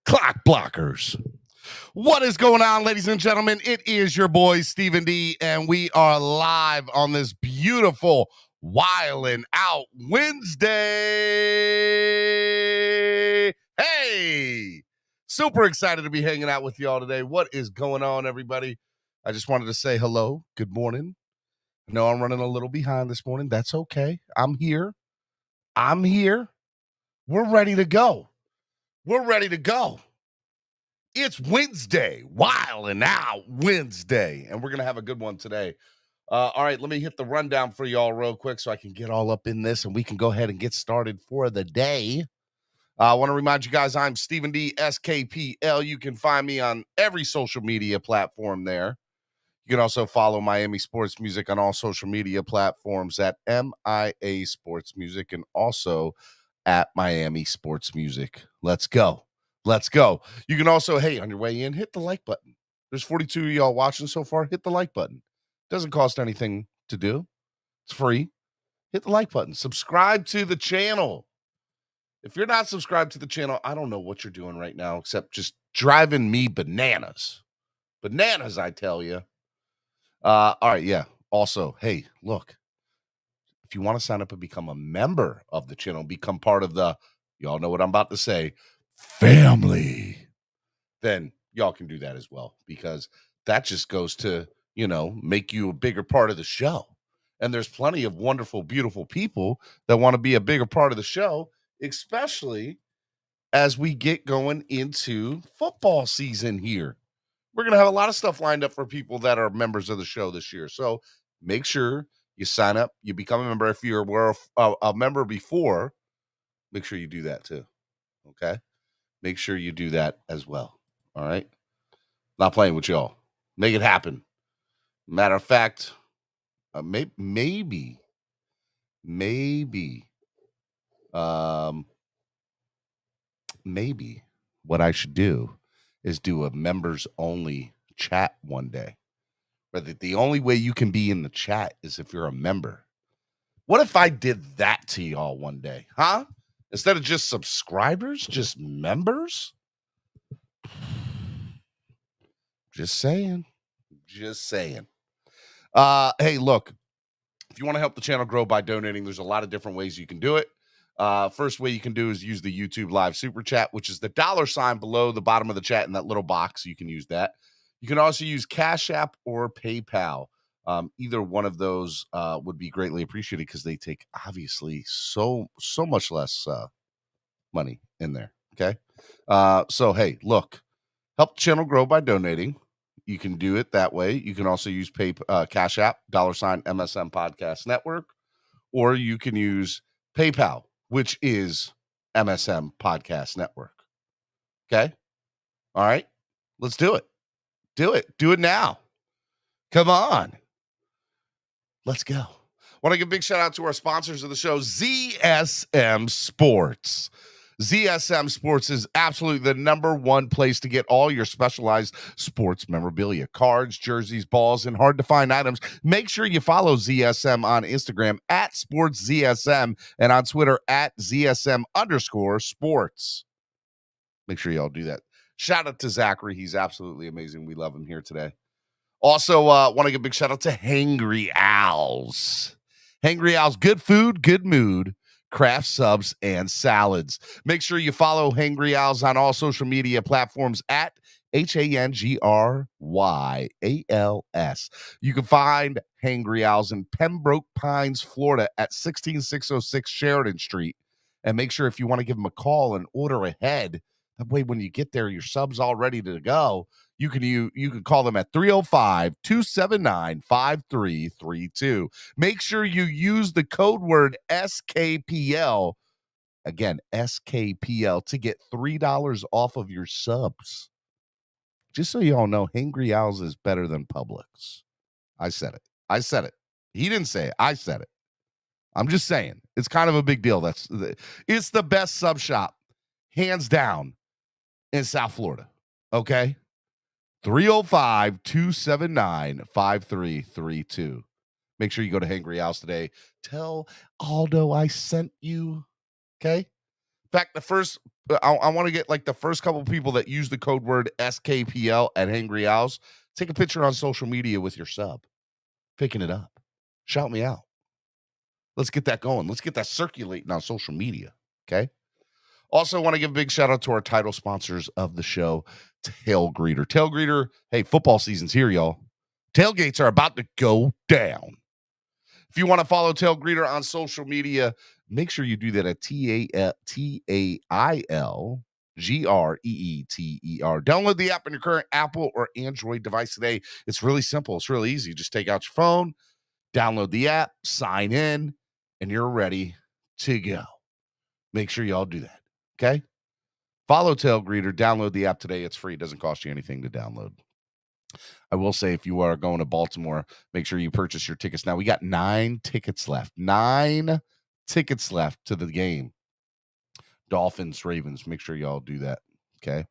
Clock blockers. What is going on, ladies and gentlemen? It is your boy, Stephen D, and we are live on this beautiful Wildin' Out Wednesday. Hey! Super excited to be hanging out with y'all today. What is going on, everybody? I just wanted to say hello. Good morning. I know I'm running a little behind this morning. That's okay. I'm here. We're ready to go. It's Wednesday, Wildin' Out Wednesday, and we're going to have a good one today. All right, let me hit the rundown for y'all real quick so I can get all up in this, and we can go ahead and get started for the day. I want to remind you guys, I'm Stephen D, SKPL. You can find me on every social media platform there. You can also follow Miami Sports Music on all social media platforms at MIA Sports Music and also at Miami Sports Music. Let's go. You can also, hey, on your way in, hit the like button. There's 42 of y'all watching so far. Hit the like button. Doesn't cost anything to do. It's free. Hit the like button. Subscribe to the channel. If you're not subscribed to the channel, I don't know what you're doing right now except just driving me bananas. Bananas, I tell you. All right, yeah. Also, hey, look. If you want to sign up and become a member of the channel, become part of the, y'all know what I'm about to say, family, then y'all can do that as well, because that just goes to, make you a bigger part of the show. And there's plenty of wonderful, beautiful people that want to be a bigger part of the show, especially as we get going into football season here. We're going to have a lot of stuff lined up for people that are members of the show this year. So make sure you sign up, you become a member. If you were a member before, make sure you do that too. Okay? Make sure you do that as well. All right? Not playing with y'all. Make it happen. Matter of fact, maybe, what I should do is do a members only chat one day. But the only way you can be in the chat is if you're a member. What if I did that to y'all one day, huh? Instead of just subscribers, just members? Just saying. Hey, look, if you want to help the channel grow by donating, there's a lot of different ways you can do it. First way you can do is use the YouTube Live Super Chat, which is the $ below the bottom of the chat in that little box. You can use that. You can also use Cash App or PayPal. Either one of those would be greatly appreciated because they take obviously so much less money in there. Okay. So, hey, look, help the channel grow by donating. You can do it that way. You can also use Cash App, $ MSM Podcast Network, or you can use PayPal, which is MSM Podcast Network. Okay. All right. Let's do it. Do it now. Come on. Let's go. Want to give a big shout out to our sponsors of the show, ZSM Sports. ZSM Sports is absolutely the #1 place to get all your specialized sports memorabilia, cards, jerseys, balls, and hard-to-find items. Make sure you follow ZSM on Instagram at SportsZSM and on Twitter at ZSM_sports. Make sure y'all do that. Shout out to Zachary. He's absolutely amazing. We love him here today. Also, want to give a big shout out to Hangry Owls. Hangry Owls, good food, good mood, craft subs, and salads. Make sure you follow Hangry Owls on all social media platforms at HANGRYALS. You can find Hangry Owls in Pembroke Pines, Florida at 16606 Sheridan Street. And make sure if you want to give them a call and order ahead, that way when you get there, your sub's all ready to go. You can call them at 305-279-5332. Make sure you use the code word SKPL. Again, SKPL to get $3 off of your subs. Just so you all know, Hangry Owls is better than Publix. I said it. He didn't say it. I said it. I'm just saying. It's kind of a big deal. It's the best sub shop, hands down, in South Florida. Okay? 305-279-5332. Make sure you go to Hangry Owls today. Tell Aldo I sent you. Okay? In fact, the first I want to get like the first couple people that use the code word SKPL at Hangry Owls. Take a picture on social media with your sub, picking it up. Shout me out. Let's get that going. Let's get that circulating on social media. Okay. Also, want to give a big shout out to our title sponsors of the show, Tailgreeter. Tailgreeter, hey, football season's here, y'all. Tailgates are about to go down. If you want to follow Tailgreeter on social media, make sure you do that at TAILGREETER. Download the app on your current Apple or Android device today. It's really simple. It's really easy. Just take out your phone, download the app, sign in, and you're ready to go. Make sure y'all do that. Okay? Follow Tailgreeter. Download the app today. It's free. It doesn't cost you anything to download. I will say, if you are going to Baltimore, make sure you purchase your tickets. Now, we got 9 tickets left. 9 tickets left to the game. Dolphins, Ravens. Make sure y'all do that. Okay.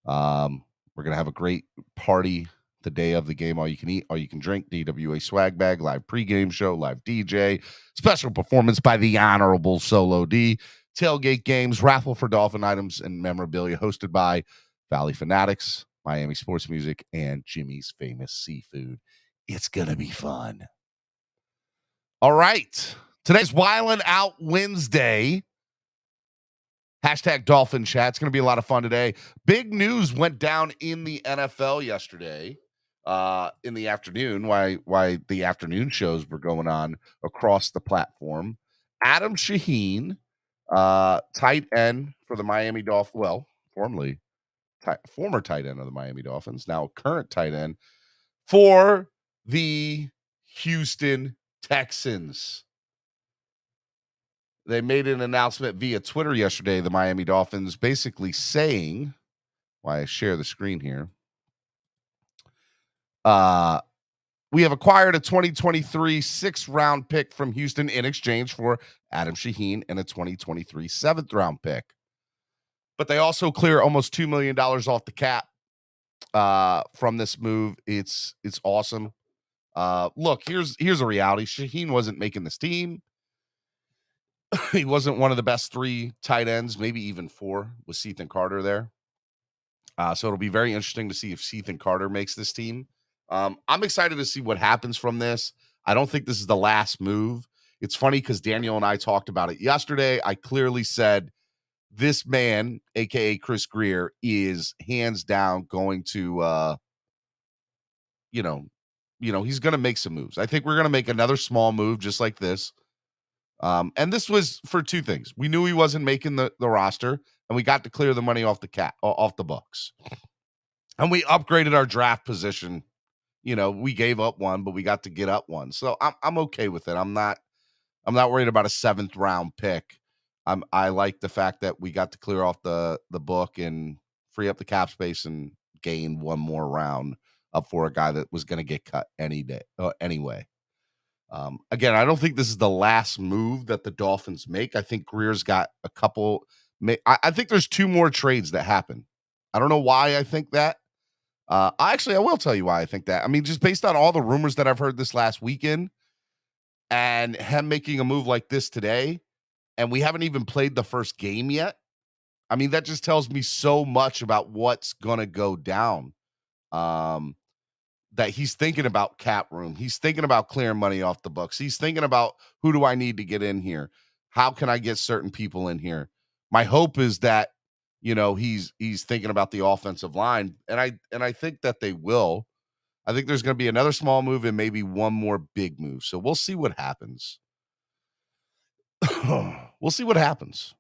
We're going to have a great party the day of the game. All you can eat, all you can drink, DWA swag bag, live pregame show, live DJ, special performance by the Honorable Solo D, tailgate games, raffle for Dolphin items and memorabilia hosted by Valley Fanatics, Miami Sports Music, and Jimmy's Famous Seafood. It's going to be fun. All right. Today's Wildin' Out Wednesday. Hashtag Dolphin Chat. It's going to be a lot of fun today. Big news went down in the NFL yesterday in the afternoon. Why the afternoon shows were going on across the platform. Adam Shaheen, tight end for the Miami Dolphins. Well, former tight end of the Miami Dolphins, now current tight end for the Houston Texans. They made an announcement via Twitter yesterday, the Miami Dolphins, basically saying, why I share the screen here. We have acquired a 2023 6th-round pick from Houston in exchange for Adam Shaheen and a 2023 7th-round pick. But they also clear almost $2 million off the cap from this move. It's awesome. Look, here's a reality. Shaheen wasn't making this team. He wasn't one of the best 3 tight ends, maybe even 4 with Seath and Carter there. So it'll be very interesting to see if Seath and Carter makes this team. I'm excited to see what happens from this. I don't think this is the last move. It's funny because Daniel and I talked about it yesterday. I clearly said this man, aka Chris Grier, is hands down going to he's going to make some moves. I think we're going to make another small move just like this. And this was for 2 things. We knew he wasn't making the roster, and we got to clear the money off the books. And we upgraded our draft position. We gave up 1, but we got to get up 1. So I'm okay with it. I'm not worried about a 7th round pick. I like the fact that we got to clear off the book and free up the cap space and gain 1 more round up for a guy that was going to get cut anyway. Again, I don't think this is the last move that the Dolphins make. I think Grier's got a couple. I think there's 2 more trades that happen. I don't know why I think that. I will tell you why I think that. I mean, just based on all the rumors that I've heard this last weekend and him making a move like this today, and we haven't even played the first game yet. I mean, that just tells me so much about what's going to go down. That he's thinking about cap room. He's thinking about clearing money off the books. He's thinking about, who do I need to get in here? How can I get certain people in here? My hope is that, he's thinking about the offensive line. And I think that they will. I think there's going to be another small move and maybe 1 more big move. So we'll see what happens. We'll see what happens.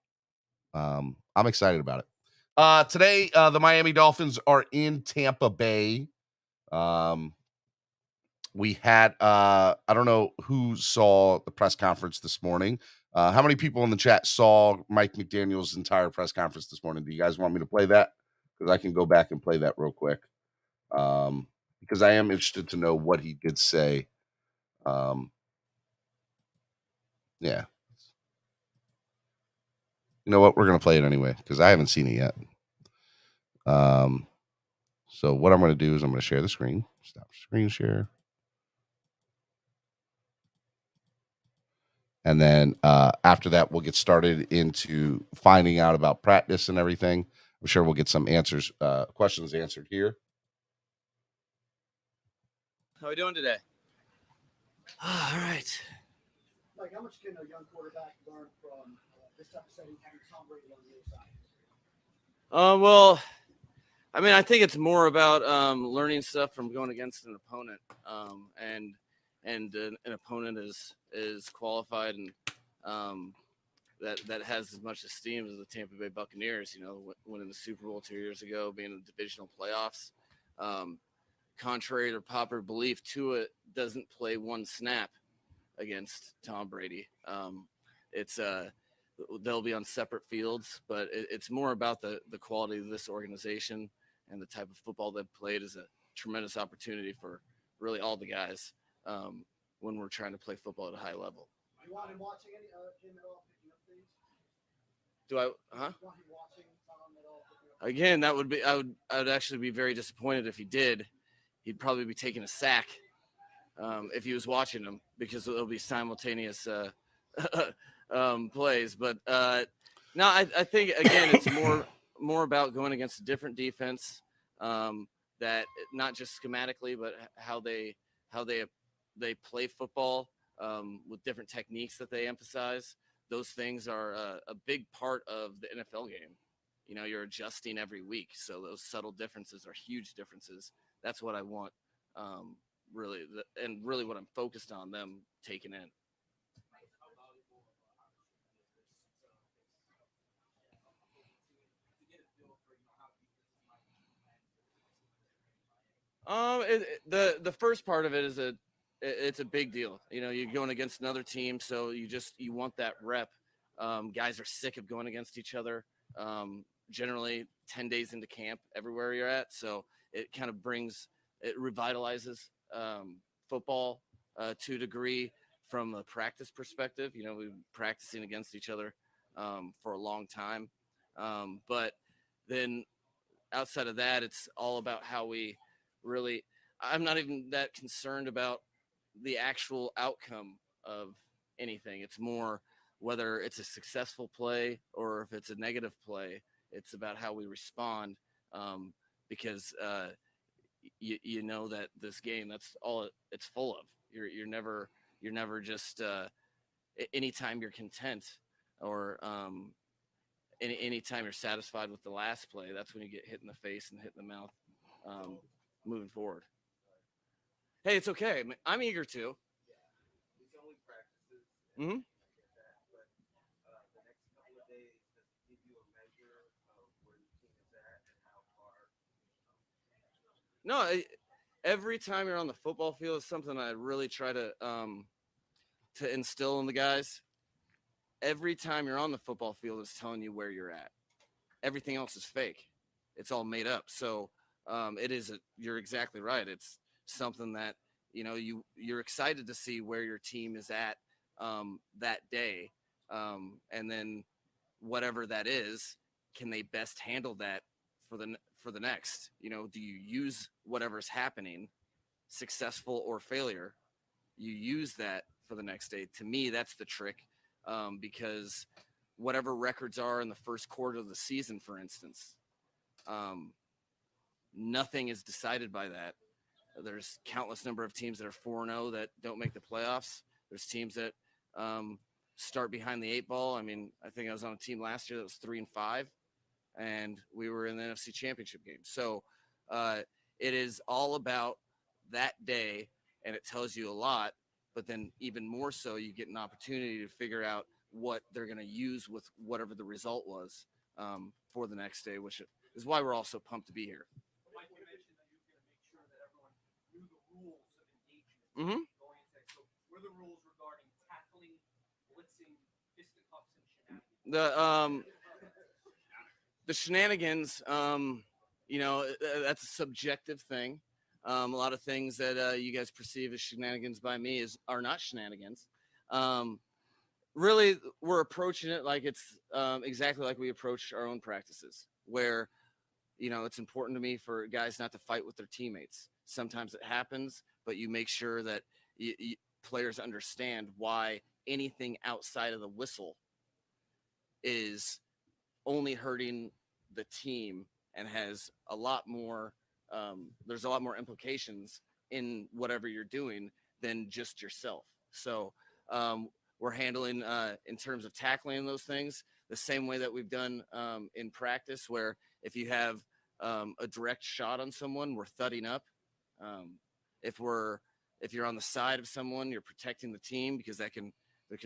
I'm excited about it. Today, the Miami Dolphins are in Tampa Bay. We had I don't know who saw the press conference this morning. How many people in the chat saw Mike McDaniel's entire press conference this morning? Do you guys want me to play that? Because I can go back and play that real quick. Because I am interested to know what he did say. Yeah. You know what? We're going to play it anyway because I haven't seen it yet. So what I'm going to do is I'm going to share the screen. Stop screen share. And then after that, we'll get started into finding out about practice and everything. I'm sure we'll get some questions answered here. How are we doing today? All right. Like, how much can a young quarterback learn from this type of setting, having Tom Brady on the other side? Well, I mean, I think it's more about learning stuff from going against an opponent, and an opponent is qualified and that has as much esteem as the Tampa Bay Buccaneers. You know, winning the Super Bowl 2 years ago, being in the divisional playoffs. Contrary to popular belief, Tua doesn't play one snap against Tom Brady. It's they'll be on separate fields, but it's more about the quality of this organization and the type of football they've played is a tremendous opportunity for really all the guys when we're trying to play football at a high level. Do you want him watching him at all, picking up things? Do I? Do you want him watching Tom at all, picking up things? Again, that would be. I would actually be very disappointed if he did. He'd probably be taking a sack if he was watching them because it'll be simultaneous plays. But no, I think again it's more about going against a different defense that not just schematically, but how they play football with different techniques that they emphasize. Those things are a big part of the NFL game. You know, you're adjusting every week, so those subtle differences are huge differences. That's what I want, really, and really what I'm focused on them taking in. The first part of it is it's a big deal. You know, you're going against another team, so you want that rep. Guys are sick of going against each other. Generally, 10 days into camp, everywhere you're at, so it kind of revitalizes football to a degree from a practice perspective. You know, we've been practicing against each other for a long time, but then outside of that, it's all about how we really. I'm not even that concerned about the actual outcome of anything. It's more whether it's a successful play or if it's a negative play. It's about how we respond, because you know that this game, that's all it's full of. You're never just anytime you're content or anytime you're satisfied with the last play, that's when you get hit in the face and hit in the mouth moving forward. Hey, it's okay. I'm eager to. Mm-hmm. No, every time you're on the football field is something I really try to instill in the guys. Every time you're on the football field is telling you where you're at. Everything else is fake. It's all made up. So you're exactly right. It's something that you're excited to see where your team is at that day, and then whatever that is, can they best handle that for the next? You know, do you use whatever's happening, successful or failure? You use that for the next day. To me, that's the trick, because whatever records are in the first quarter of the season, for instance, nothing is decided by that. There's countless number of teams that are 4-0 that don't make the playoffs. There's teams that start behind the 8 ball. I mean, I think I was on a team last year that was 3-5, and we were in the NFC Championship game. So it is all about that day, and it tells you a lot. But then even more so, you get an opportunity to figure out what they're going to use with whatever the result was for the next day, which is why we're all so pumped to be here. Mike, you mentioned that you're going to make sure that everyone knew the rules of engagement Mm-hmm. going into it. So, what are the rules regarding tackling, blitzing, fisticuffs, and shenanigans? The shenanigans, that's a subjective thing. A lot of things that you guys perceive as shenanigans by me are not shenanigans. Really, we're approaching it like it's exactly like we approach our own practices, where it's important to me for guys not to fight with their teammates. Sometimes it happens, but you make sure that players understand why anything outside of the whistle is only hurting the team and has a lot more there's a lot more implications in whatever you're doing than just yourself. So we're handling in terms of tackling those things the same way that we've done in practice, where if you have a direct shot on someone, we're thudding up. um, if we're if you're on the side of someone, you're protecting the team, because there can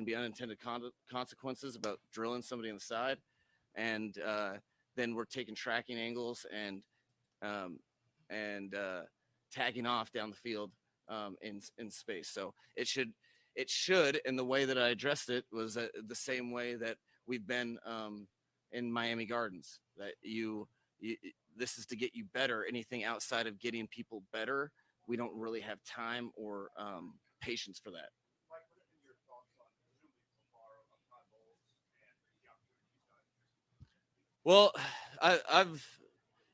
be unintended consequences about drilling somebody on the side. And then we're taking tracking angles um, and tagging off down the field in space. So it should, and the way that I addressed it was the same way that we've been in Miami Gardens. That you, this is to get you better. Anything outside of getting people better, we don't really have time or patience for that. Well, I've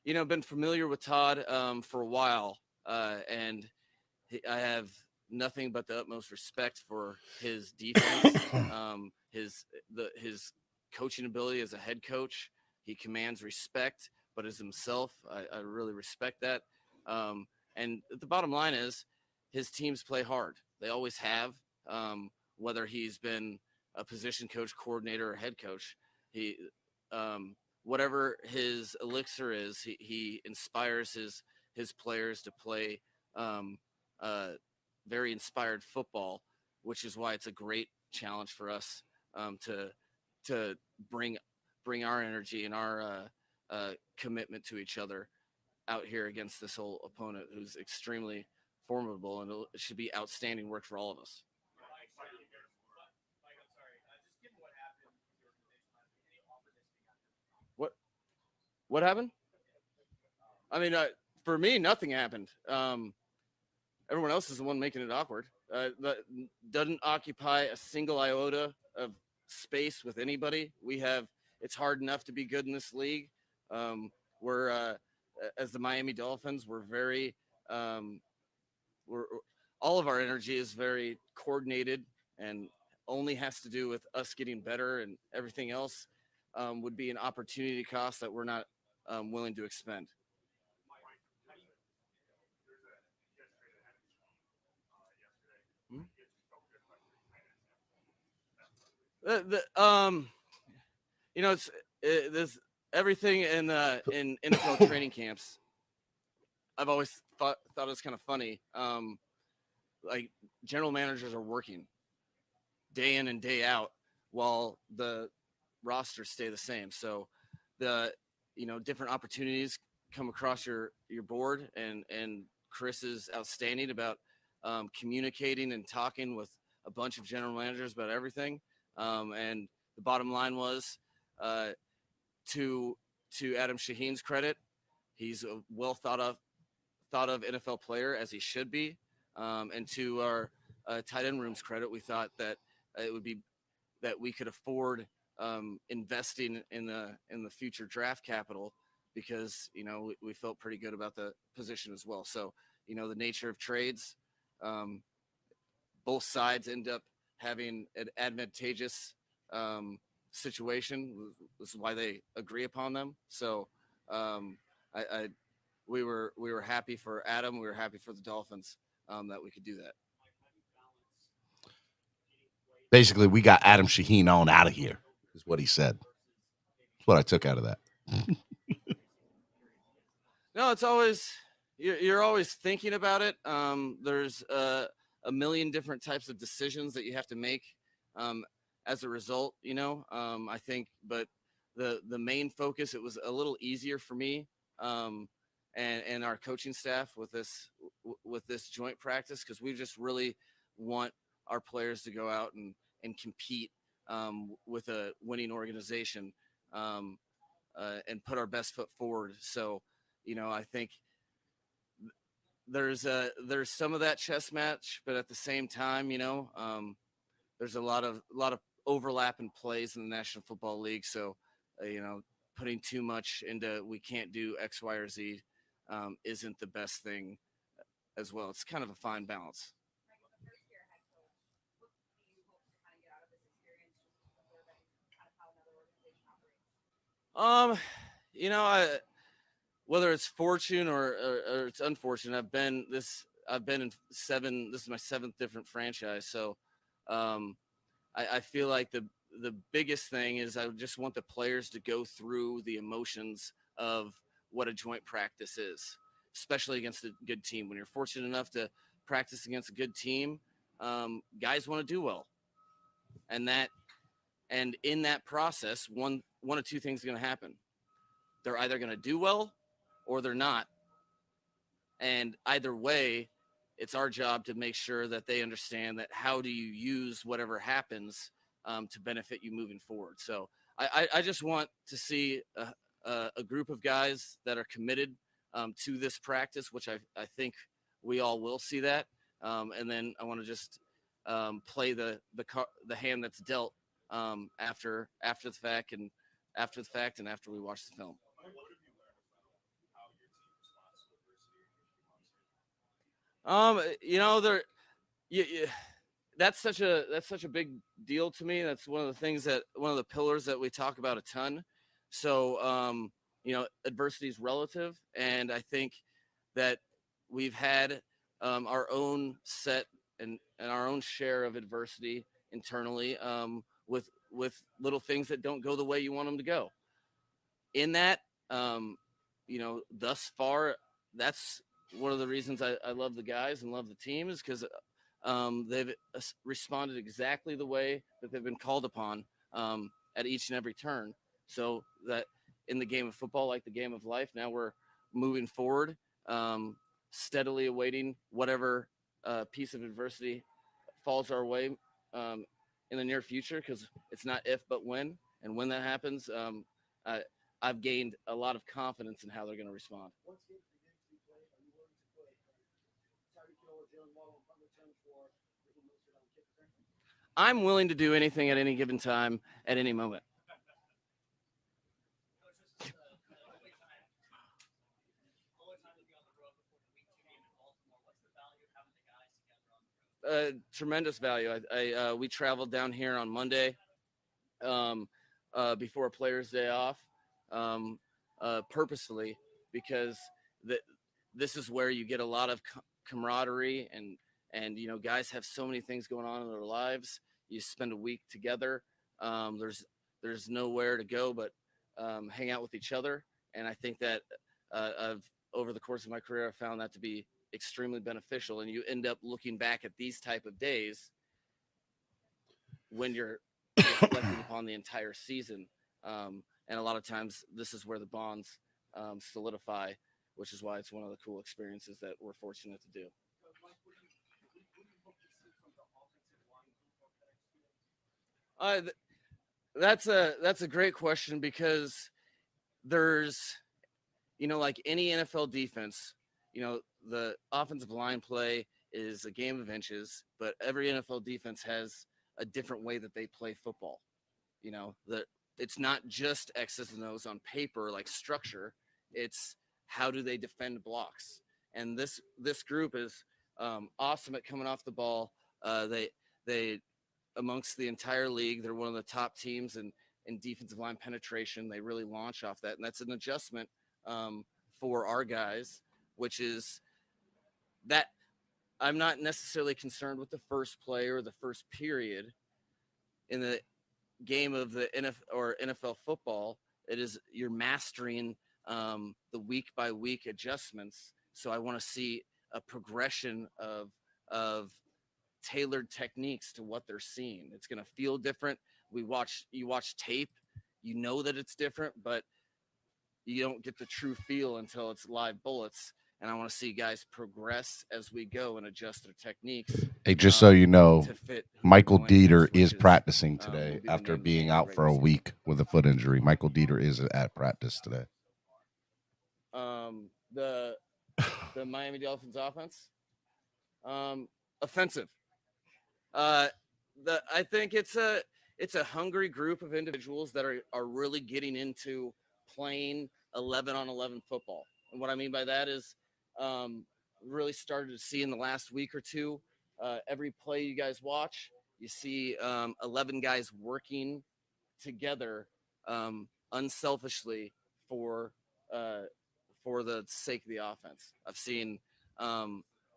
been familiar with Todd for a while, and I have nothing but the utmost respect for his defense, his coaching ability as a head coach. He commands respect, but as himself, I really respect that. And the bottom line is, his teams play hard. They always have. Whether he's been a position coach, coordinator, or head coach, he whatever his elixir is, he inspires his players to play uh, very inspired football, which is why it's a great challenge for us to bring our energy and our commitment to each other out here against this whole opponent who's extremely formidable, and it should be outstanding work for all of us. What happened? I mean, for me, nothing happened. Everyone else is the one making it awkward. That doesn't occupy a single iota of space with anybody. It's hard enough to be good in this league. We're as the Miami Dolphins, we're very we're all of our energy is very coordinated and only has to do with us getting better, and everything else would be an opportunity cost that we're not willing to expend. The there's everything in NFL training camps. I've always thought it was kind of funny. Like, general managers are working day in and day out while the rosters stay the same. So the different opportunities come across your board, and Chris is outstanding about communicating and talking with a bunch of general managers about everything. And the bottom line was, to Adam Shaheen's credit, he's a well thought of NFL player, as he should be. And to our tight end room's credit, we thought that it would be that we could afford investing in the future draft capital, because we felt pretty good about the position as well. So the nature of trades, both sides end up having an advantageous situation. This is why they agree upon them. So I we were happy for Adam. We were happy for the Dolphins that we could do that. Basically, we got Adam Shaheen on out of here, is what he said. That's what I took out of that. No, it's always you're always thinking about it. There's a million different types of decisions that you have to make as a result. I think, but the main focus, it was a little easier for me and our coaching staff with this joint practice, because we just really want our players to go out and compete with a winning organization, and put our best foot forward. So, I think there's some of that chess match, but at the same time, there's a lot of overlap in plays in the National Football League. So, putting too much into we can't do X, Y, or Z isn't the best thing as well. It's kind of a fine balance. You know, whether it's fortune or it's unfortunate, I've been in seven. This is my seventh different franchise, so um, I feel like the biggest thing is I just want the players to go through the emotions of what a joint practice is, especially against a good team. When you're fortunate enough to practice against a good team, guys want to do well, and in that process, one of two things are going to happen. They're either going to do well or they're not. And either way, it's our job to make sure that they understand that how do you use whatever happens to benefit you moving forward. So I just want to see a group of guys that are committed to this practice, which I think we all will see that. And then I want to just play the hand that's dealt after the fact and after we watch the film. You know, you, that's such a big deal to me. That's one of the pillars that we talk about a ton. So, you know, adversity is relative, and I think that we've had our own set and our own share of adversity internally with little things that don't go the way you want them to go. In that, um, you know, thus far, that's one of the reasons I love the guys and love the team is because they've responded exactly the way that they've been called upon at each and every turn. So that in the game of football, like the game of life, now we're moving forward, steadily awaiting whatever piece of adversity falls our way um, in the near future, because it's not if but when. And when that happens, I, I've gained a lot of confidence in how they're going to respond. Once games begin to be played, are you willing to put Tyreek Hill or Jalen Waddle in punt return for Raheem Mostert on kick return? I'm willing to do anything at any given time, at any moment. Tremendous value. We traveled down here on Monday um, before Players' Day off, um, purposefully, because the, this is where you get a lot of camaraderie and you know, guys have so many things going on in their lives. You spend a week together. There's nowhere to go but hang out with each other, and I think that I've over the course of my career, I found that to be extremely beneficial. And you end up looking back at these type of days when you're reflecting upon the entire season. And a lot of times, this is where the bonds solidify, which is why it's one of the cool experiences that we're fortunate to do. Uh, that's a great question, because there's, you know, like any NFL defense, you know, the offensive line play is a game of inches, but every NFL defense has a different way that they play football. You know, it's not just X's and O's on paper like structure. It's how do they defend blocks. And this group is awesome at coming off the ball. They amongst the entire league, they're one of the top teams in defensive line penetration. They really launch off that, and that's an adjustment for our guys, which is that I'm not necessarily concerned with the first play or the first period in the game of the NFL football. It is you're mastering the week by week adjustments. So I want to see a progression of tailored techniques to what they're seeing. It's going to feel different. You watch tape, you know that it's different, but you don't get the true feel until it's live bullets. And I want to see guys progress as we go and adjust their techniques. Hey, just so you know, to fit Michael Dieter against, is practicing today will after the being out for a week with a foot injury. Michael Dieter is at practice today. The Miami Dolphins offense, offensive. I think it's a hungry group of individuals that are really getting into playing 11 on 11 football. And what I mean by that is really started to see in the last week or two, every play you guys watch, you see 11 guys working together unselfishly for the sake of the offense. I've seen,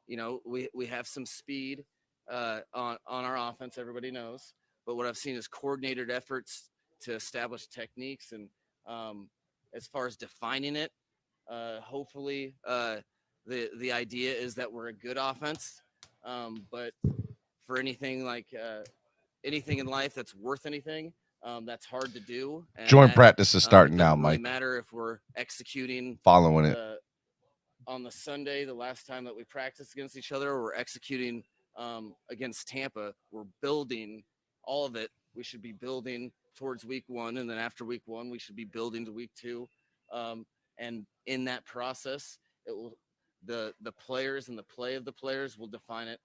we have some speed on our offense. Everybody knows, but what I've seen is coordinated efforts to establish techniques and as far as defining it. Hopefully, the idea is that we're a good offense, but for anything anything in life that's worth anything, that's hard to do. And Joint practice is starting it now, doesn't really Mike. matter if we're executing Following it. On the Sunday, the last time that we practiced against each other, or we're executing against Tampa. We're building all of it. We should be building towards week 1, and then after week 1, we should be building to week 2. And in that process, it will the players and the play of the players will define it.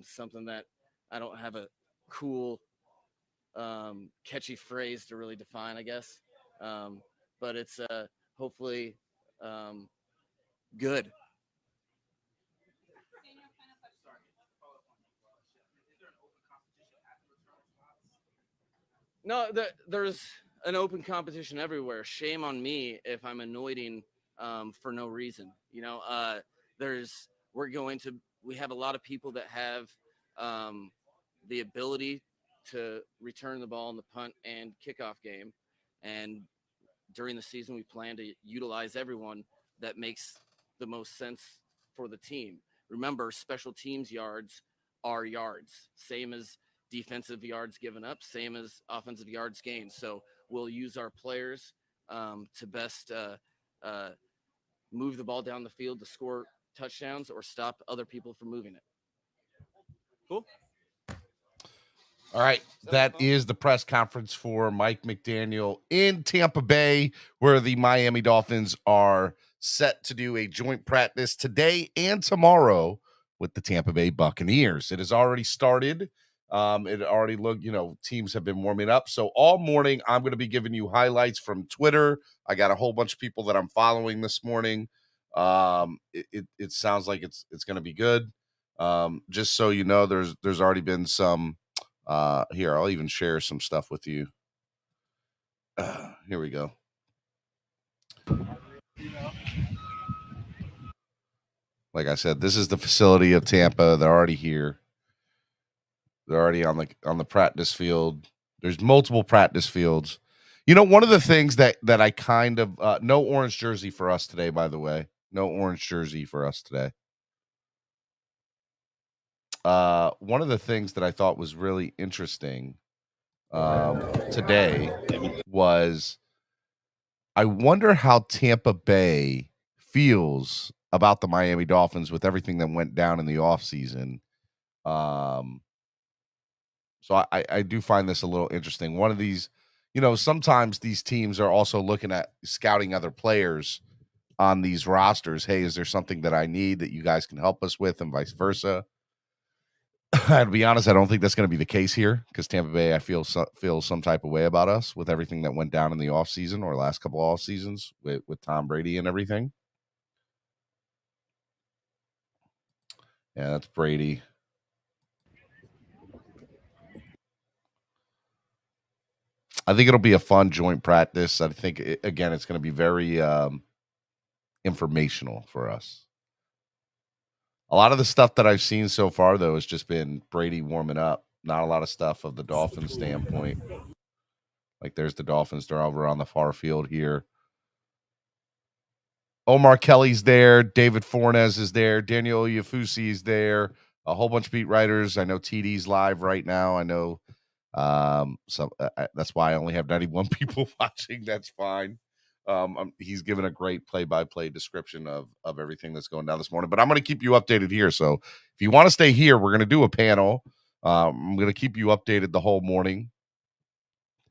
Something that I don't have a cool catchy phrase to really define, I guess, but it's hopefully good. No, there's an open competition everywhere. Shame on me if I'm anointing for no reason. We have a lot of people that have the ability to return the ball in the punt and kickoff game, and during the season we plan to utilize everyone that makes the most sense for the team. Remember, special teams yards are yards, same as defensive yards given up, same as offensive yards gained. So we'll use our players to best move the ball down the field to score touchdowns or stop other people from moving it. Cool. All right, that is the press conference for Mike McDaniel in Tampa Bay, where the Miami Dolphins are set to do a joint practice today and tomorrow with the Tampa Bay Buccaneers. It has already started. It already looked, teams have been warming up. So all morning, I'm going to be giving you highlights from Twitter. I got a whole bunch of people that I'm following this morning. It sounds like it's going to be good. Just so you know, there's already been some. Here, I'll even share some stuff with you. Here we go. Like I said, this is the facility of Tampa. They're already here. They're already on the practice field. There's multiple practice fields. One of the things that I kind of no orange jersey for us today, by the way. No orange jersey for us today. One of the things that I thought was really interesting today was I wonder how Tampa Bay feels about the Miami Dolphins with everything that went down in the offseason. So I do find this a little interesting. One of these, sometimes these teams are also looking at scouting other players on these rosters. Hey, is there something that I need that you guys can help us with, and vice versa? To be honest, I don't think that's going to be the case here, because Tampa Bay, I feel some type of way about us with everything that went down in the offseason or last couple off seasons with Tom Brady and everything. Yeah, that's Brady. I think it'll be a fun joint practice. I think, again, it's going to be very informational for us. A lot of the stuff that I've seen so far, though, has just been Brady warming up. Not a lot of stuff of the Dolphins standpoint. Like, there's the Dolphins. They're over on the far field here. Omar Kelly's there. David Fornes is there. Daniel Yafusi is there. A whole bunch of beat writers. I know TD's live right now. I know that's why I only have 91 people watching. That's fine. He's given a great play-by-play description of everything that's going down this morning. But I'm going to keep you updated here. So if you want to stay here, we're going to do a panel. I'm going to keep you updated the whole morning.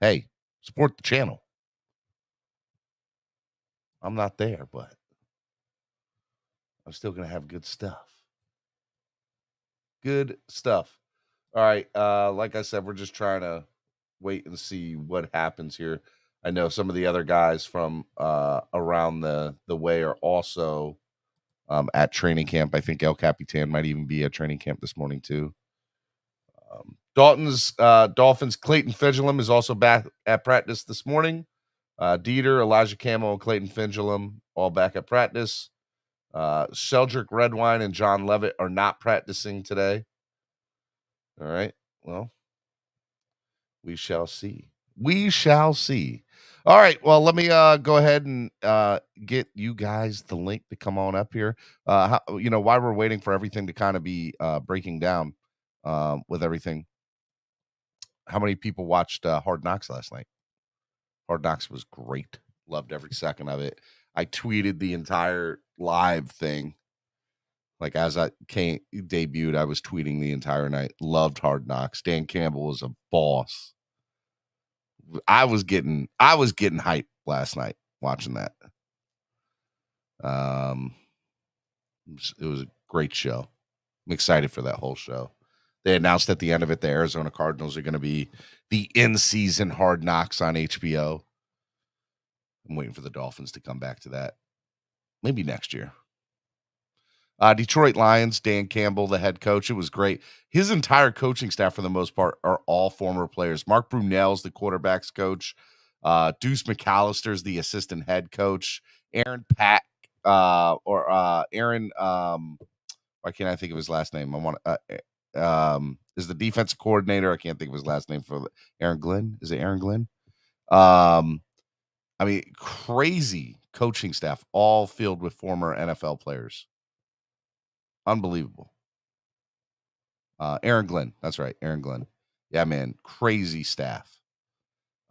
Hey, support the channel. I'm not there, but I'm still going to have good stuff. Good stuff. All right. Like I said, we're just trying to wait and see what happens here. I know some of the other guys from around the way are also at training camp. I think El Capitan might even be at training camp this morning too. Dolphins Clayton Fedulum is also back at practice this morning. Dieter, Elijah Camo, and Clayton Findulum all back at practice. Sheldrick Redwine and John Levitt are not practicing today. All right. Well, we shall see. We shall see. All right. Well, let me go ahead and get you guys the link to come on up here. While we're waiting for everything to kind of be breaking down with everything, how many people watched Hard Knocks last night? Hard Knocks was great. Loved every second of it. I tweeted the entire live thing. Like as I debuted, I was tweeting the entire night. Loved Hard Knocks. Dan Campbell was a boss. I was getting hyped last night watching that. It was a great show. I'm excited for that whole show. They announced at the end of it the Arizona Cardinals are going to be the in-season Hard Knocks on HBO. I'm waiting for the Dolphins to come back to that. Maybe next year. Detroit Lions, Dan Campbell, the head coach. It was great. His entire coaching staff, for the most part, are all former players. Mark Brunell's the quarterback's coach. Deuce McAllister's the assistant head coach. Aaron Pack, Aaron, why can't I think of his last name? Is the defensive coordinator. I can't think of his last name for Aaron Glenn. Is it Aaron Glenn? Crazy coaching staff, all filled with former NFL players. Unbelievable. Aaron Glenn. That's right. Aaron Glenn. Yeah, man. Crazy staff.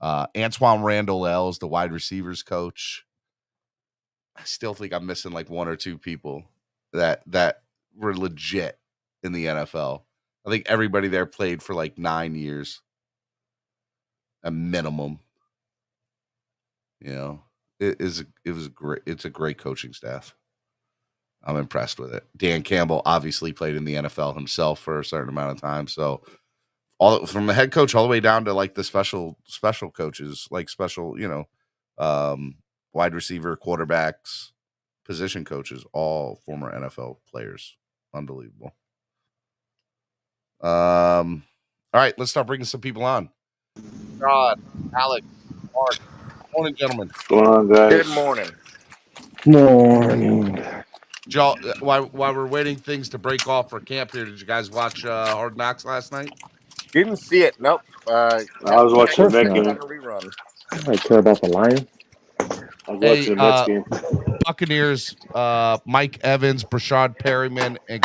Antoine Randall L is the wide receivers coach. I still think I'm missing like one or two people that were legit in the NFL. I think everybody there played for like 9 years. A minimum. It's a great coaching staff. I'm impressed with it. Dan Campbell obviously played in the NFL himself for a certain amount of time. So all from the head coach all the way down to like the special coaches, like special, wide receiver, quarterbacks, position coaches, all former NFL players. Unbelievable. All right, let's start bringing some people on. Rod, Alex, Mark. Morning, gentlemen. What's going on, guys? Good morning. Morning. Y'all, while we're waiting things to break off for camp here, did you guys watch Hard Knocks last night? Didn't see it. Nope. I was watching the Met on game. a rerun. I care about the Lions. I was watching the Mets game. Buccaneers, Mike Evans, Brashad Perryman, and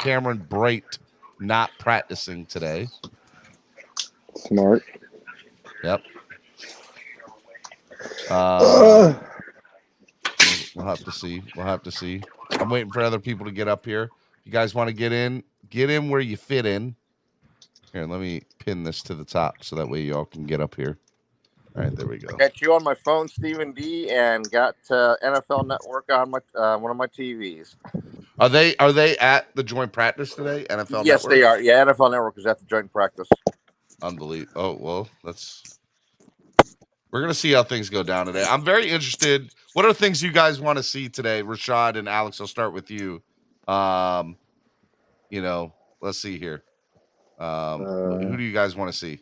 Cameron Brate not practicing today. Smart. Yep. We'll have to see. I'm waiting for other people to get up here. You guys want to get in where you fit in. Here, let me pin this to the top so that way y'all can get up here. All right, there we go. Got you on my phone, Stephen D, and got NFL Network on my one of my TVs. Are they at the joint practice today? NFL Yes, Network? they are. Yeah, NFL Network is at the joint practice. Unbelievable. Oh, well, we're going to see how things go down today. I'm very interested. What are things you guys want to see today? Rashad and Alex, I'll start with you. Let's see here. Who do you guys want to see?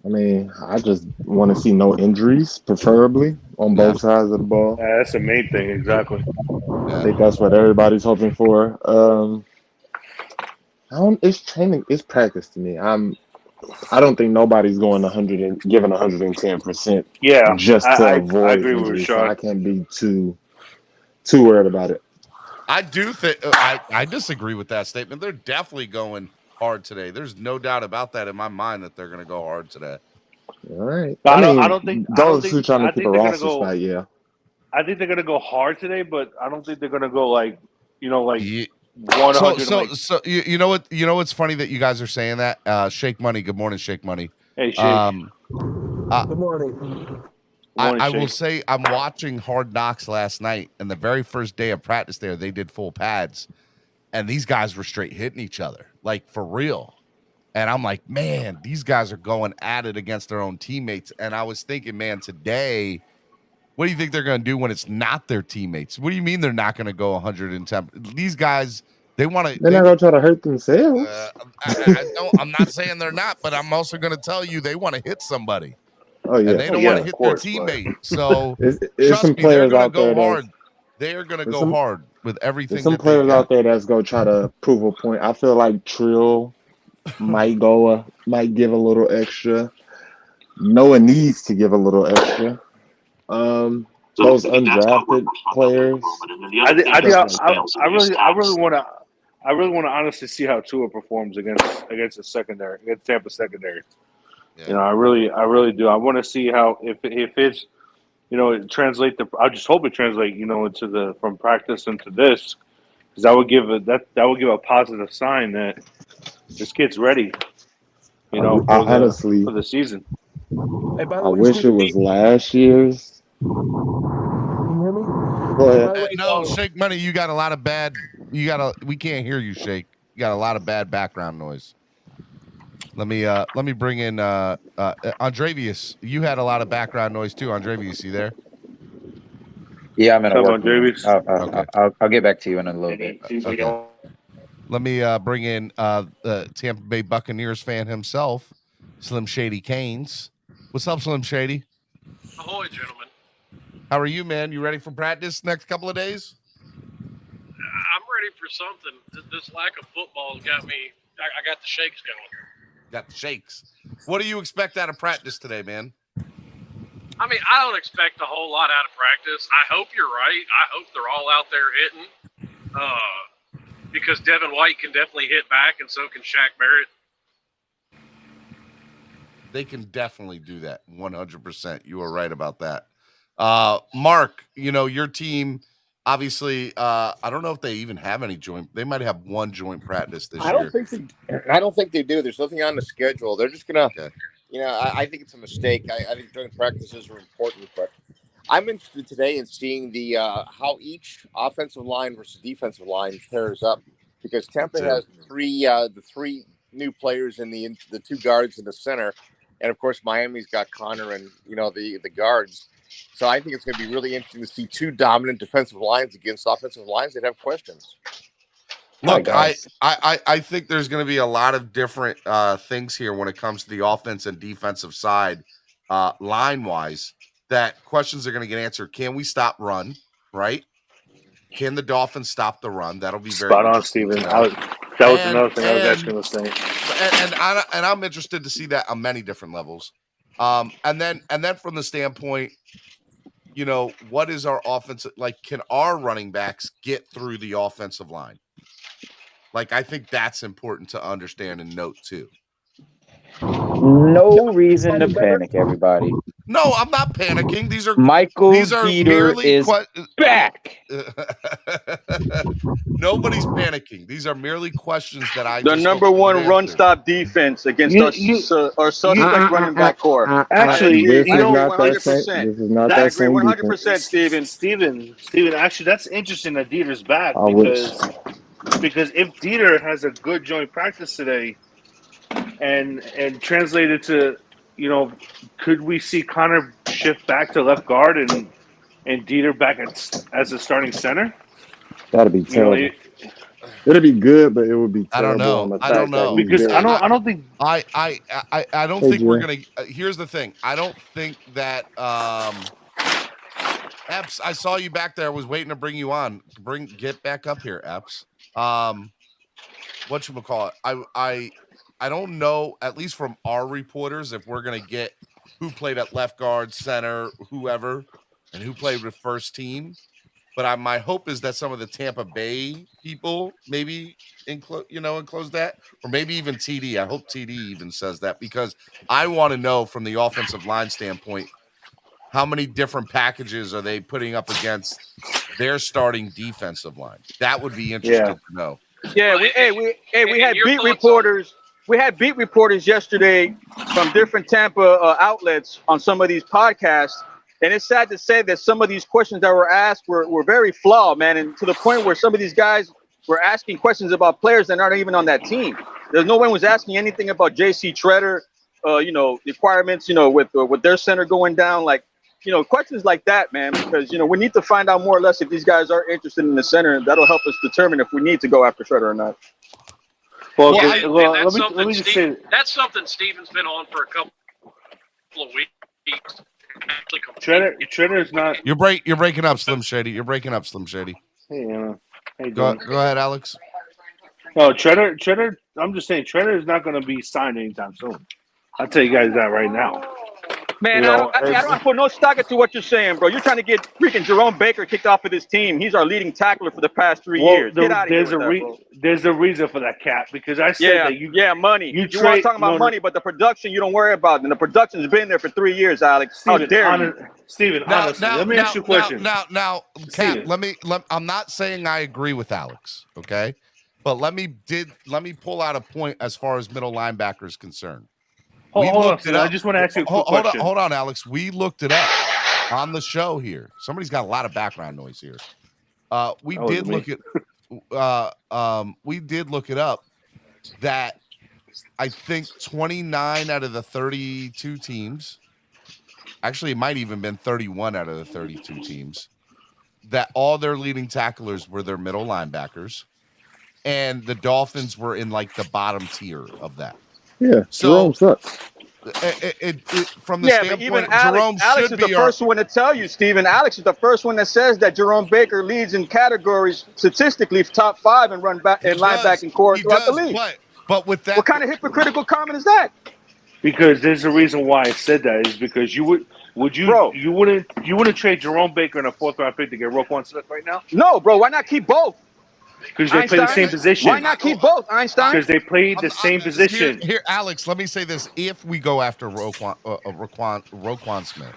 I mean, I just want to see no injuries, preferably on both sides of the ball. That's the main thing, exactly. I think that's what everybody's hoping for. It's training, it's practice to me. I don't think nobody's going 110%. Yeah, just to avoid I agree with injuries. So Rashad. I can't be too worried about it. I do think I disagree with that statement. They're definitely going hard today. There's no doubt about that in my mind that they're going to go hard today. All right. I don't think those who trying to keep a they're roster gonna go, spot, yeah. I think they're going to go hard today, but I don't think they're going to go like 100. So you know what's funny that you guys are saying that. Shake Money. Good morning, Shake Money. Hey, Shake. Good morning. I will say I'm watching Hard Knocks last night, and the very first day of practice there, they did full pads, and these guys were straight hitting each other, like for real. And I'm like, man, these guys are going at it against their own teammates. And I was thinking, man, today, what do you think they're going to do when it's not their teammates? What do you mean they're not going to go 110? These guys, they want to. They're not going to try to hurt themselves. I'm not saying they're not, but I'm also going to tell you they want to hit somebody. Oh yeah. and they don't yeah, want to of hit course, their but- teammate. So There's trust some me, they're players gonna out go there hard. that's They are gonna there's go some hard with there's everything some that they've players out got. there that's gonna try to prove a point. I feel like Trill might give a little extra. Noah needs to give a little extra. Those undrafted players. I really want to honestly see how Tua performs against the secondary, against Tampa secondary. Yeah. You know, I really do. I want to see how if it's it translate I just hope it translate into the from practice into this, because that would give a positive sign that this kid's ready. Honestly, For the season. Hey, by I the way, wish it was last year's. can you hear me? Go Hey, ahead. by the way, No, Shake Money, you got a lot of bad. We can't hear you, Shake. You got a lot of bad background noise. Let me bring in Andrevius. You had a lot of background noise too, Andrevius. You there? Yeah, I'm in a Come work on, meeting. Davies. Okay. I'll get back to you in a little bit. Okay. Let me bring in the Tampa Bay Buccaneers fan himself, Slim Shady Canes. What's up, Slim Shady? Ahoy, gentlemen. How are you, man? You ready for practice next couple of days? I'm ready for something. This lack of football got me. I got the shakes going. Got the shakes. What do you expect out of practice today, man? I mean, I don't expect a whole lot out of practice. I hope you're right. I hope they're all out there hitting. Because Devin White can definitely hit back, and so can Shaq Barrett. They can definitely do that. 100%. You are right about that. Mark, your team, obviously, I don't know if they even have any joint. They might have one joint practice this year. I don't think they do. There's nothing on the schedule. They're just gonna, Okay. I think it's a mistake. I think joint practices are important, but I'm interested today in seeing the how each offensive line versus defensive line pairs up, because Tampa has the three new players in the two guards in the center, and of course Miami's got Connor and the guards. So I think it's going to be really interesting to see two dominant defensive lines against offensive lines that have questions. Look, I think there's going to be a lot of different things here when it comes to the offense and defensive side, line wise. That questions are going to get answered. Can we stop run? Right? Can the Dolphins stop the run? That'll be very Spot on, interesting Steven. to know. That was another thing I was actually going to say. And I'm interested to see that on many different levels. And then from the standpoint, what is our offense like? Can our running backs get through the offensive line? Like, I think that's important to understand and note too. No reason to panic, everybody. No, I'm not panicking. These are Dieter merely is back. Nobody's panicking. These are merely questions that I The just number one run stop defense against our suspect running back core. Actually, this is not 100%. This is not I that agree same 100%, Steven. Steven, actually, that's interesting that Dieter's back, I wish. because if Dieter has a good joint practice today, and translated to, could we see Connor shift back to left guard and Dieter back as a starting center? That'd be terrible. It'd be good, but it would be terrible. I don't know because I don't think I don't think we're gonna. Here's the thing. I don't think that Epps. I saw you back there. I was waiting to bring you on. Get back up here, Epps. Whatchamacallit? I don't know, at least from our reporters, if we're gonna get who played at left guard, center, whoever, and who played with first team. But my hope is that some of the Tampa Bay people maybe enclose that, or maybe even TD. I hope TD even says that, because I want to know from the offensive line standpoint, how many different packages are they putting up against their starting defensive line? That would be interesting to know. Yeah, we had beat reporters. We had beat reporters yesterday from different Tampa outlets on some of these podcasts, and it's sad to say that some of these questions that were asked were very flawed, man, and to the point where some of these guys were asking questions about players that aren't even on that team. There's no one was asking anything about J.C. Treader, requirements, with their center going down, questions like that, man, because, we need to find out more or less if these guys are interested in the center, and that'll help us determine if we need to go after Treader or not. That's something Steven's been on for a couple of weeks. actually compete. Tretter's not. You're breaking up, Slim Shady. You're breaking up, Slim Shady. Hey, how you Go doing? ahead, Alex. No, Tretter. I'm just saying, Tretter is not going to be signed anytime soon. I'll tell you guys that right now. Man, You I know, don't put no stock into what you're saying, bro. You're trying to get freaking Jerome Baker kicked off of this team. He's our leading tackler for the past 3 years. Get out of here with that, bro. There's a reason for that, Cap, because I said that you money. you You trade want talking about money, but the production you don't worry about, and the production's been there for 3 years, Alex. How dare you? Steven, honestly, let me ask you a question. Now, Cap, I'm not saying I agree with Alex, okay? But let me pull out a point as far as middle linebacker is concerned. Hold on, I just want to ask you a quick question. Hold on, Alex. We looked it up on the show here. Somebody's got a lot of background noise here. We did look it up that I think 29 out of the 32 teams, actually it might even been 31 out of the 32 teams, that all their leading tacklers were their middle linebackers, and the Dolphins were in like the bottom tier of that. Yeah, so Jerome sucks. From the standpoint, Jerome Alex should is be the first one to tell you, Steven. Alex is the first one that says that Jerome Baker leads in categories statistically top 5 and linebacking core throughout the league. But with that, what kind of hypocritical comment is that? Because there's a reason why I said that is because you wouldn't trade Jerome Baker in a 4th round pick to get Roquan Smith right now? No, bro. Why not keep both? Because they play the same position. Why not keep both, Einstein? Because they played the same position. Here, Alex, let me say this. If we go after Roquan Smith,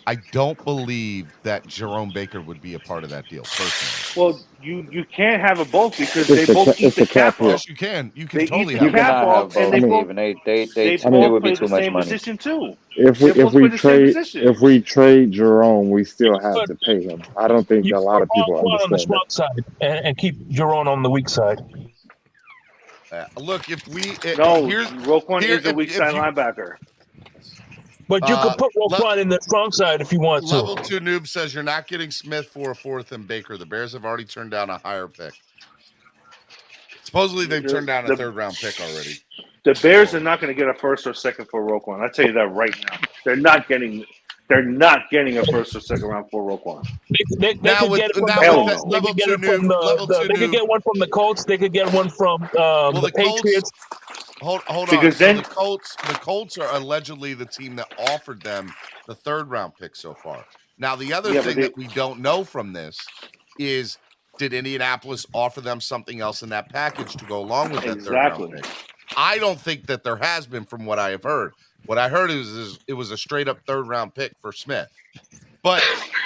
I don't believe that Jerome Baker would be a part of that deal, personally. Well, you can't have a both because they both eat the cap off. Yes, you can. You can totally You have cannot have both. They both It would be too much same money. position too. If we trade Jerome, we still have to pay him. I don't think a lot of people on the understand strong side and keep Jerome on the weak side. Look, if Roquan is a weak side linebacker. But you could put Roquan in the strong side if you want to. Level 2 Noob says you're not getting Smith for a 4th and Baker. The Bears have already turned down a higher pick. Supposedly they've turned down a 3rd round pick already. The Bears are not going to get a 1st or 2nd for Roquan. I'll tell you that right now. They're not getting a 1st or 2nd round for Roquan. They could get one from the Colts. They could get one from the Patriots. Hold on. Because then the Colts are allegedly the team that offered them the 3rd round pick so far. Now, the other thing that we don't know from this is, did Indianapolis offer them something else in that package to go along with that 3rd round pick? I don't think that there has been, from what I have heard. What I heard is it was a straight up 3rd round pick for Smith. But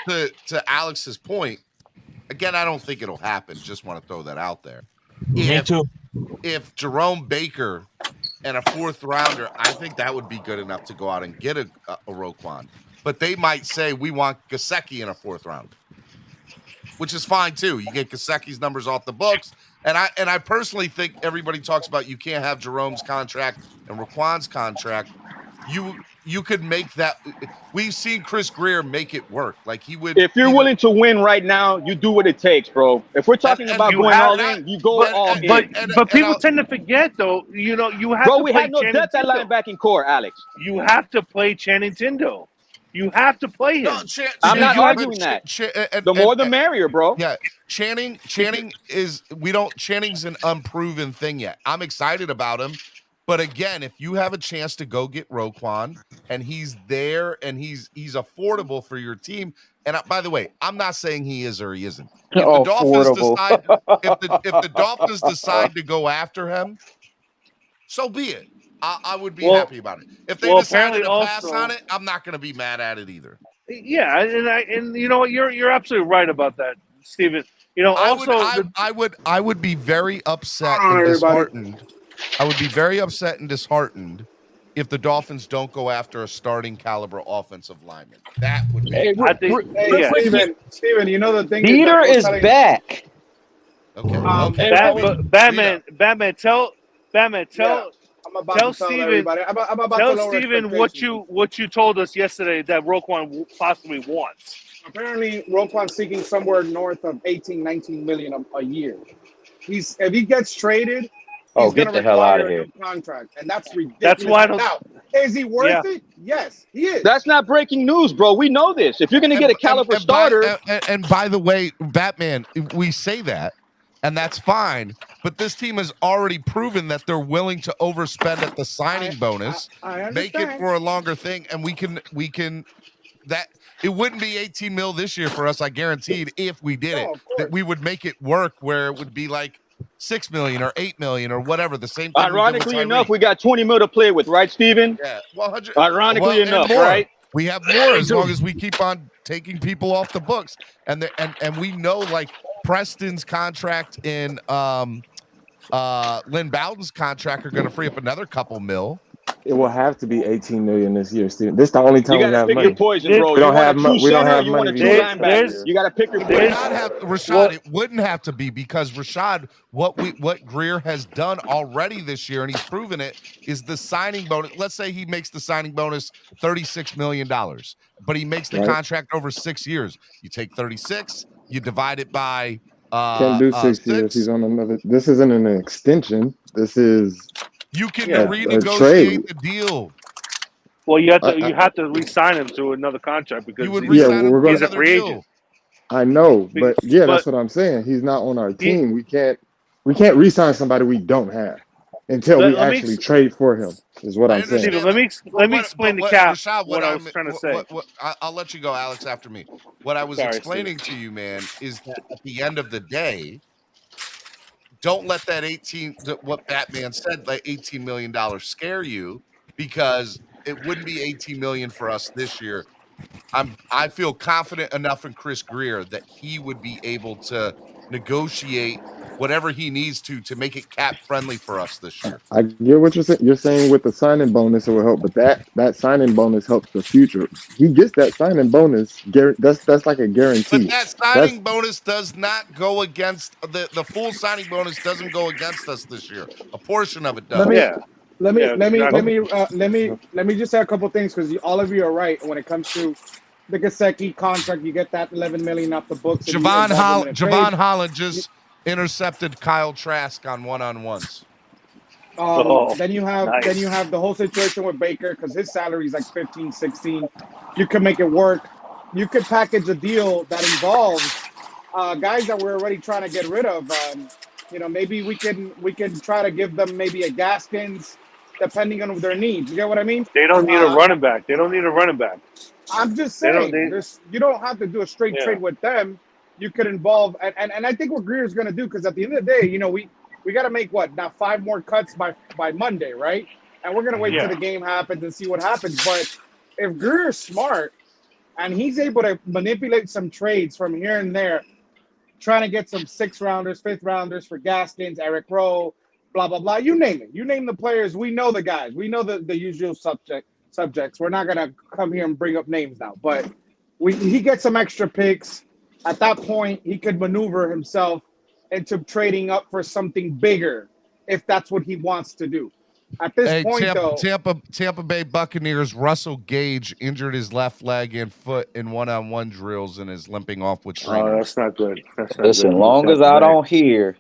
to Alex's point, again, I don't think it'll happen. Just want to throw that out there. Me too. If Jerome Baker and a 4th rounder, I think that would be good enough to go out and get a Roquan. But they might say, we want Gesicki in a 4th round, which is fine too. You get Gesicki's numbers off the books. And I personally think everybody talks about you can't have Jerome's contract and Roquan's contract. You could make that. We've seen Chris Greer make it work. Like he would. If you're willing to win right now, you do what it takes, bro. If we're talking about going all in, you go all in. But people tend to forget, though. You have. Bro, to we play had no depth at linebacking core, Alex. You have to play Channing Tindall. You have to play him. No, I'm not arguing that. The more the merrier, bro. Yeah, Channing is Channing's an unproven thing yet. I'm excited about him, but again, if you have a chance to go get Roquan and he's there and he's affordable for your team, and by the way, I'm not saying he is or he isn't. If the Dolphins decide to go after him, so be it. I would be happy about it. If they decided to pass on it, I'm not going to be mad at it either. Yeah, and you know what, you're absolutely right about that, Steven. I would be very upset and disheartened. I would be very upset and disheartened if the Dolphins don't go after a starting caliber offensive lineman. That would be. Steven, you know the thing. Peter is back. Okay. Batman, tell Steven what you told us yesterday that Roquan possibly wants. Apparently, Roquan's seeking somewhere north of 18, 19 million a year. If he gets traded, Oh, going get to the hell out require of a here. new contract, and that's ridiculous. That's why I don't. Now, is he worth it? Yes, he is. That's not breaking news, bro. We know this. If you're going to get a caliber starter, and by the way, Batman, we say that, and that's fine. But this team has already proven that they're willing to overspend at the signing bonus, I make it for a longer thing, and we can. That it wouldn't be 18 mil this year for us, I guaranteed. If we did it, that we would make it work where it would be like 6 million or 8 million or whatever. The same thing. Ironically enough, we got 20 mil to play with, right, Steven? Yeah. Well, ironically enough, more. right? We have more as long as we keep on taking people off the books, and we know like Preston's contract and Lynn Bowden's contract are going to free up another couple mil. It will have to be 18 million this year, Steven. This is the only time you we have pick money. your poison, bro. We don't have money. We don't have You want money. a true linebacker. You got to pick your poison. Rashad, it wouldn't have to be because Rashad, what Greer has done already this year, and he's proven it, is the signing bonus. Let's say he makes the signing bonus $36 million, but he makes the contract over 6 years. You take 36, you divide it by can't do 6 years. He's on another. This isn't an extension. This is you can a renegotiate trade. the deal. Well, you have to re-sign him to another contract because he's a free agent. I know, but that's what I'm saying. He's not on our team. We can't re-sign somebody we don't have until we actually trade for him. Is what I'm saying. Steven, let me explain to Cap Rashad, what I was trying to say. I'll let you go, Alex, after me. What I was explaining to you, man, is that at the end of the day, don't let that what Batman said, like $18 million scare you, because it wouldn't be 18 million for us this year. I feel confident enough in Chris Greer that he would be able to negotiate whatever he needs to make it cap friendly for us this year. I get what you're saying. You're saying with the signing bonus it will help, but that signing bonus helps the future. He gets that signing bonus. That's like a guarantee. But that signing bonus does not go against the full signing bonus. Doesn't go against us this year. A portion of it does. Let me just say a couple things because all of you are right when it comes to the Gesicki contract. You get that 11 million off the books. Javon Holland just intercepted Kyle Trask on one-on-ones. Then you have the whole situation with Baker because his salary is like 15, 16. You can make it work. You could package a deal that involves guys that we're already trying to get rid of. Maybe we can try to give them maybe a Gaskins, depending on their needs. You get what I mean? They don't need a running back. I'm just saying, you don't have to do a straight trade with them. You could involve, and I think what Greer is going to do, because at the end of the day, we got to make 5 more cuts by Monday, right? And we're going to wait till the game happens and see what happens. But if Greer is smart and he's able to manipulate some trades from here and there, trying to get some 6-rounders, 5th-rounders for Gaskins, Eric Rowe, blah, blah, blah. You name it. You name the players. We know the guys. We know the usual subjects. We're not going to come here and bring up names now. But he gets some extra picks. At that point, he could maneuver himself into trading up for something bigger if that's what he wants to do. At this point, Tampa Bay Buccaneers, Russell Gage injured his left leg and foot in one-on-one drills and is limping off with trainers. Oh, that's not good. Listen, long as I don't hear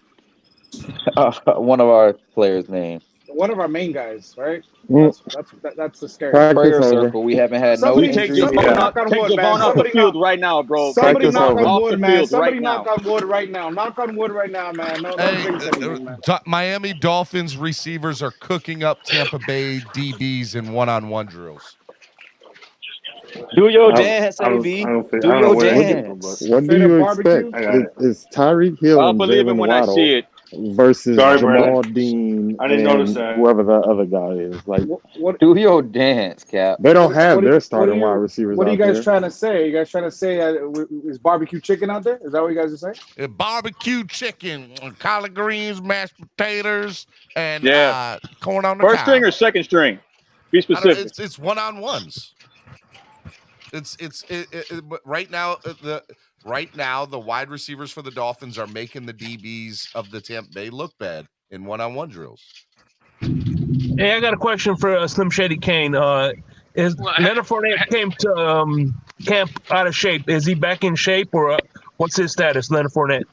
one of our players' name. One of our main guys, right? That's the scary prayer circle. We haven't had no injuries. Knock on wood, man. Off the field right now, bro. Somebody knock on wood, man. Somebody knock on wood right now. Knock on wood right now, man. Miami Dolphins receivers are cooking up Tampa Bay DBs in one-on-one drills. Do your dance, AB. Do your dance. What do you expect? Is Tyreek Hill and Jalen Waddle versus Jamal Dean and whoever the other guy is? Like, do your dance, Cap. They don't have their starting wide receivers. What are you guys trying to say? Are you guys trying to say is barbecue chicken out there? Is that what you guys are saying? Barbecue chicken, collard greens, mashed potatoes, and corn on the first string or second string? Be specific. It's one-on-ones. It's right now the wide receivers for the Dolphins are making the DBs of the Tampa Bay look bad in one-on-one drills. Hey, I got a question for Slim Shady Kane. Is Leonard Fournette came to camp out of shape? Is he back in shape, or what's his status, Leonard Fournette?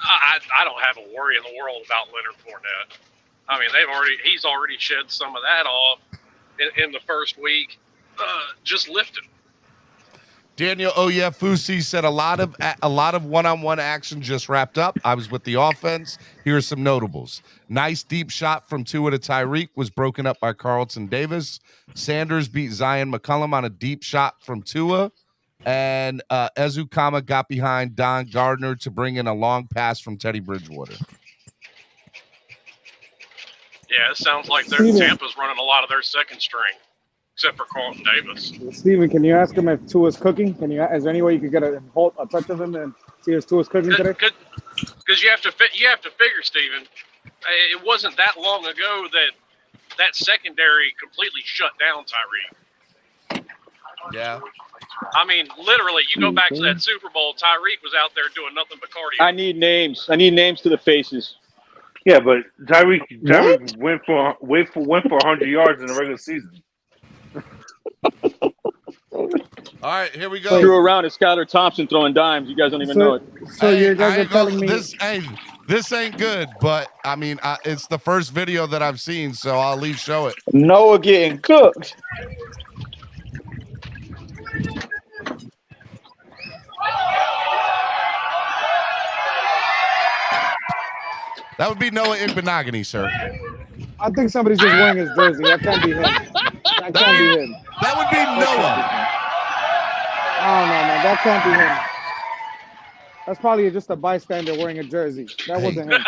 I don't have a worry in the world about Leonard Fournette. I mean, he's already shed some of that off in the first week. Just lifting. Daniel Oyefusi said a lot of one-on-one action just wrapped up. I was with the offense. Here are some notables. Nice deep shot from Tua to Tyreek was broken up by Carlton Davis. Sanders beat Zion McCollum on a deep shot from Tua. And Ezukama got behind Don Gardner to bring in a long pass from Teddy Bridgewater. Yeah, it sounds like Tampa's running a lot of their second string, except for Carlton Davis. Steven, can you ask him if Tua's cooking? Is there any way you could get a touch of him and see if Tua's cooking today? Because you have to figure, Steven, it wasn't that long ago that secondary completely shut down Tyreek. Yeah. I mean, literally, you go back to that Super Bowl, Tyreek was out there doing nothing but cardio. I need names. I need names to the faces. Yeah, but Tyreek went for 100 yards in the regular season. All right, here we go. Threw around as Skylar Thompson throwing dimes. You guys don't even know it. So you guys are telling me this ain't good, but I mean, it's the first video that I've seen, so I'll at least show it. Noah getting cooked. That would be Noah Igbenogany, sir. I think somebody's just wearing his jersey. That can't be him. That can't be him. That would be Noah. I don't know, man. That can't be him. That's probably just a bystander wearing a jersey. That wasn't him.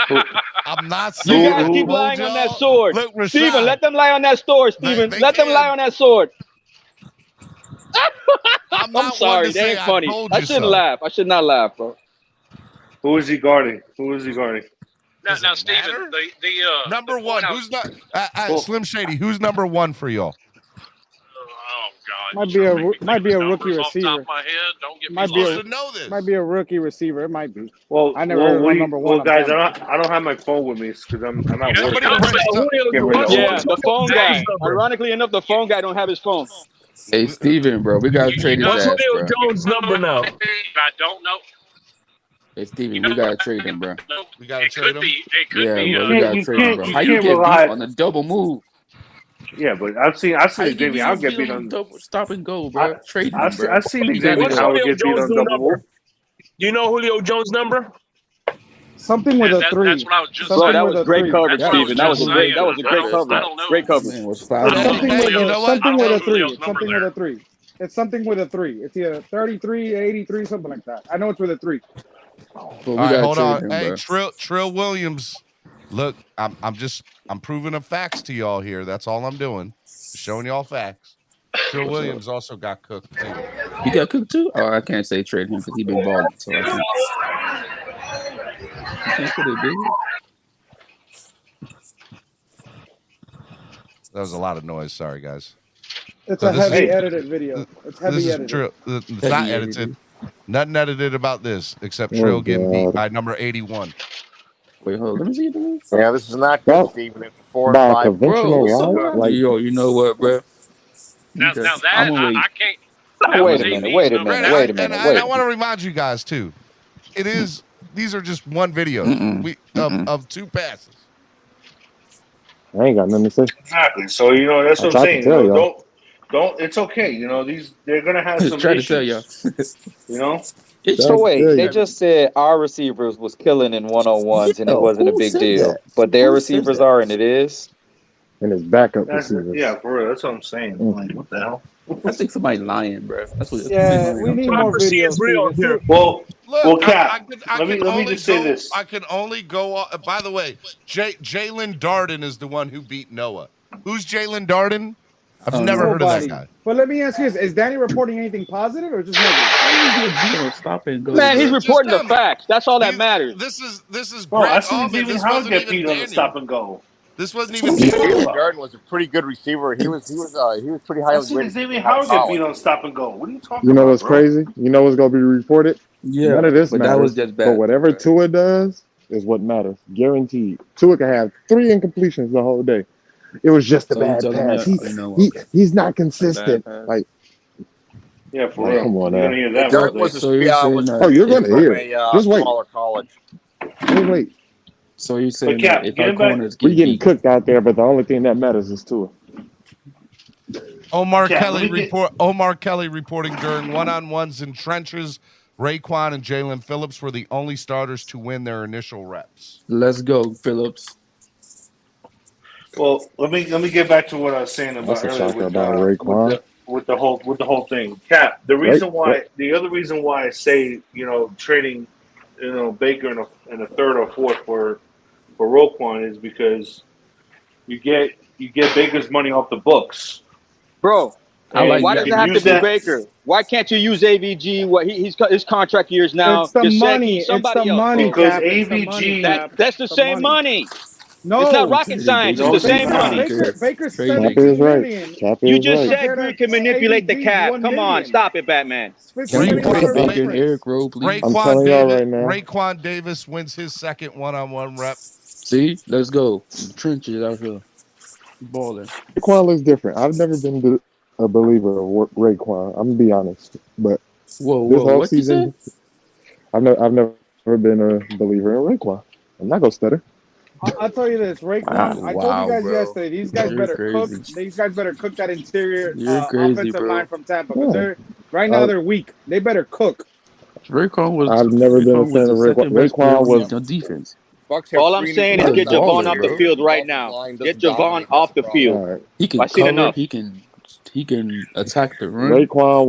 I'm not saying you guys keep lying on that sword. Look, Steven, let them lie on that sword, Steven. Let them lie on that sword. I'm sorry. That ain't funny. I shouldn't laugh. I should not laugh, bro. Who is he guarding? Now, Steven, the number one. Who's not Slim Shady? Who's number one for y'all? Oh God! Might be a rookie receiver. Off my head. Don't get might be a rookie receiver. It might be. Well, I never heard of number one. Well, guys, I don't have my phone with me because I'm not working. Yeah, the phone guy. Ironically enough, the phone guy don't have his phone. Hey, Steven, bro, we gotta trade his ass, bro. What's Jones' number now? I don't know. Hey, Steven, we gotta trade him, bro. We gotta trade him. It could be. Bro, we gotta trade him, bro. How you get beat on a double move? Yeah, but I've seen Xavier Howard get beat on double stop and go, bro. Trade him, bro. I've seen Xavier Howard get beat on double move. Do you know Julio Jones' number? Something with a 3. That's what I was just saying. Bro, that was great coverage, Steven. That was a great coverage. Great coverage. Something with a 3. Something with a 3. It's something with a 3. It's either 33, 83, something like that. I know it's with a 3. All right, hold on. Hey, Trill Williams. Look, I'm proving the facts to y'all here. That's all I'm doing. Showing y'all facts. Trill Williams also got cooked too. He got cooked too? Oh, I can't say trade him because he been balling. So I can't put it big. That was a lot of noise. Sorry, guys. It's a heavy edited video. It's heavy edited. It's not edited. Nothing edited about this except Trill getting beat by number 81. Wait, hold on. Let me see the Yeah, this is not good, Steven. It's 4 and 5. Bro, like, yo, you know what, bro? Now that I can't. Wait a minute. I want to remind you guys too. These are just one video of 2 passes. I ain't got nothing to say. Exactly. So that's what I'm saying. Don't. It's okay. They're gonna have some try issues. To tell y'all. So wait, they just said our receivers was killing in one-on-ones and it wasn't a big deal, but their receivers are, and it is. And his backup receivers. Yeah, for real. That's what I'm saying. Like, what the hell? I think somebody lying, bro. That's what. Yeah, we need more videos. Well, look, Cap. Let me just say this. I can only go. By the way, Jalen Darden is the one who beat Noah. Who's Jalen Darden? I've never heard of that guy. But let me ask you this: is Danny reporting anything positive or just negative? Stop and go. Man, he's reporting the facts. That's all that matters. This is. Bro, I seen Xavier Howard get beat on the stop and go. This wasn't even. Garden was a pretty good receiver. He was pretty highly rated. Xavier Howard get beat on stop and go. What are you talking about? You know what's crazy? You know what's gonna be reported? Yeah, none of this but matters. That was just bad. But whatever Tua does is what matters. Guaranteed. Tua can have 3 incompletions the whole day. It was just a bad pass. He's not consistent. Like, yeah, for real. Come on, Garden was you're gonna hear. Just wait. Smaller college. Wait. So you're saying Cap, that if get our him back. corners We get getting beat, cooked out there, but the only thing that matters is Tua. Omar Cap, Kelly reporting during one-on-ones in trenches. Raekwon and Jalen Phillips were the only starters to win their initial reps. let's go, Phillips. Well, let me get back to what I was saying about That's a earlier shocker about Raekwon. with the whole thing. Cap, the other reason why I say trading Baker in a third or fourth for Roquan is because you get Baker's money off the books, bro. Like why does it have to be Baker? Why can't you use AVG? What he's his contract years now? It's the money. Somebody it's the else, money, bro. Because Cap. It's the money, Cap. That's the It's same money. No, it's not rocket science. It's the same money. Baker's Trade Cap is 17 right. million. Cap You is just right. said Greek can manipulate the cap. Come on, stop it, Batman. Can we put Baker and Eric Rowe, please? I'm telling y'all right now. Raekwon Davis wins his second one-on-one rep. See, let's go. Trenches out here, balling. Raekwon looks different. I've never been a believer of Raekwon. I'm gonna be honest, but this whole season, I've never been a believer in Raekwon. I'm not gonna stutter. I'll tell you this, Raekwon. I told you guys yesterday. These guys better cook. These guys better cook that interior offensive line from Tampa. But right now they're weak. They better cook. I've never been a fan of Raekwon. Raekwon was on defense. All I'm saying is get Javon off the field right now. Get Javon off the field. He can cover. He can attack the run. Raekwon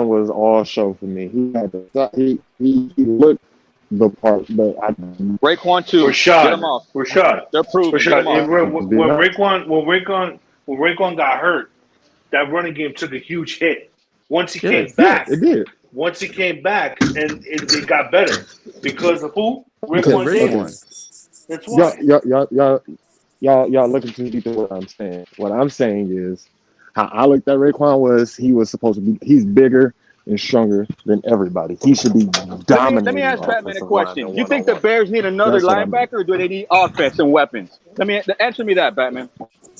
was all show for me. He looked the part, but Raekwon too. Get him off. Rashad. They're proving. When Raekwon got hurt, that running game took a huge hit. Once he came back, it did. Once he came back, and it got better because of who? Raekwon Davis. That's why. Y'all looking too deep at what I'm saying. What I'm saying is how I looked at Raekwon was he was supposed to be. He's bigger and stronger than everybody. He should be dominating. Let me ask Batman a question. You think the Bears need another linebacker, or do they need offense and weapons? Answer me that, Batman.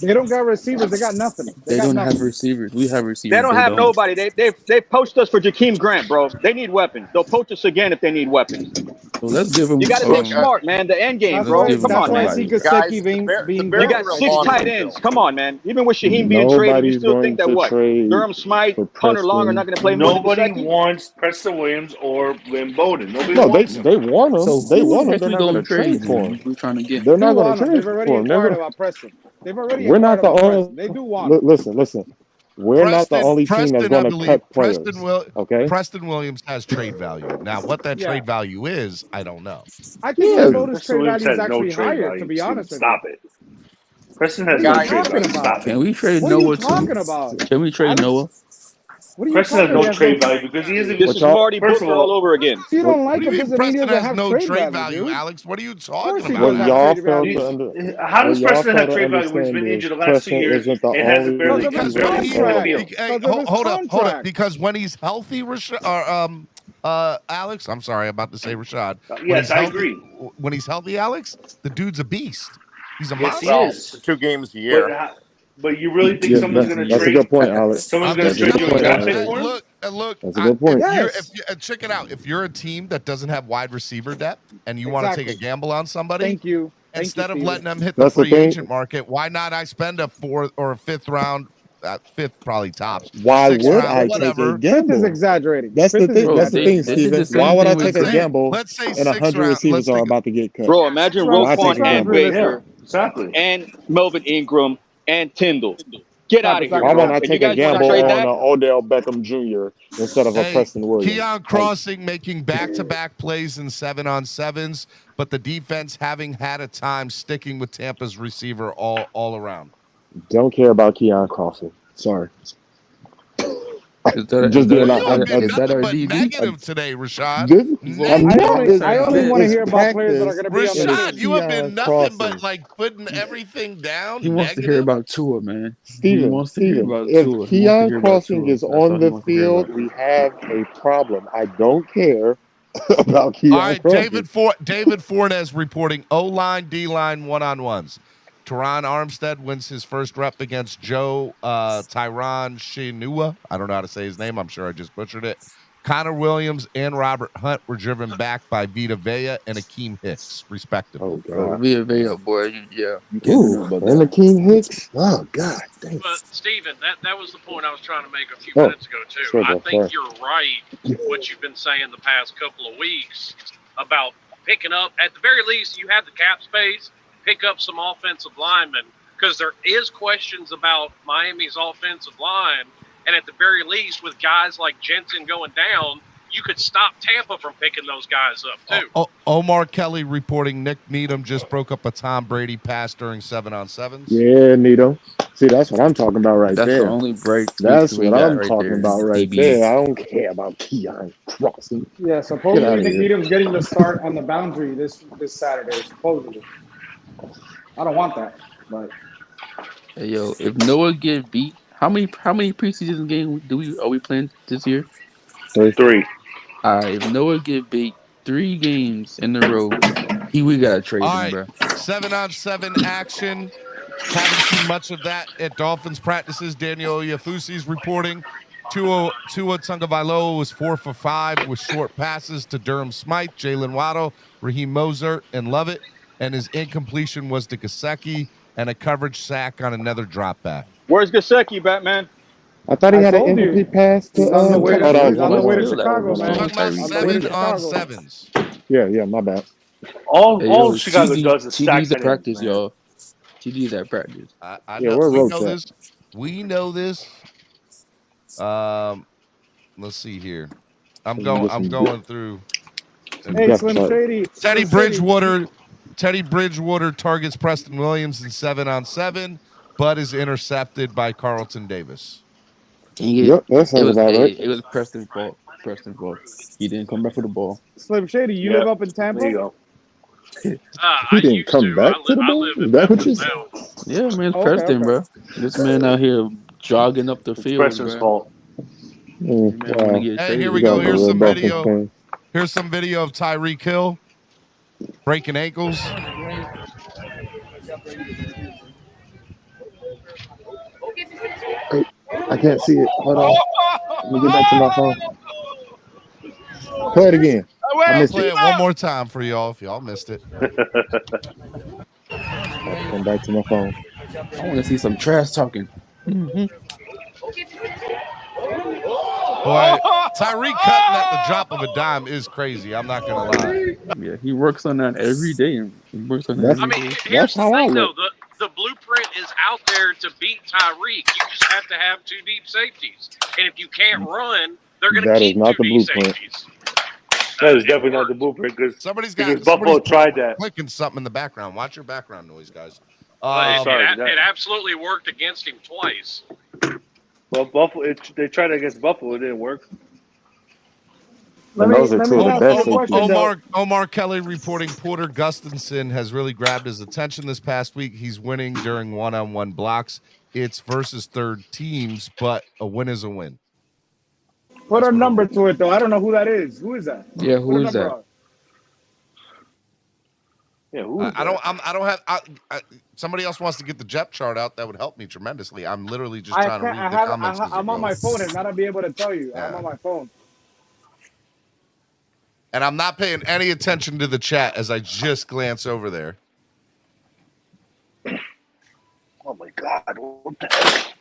They don't got receivers. They got nothing. They don't have receivers. We have receivers. They don't have nobody. They poached us for Jakeem Grant, bro. They need weapons. They'll poach us again if they need weapons. So let's give them. You got to think smart, man. The end game, bro. Come on, man. You got 6 tight ends. Come on, man. Even with Shaheen being traded, you still think that what? Durham Smythe, Hunter Long are not going to play more. Nobody wants Preston Williams or Lynn Bowden. Nobody wants they want him. So they want him. They're not going to trade for him. We're trying to get. They're not going to trade for him. They've already We're not the only. They do want. Listen. We're not the only team that's going to cut players. Okay. Preston Williams has trade value. Now, what that trade value is, I don't know. I think Bowden's trade value is actually higher. To be honest with you. Stop it. Preston has no trade value. Stop it. Can we trade Noah? What are you talking about? Can we trade Noah? Preston has no trade value because he isn't. This is Marty Booker all over again. You don't like him doesn't mean he doesn't have no trade value, Alex. What are you talking about? How does Preston have trade value when he's been injured the last 2 years and hasn't barely hold up. Because when he's healthy, Alex, I'm sorry, I'm about to say Rashad. Yes, I agree. When he's healthy, Alex, the dude's a beast. He's a monster. Yes, 2 games a year. But you really think someone's going to trade? That's a good point, Alex. Someone's going to trade you a draft pick for him? Look. That's a good point. Check it out. If you're a team that doesn't have wide recibber depth and you want to take a gamble on somebody, thank you. Instead of letting them hit the free agent market, why not I spend a 4th or a 5th round? 5th probably tops. Why would round, I whatever. take a gamble? 5th is exaggerating. That's the thing, Steven. Why would I take a gamble? Let's say and 100 receivers are about to get cut. Bro, imagine Roquan and Baker, and Melvin Ingram and Tyndall. Get out of here. Why won't I take a gamble on an Odell Beckham Jr. instead of a Preston Williams? Keon Crossing making back-to-back plays in 7-on-7s, but the defense having had a time sticking with Tampa's receiver all around. Don't care about Keon Crossing. Sorry. Is that our DB? Negative today, Rashad. I only want to hear about players that are going to be on the team. Rashad, you have been nothing but like putting everything down. He wants to hear about Tua, man. Steven, if Keon Crossing is on the field, we have a problem. I don't care about Keon Crossing. David Fornes reporting O-line, D-line, one-on-ones. Teron Armstead wins his first rep against Tyron Shinua. I don't know how to say his name. I'm sure I just butchered it. Connor Williams and Robert Hunt were driven back by Vita Vea and Akeem Hicks, respectively. Oh, Bro, God. Via, boy, you can't do nothing about And that. Akeem Hicks? Oh, God. Dang. But Steven, that was the point I was trying to make a few Oh, minutes ago too. sorry I about think that. you're right. What you've been saying the past couple of weeks about picking up, at the very least, you have the cap space. Pick up some offensive linemen, because there is questions about Miami's offensive line, and at the very least, with guys like Jensen going down, you could stop Tampa from picking those guys up too. Omar Kelly reporting Nick Needham just broke up a Tom Brady pass during 7-on-7s. Yeah, Needham. See, that's what I'm talking about right That's there. the only break. That's we what got I'm right talking there. about right AB. there. I don't care about Keon Crossing. Yeah, Get supposedly outta Nick here. Needham's getting the start on the boundary this Saturday, supposedly. I don't want that, but Hey, yo, if Noah get beat, how many preseason games are we playing this year? 3. If Noah get beat 3 games in a row, we gotta trade All him, right, bro. 7-on-7 action. Haven't seen much of that at Dolphins practices. Daniel Oyefusi's reporting. Tua Tagovailoa was 4 for 5 with short passes to Durham Smythe, Jalen Waddle, Raheem Mostert, and Lovett, and his incompletion was to Gesicki and a coverage sack on another drop back. Where's Gesicki, Batman? I thought he had an told you. incomplete pass to He's on the way to, that was he's on the way to 1-on. Chicago, What's man. wrong Talking with about Tyreek? On the way to Chicago. 7-on-7s. Yeah, my bad. All Hey, Chicago does is stack TD's at tight ends, practice, man. y'all. TD's at practice. I Yeah, know. where We Roach know at? this. We know this. Let's see here. I'm going through. Hey, depth Slim chart. Shady. Teddy Slim Shady. Bridgewater targets Preston Williams in 7-on-7, but is intercepted by Carlton Davis. Dang it. Yep, that sounds about right. It was Preston's fault. He didn't come back for the ball. Slim Shady, you Yep. live up in Tampa? There you go. He I didn't used come to. back to the I ball? live Is in that what you Memphis said? now. Yeah, man, it's Okay, Preston, okay. bro. This man out here jogging up the It's field, Preston's bro. fault. Man wanna Wow. get Hey, traded. here we You go. guys are Here's real some Dolphins video. fans. Here's some video of Tyreek Hill breaking ankles. Hey, I can't see it. Hold on. Let me get back to my phone. Play it again. I I'll missed play it. it one more time for y'all if y'all missed it. I have to come back to my phone. I want to see some trash talking. Boy, Tyreek cutting at the drop of a dime is crazy. I'm not gonna lie. Yeah, he works on that every day. That's I mean, that's here's the how I thing, though. look. The blueprint is out there to beat Tyreek. You just have to have 2 deep safeties. And if you can't run, they're going to That is keep not 2 the deep blueprint. safeties. That is definitely not the blueprint because Buffalo tried that. Clicking something in the background. Watch your background noise, guys. It absolutely worked against him twice. Well, Buffalo, they tried it against Buffalo. It didn't work. Those are two of the best safeties. Omar Kelly reporting Porter Gustafson has really grabbed his attention this past week. He's winning during one-on-one blocks. It's versus third teams, but a win is a win. Put a number to it, though. I don't know who that is. Who is that? Yeah, who is that? Yeah, I don't have. Somebody else wants to get the depth chart out. That would help me tremendously. I'm literally just trying to read the comments. I'm on my phone and not be able to tell you. Yeah. I'm on my phone. And I'm not paying any attention to the chat as I just glance over there. Oh my God! What the heck?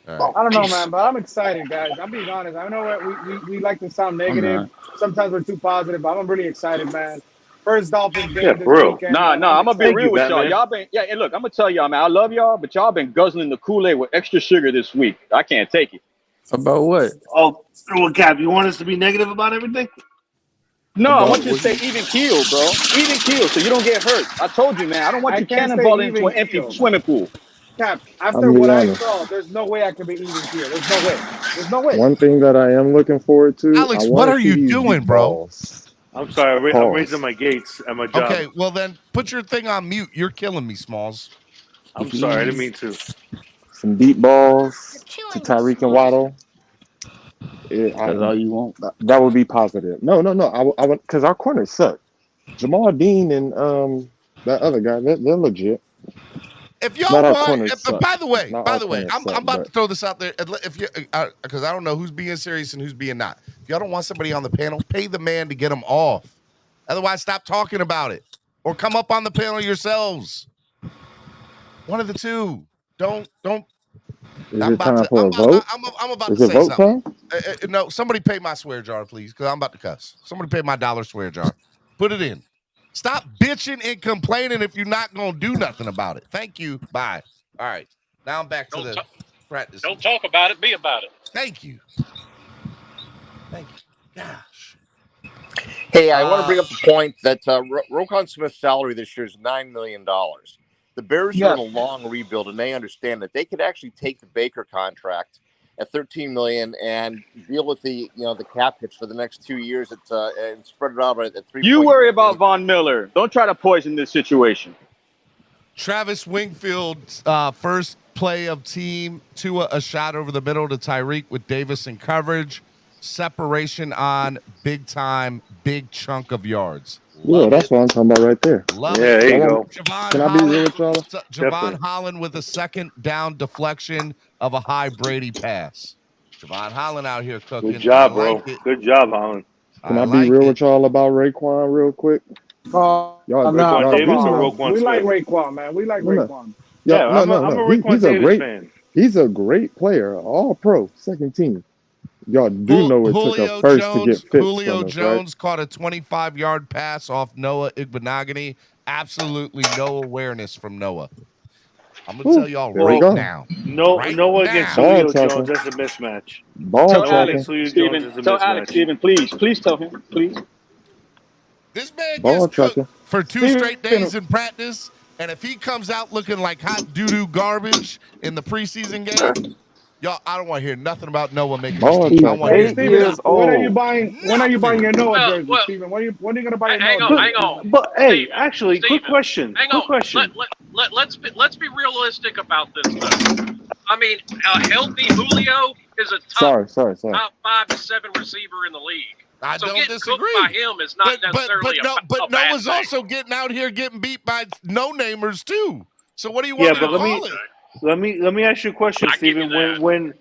Right. I don't know, man, but I'm excited, guys. I'm being honest. I know we like to sound negative. Sometimes we're too positive, but I'm really excited, man. First Dolphins game this weekend. Nah, I'm gonna be real with y'all. Y'all been and look, I'm gonna tell y'all, man, I love y'all, but y'all been guzzling the Kool-Aid with extra sugar this week. I can't take it. About what? Oh, well, Cap, you want us to be negative about everything? No, I want you to stay even keel, bro. Even keel, so you don't get hurt. I told you, man. I don't want you cannonballing into an empty swimming pool. Cap, after what I saw, there's no way I could be even keel. There's no way. There's no way. One thing that I am looking forward to. Alex, what are you doing, bro? I'm sorry. I'm raising my gates at my job. Okay, well then put your thing on mute. You're killing me, Smalls. I'm sorry. I didn't mean to. Some deep balls to Tyreek and Waddle. That's all you want. That would be positive. No. I would because our corners suck. Jamal Dean and that other guy, they're legit. If y'all want, by the way, I'm about to throw this out there. If you, because I don't know who's being serious and who's being not. If y'all don't want somebody on the panel, pay the man to get them off. Otherwise, stop talking about it or come up on the panel yourselves. One of the two. Don't. I'm about to say something. No, somebody pay my swear jar, please, because I'm about to cuss. Somebody pay my $1 swear jar. Put it in. Stop bitching and complaining if you're not going to do nothing about it. Thank you. Bye. All right. Now I'm back to the practice. Don't talk about it. Be about it. Thank you. Gosh. Hey, I want to bring up the point that Roquan Smith's salary this year is $9 million. The Bears are in a long rebuild, and they understand that they could actually take the Baker contract at $13 million and deal with the cap hits for the next 2 years and spread it out at 3. You worry about Von Miller. Don't try to poison this situation. Travis Wingfield's first play of team, Tua a shot over the middle to Tyreek with Davis in coverage. Separation on big time, big chunk of yards. Yeah, that's what I'm talking about right there. There you go. Can I be real with y'all? Javon Holland with a second down deflection of a high Brady pass. Javon Holland out here cooking. Good job, bro. Good job, Holland. Can I be real with y'all about Raekwon real quick? Raekwon Davis or Roquan Smith? We like Raekwon, man. We like Raekwon. Yeah, I'm a Raekwon Davis fan. He's a great player, all pro, second team. Y'all do know it took a first to get fit. Julio Jones caught a 25-yard pass off Noah Igbenogany. Absolutely no awareness from Noah. I'm going to tell y'all right now. Noah against Julio Jones, that's a mismatch. Tell Alex, Steven, please tell him, please. This man gets cooked for 2 straight days in practice, and if he comes out looking like hot doo-doo garbage in the preseason game, y'all, I don't want to hear nothing about Noah making mistakes. I want to hear Steven, when are you buying your Noah jersey, Steven? When are you going to buy your Noah jersey? Hang on. But hey, actually, quick question. Hang on. Let's be realistic about this though. I mean, a healthy Julio is a top 5 to 7 receiver in the league. I don't disagree. Cooked by him is not necessarily but Noah's also getting out here getting beat by no-namers too. So what do you want to call it? Let me ask you a question, Steven. When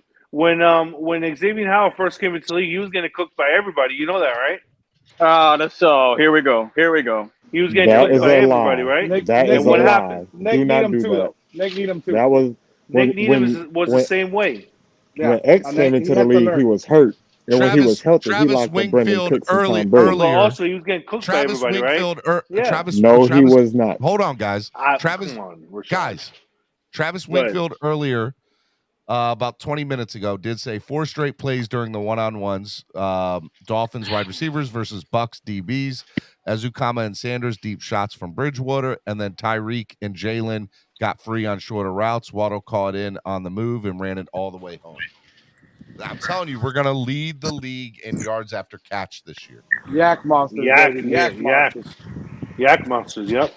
Xavier Howard first came into the league, he was getting cooked by everybody. You know that, right? That's so. Here we go. He was getting cooked by everybody, right? That is what a happened? lie. Do not do that. Nick Needham too. That was Nick Needham was the same way. When X came into the league, he was hurt. And when he was healthy, he locked up Brendan Cooks and Tom Brady. But also, he was getting cooked by everybody, right? He was not. Hold on, guys. Travis Wingfield earlier, about 20 minutes ago, did say 4 straight plays during the one-on-ones. Dolphins wide receivers versus Bucks DBs. Azukama and Sanders, deep shots from Bridgewater. And then Tyreek and Jalen got free on shorter routes. Waddle caught in on the move and ran it all the way home. I'm telling you, we're going to lead the league in yards after catch this year. Yak monsters. Yak monsters, yep.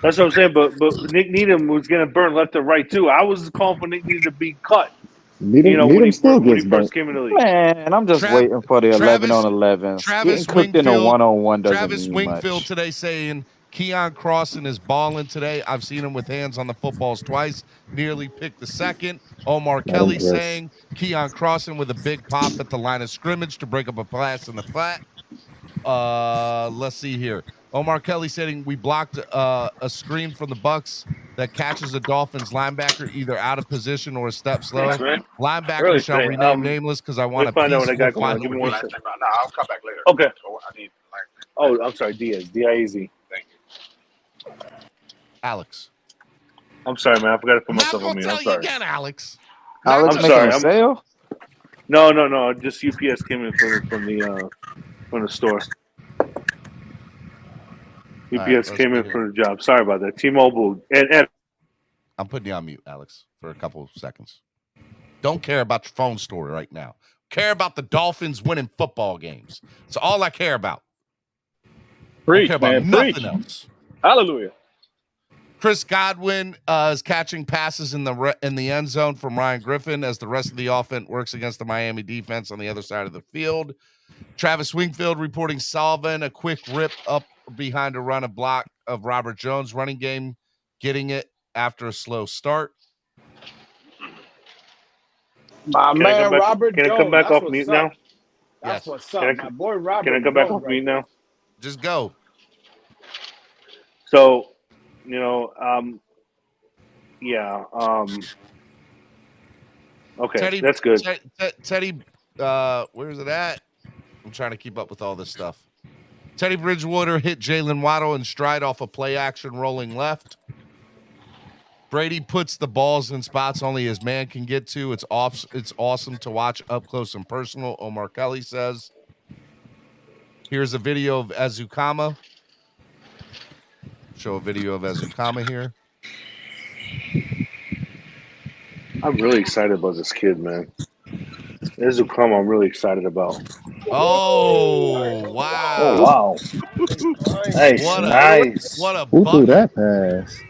That's what I'm saying, but Nick Needham was getting burned left and right, too. I was calling for Nick Needham to be cut. When he first came in the league. Man, I'm just waiting for the 11 on 11. Getting cooked in a one-on-one doesn't Travis mean Wingfield much. today saying Keon Crossan is balling today. I've seen him with hands on the footballs twice. Nearly picked the second. Omar Kelly saying Keon Crossan with a big pop at the line of scrimmage to break up a pass in the flat. Let's see here. Omar Kelly saying we blocked a screen from the Bucks that catches a Dolphins linebacker either out of position or a step slow. Linebacker shall remain nameless because I want to find out what I got going on. Give me 1 second. No, I'll come back later. Okay. So I need, I'm sorry, Diaz. D-I-A-Z. Thank you. Alex. I'm sorry, man. I forgot to put myself on mute. I'm sorry. Again, Alex. Alex I'm making sorry. a sale? No. Just UPS came in from the store. UPS came in for the job. Sorry about that. T-Mobile and I'm putting you on mute, Alex, for a couple of seconds. Don't care about your phone story right now. Care about the Dolphins winning football games. It's all I care about. Preach, I care about nothing else. Hallelujah. Chris Godwin is catching passes in the end zone from Ryan Griffin as the rest of the offense works against the Miami defense on the other side of the field. Travis Wingfield reporting Salvin, a quick rip up behind a run of block of Robert Jones. Running game getting it after a slow start. My man, Robert Jones. Can I come back That's off what's mute up. now? That's Yes. what's up. My boy Robert. Can I come back off mute now? Just go. So, okay, Teddy, that's good. Teddy, where's it at? I'm trying to keep up with all this stuff. Teddy Bridgewater hit Jalen Waddle in stride off a play action rolling left. Brady puts the balls in spots only his man can get to. It's awesome to watch up close and personal, Omar Kelly says. Here's a video of Azukama. Show a video of Azukama here. I'm really excited about this kid, man. Azukama, I'm really excited about. Oh, wow. Oh, wow. Nice. What a Who threw bucket. that pass?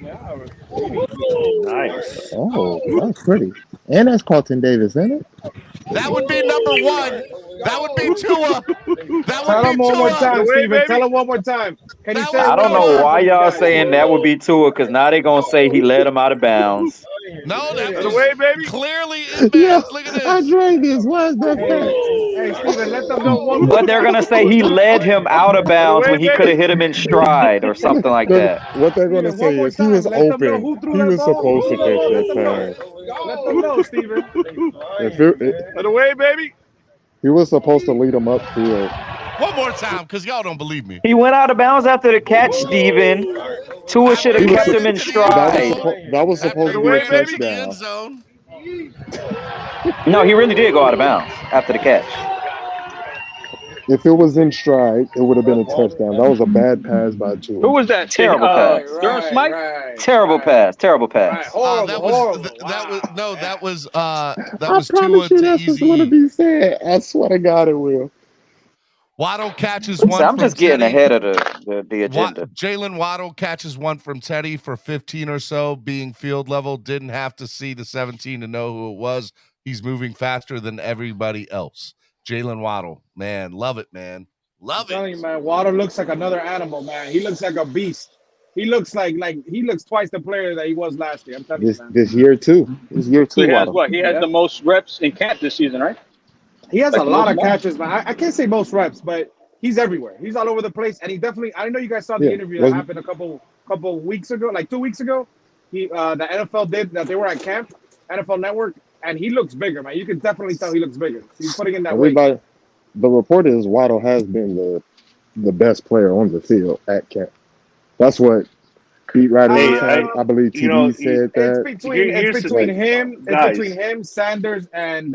Nice. Oh, that's pretty. And that's Carlton Davis, isn't it? That would be number one. That would be Tua. That Tell would him be one more Tua. time, Steven. Tell him one more time. Can you say it I one don't more know time why for these y'all guys? saying that would be Tua, because now they're gonna say he led him out of bounds. No, that was baby. clearly in bounds. Look at this. I drank this. Why is that fact? Hey, Steven, let them know one more But they're gonna say he led him out of bounds when he could have hit him in stride or something like that. What they're going to Steven, one say more is he time. was Let them know open. who threw He that was ball. supposed to catch Let that them know. pass. Let them know, Steven. Put away, baby. He was supposed to lead him upfield. One more time, because y'all don't believe me. He went out of bounds after the catch, Steven. Tua should have kept him in stride. That was supposed to be a touchdown. Zone. No, he really did go out of bounds after the catch. If it was in stride, it would have been a touchdown. That was a bad pass by Tua. Who was that? Terrible pass. Durham Smythe? Terrible pass. Terrible pass. That was I promise you that's what's going to be said. I swear to God it will. Waddle catches one. I'm just getting ahead of the agenda. Jalen Waddle catches one from Teddy for 15 or so, being field level. Didn't have to see the 17 to know who it was. He's moving faster than everybody else. Jalen Waddle, man, love it, man. Love it. I'm telling you, man, Waddle looks like another animal, man. He looks like a beast. He looks he looks twice the player that he was last year. I'm telling you, man. This year too. This year So too. he has what? He has the most reps in camp this season, right? He has a lot of catches, man. I can't say most reps, but he's everywhere. He's all over the place, and he definitely. I know you guys saw the interview that happened a couple weeks ago, like 2 weeks ago. The NFL did that. They were at camp, NFL Network, and he looks bigger, man. You can definitely tell he looks bigger. He's putting in that weight. The report is Waddle has been the best player on the field at camp. That's what beat writers said. I believe TV said that. It's between him, Sanders, and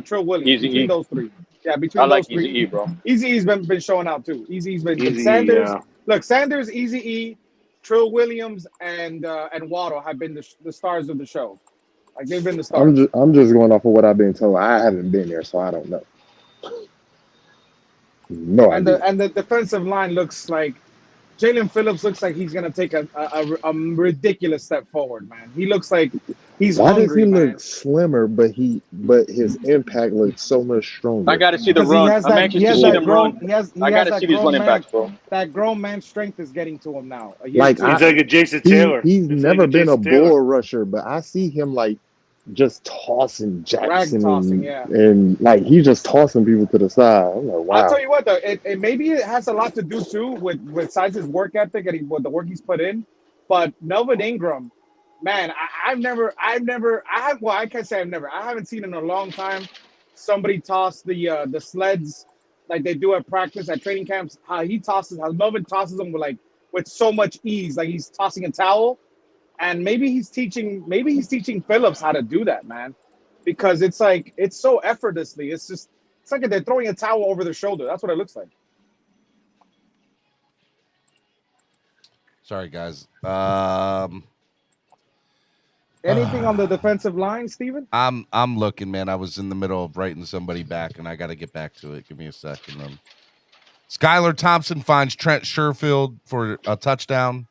Trill Williams. Between those three. Yeah, between those three. Easy E, bro. Easy E's been showing out too. Easy's been Sanders. Look, Sanders, Easy E, Trill Williams, and Waddle have been the stars of the show. Like they've been the stars. I'm just going off of what I've been told. I haven't been there, so I don't know. No idea. And the defensive line looks like Jalen Phillips looks like he's gonna take a ridiculous step forward, man. He looks like he's hungry. Why does he look slimmer, but his impact looks so much stronger? I got to see the run. I'm anxious to see them run. I got to see these running backs, bro. That grown man strength is getting to him now. He's like a Jason Taylor. He's never been a bull rusher, but I see him like just tossing Jackson and like he's just tossing people to the side. I'm like, wow. I'll tell you what though, maybe it has a lot to do too with Size's work ethic and with the work he's put in. But Melvin Ingram, man, I can't say I've never. I haven't seen in a long time somebody toss the sleds like they do at practice at training camps. How Melvin tosses them with so much ease, like he's tossing a towel. And maybe he's teaching Phillips how to do that, man, because it's so effortlessly. It's like they're throwing a towel over their shoulder. That's what it looks like. Sorry, guys. Anything on the defensive line, Steven? I'm looking, man. I was in the middle of writing somebody back, and I got to get back to it. Give me a second. Skylar Thompson finds Trent Sherfield for a touchdown.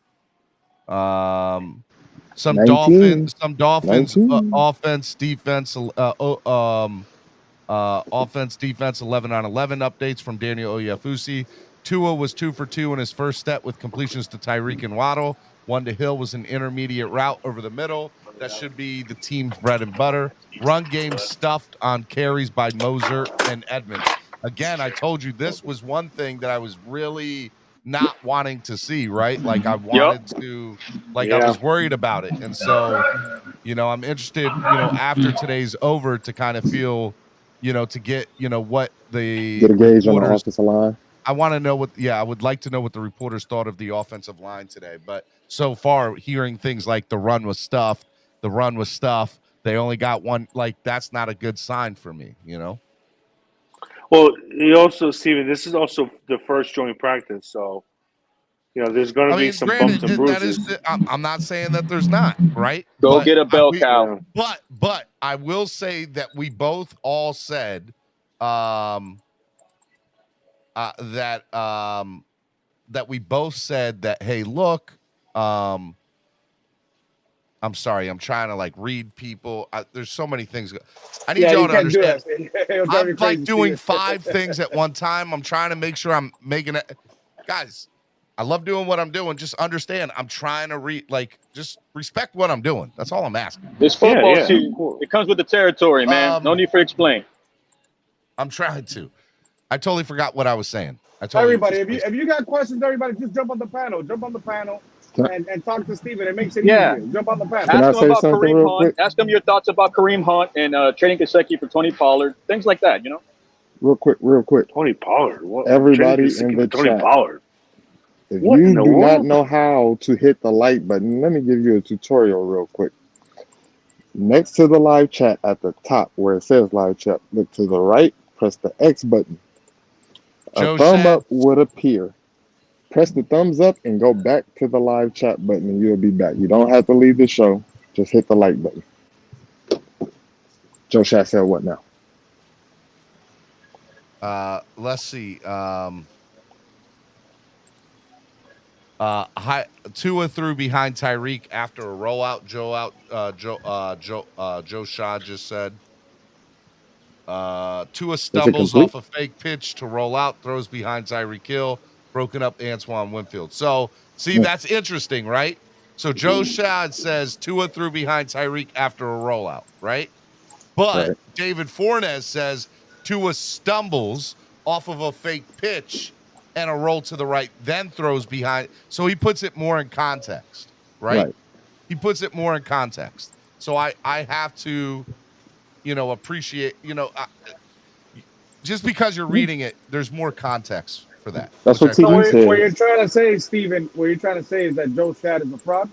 Some 19. Dolphins offense defense 11 on 11 updates from Daniel Oyefusi. Tua was 2 for 2 in his first step with completions to Tyreek and Waddle. One to Hill was an intermediate route over the middle. That should be the team's bread and butter. Run game stuffed on carries by Moser and Edmonds. Again, I told you this was one thing that I was really not wanting to see, right? Like I wanted to, like I was worried about it. And so, I'm interested, after today's over to kind of feel, to get, what the Get a gauge on the reporters. offensive line. I want to know I would like to know what the reporters thought of the offensive line today. But so far, hearing things like the run was stuffed, they only got one, like that's not a good sign for me, Well, you also, Steven, this is also the first joint practice, so there's going to be some bumps and bruises. I'm not saying that there's not, right? Go get a bell cow. But I will say that we both all said that we both said that, hey, look, I'm sorry, I'm trying to like read people. There's so many things. I need y'all to understand. I'm like doing 5 things at one time. I'm trying to make sure I'm making it. Guys, I love doing what I'm doing. Just understand, I'm trying to just respect what I'm doing. That's all I'm asking. This football season, it comes with the territory, man. No need for explain. I'm trying to. I totally forgot what I was saying. Everybody, if you got questions, everybody just jump on the panel. And talk to Steven. It makes it easier. Jump on the panel. Ask him about Kareem Hunt. Ask him your thoughts about Kareem Hunt and trading Gesicki for Tony Pollard. Things like that, Real quick. Tony Pollard. What? Everybody in the Tony chat. Pollard. If you do not know how to hit the like button, let me give you a tutorial real quick. Next to the live chat at the top where it says live chat, look to the right, press the X button. A thumb up would appear. Press the thumbs up and go back to the live chat button and you'll be back. You don't have to leave the show. Just hit the like button. Joe Shat said what now? Let's see. Tua threw behind Tyreek after a rollout. Joe Shaw just said. Tua stumbles off a fake pitch to roll out, throws behind Tyreek Hill, broken up Antoine Winfield. So, see, that's interesting, right? So Joe Shad says Tua threw behind Tyreek after a rollout, right? But David Fornes says Tua stumbles off of a fake pitch and a roll to the right, then throws behind. So he puts it more in context, right? He puts it more in context. So I have to, appreciate, just because you're reading it, there's more context for that. That's what TV said. What you're trying to say, Steven, what you're trying to say is that Joe Shad is a fraud?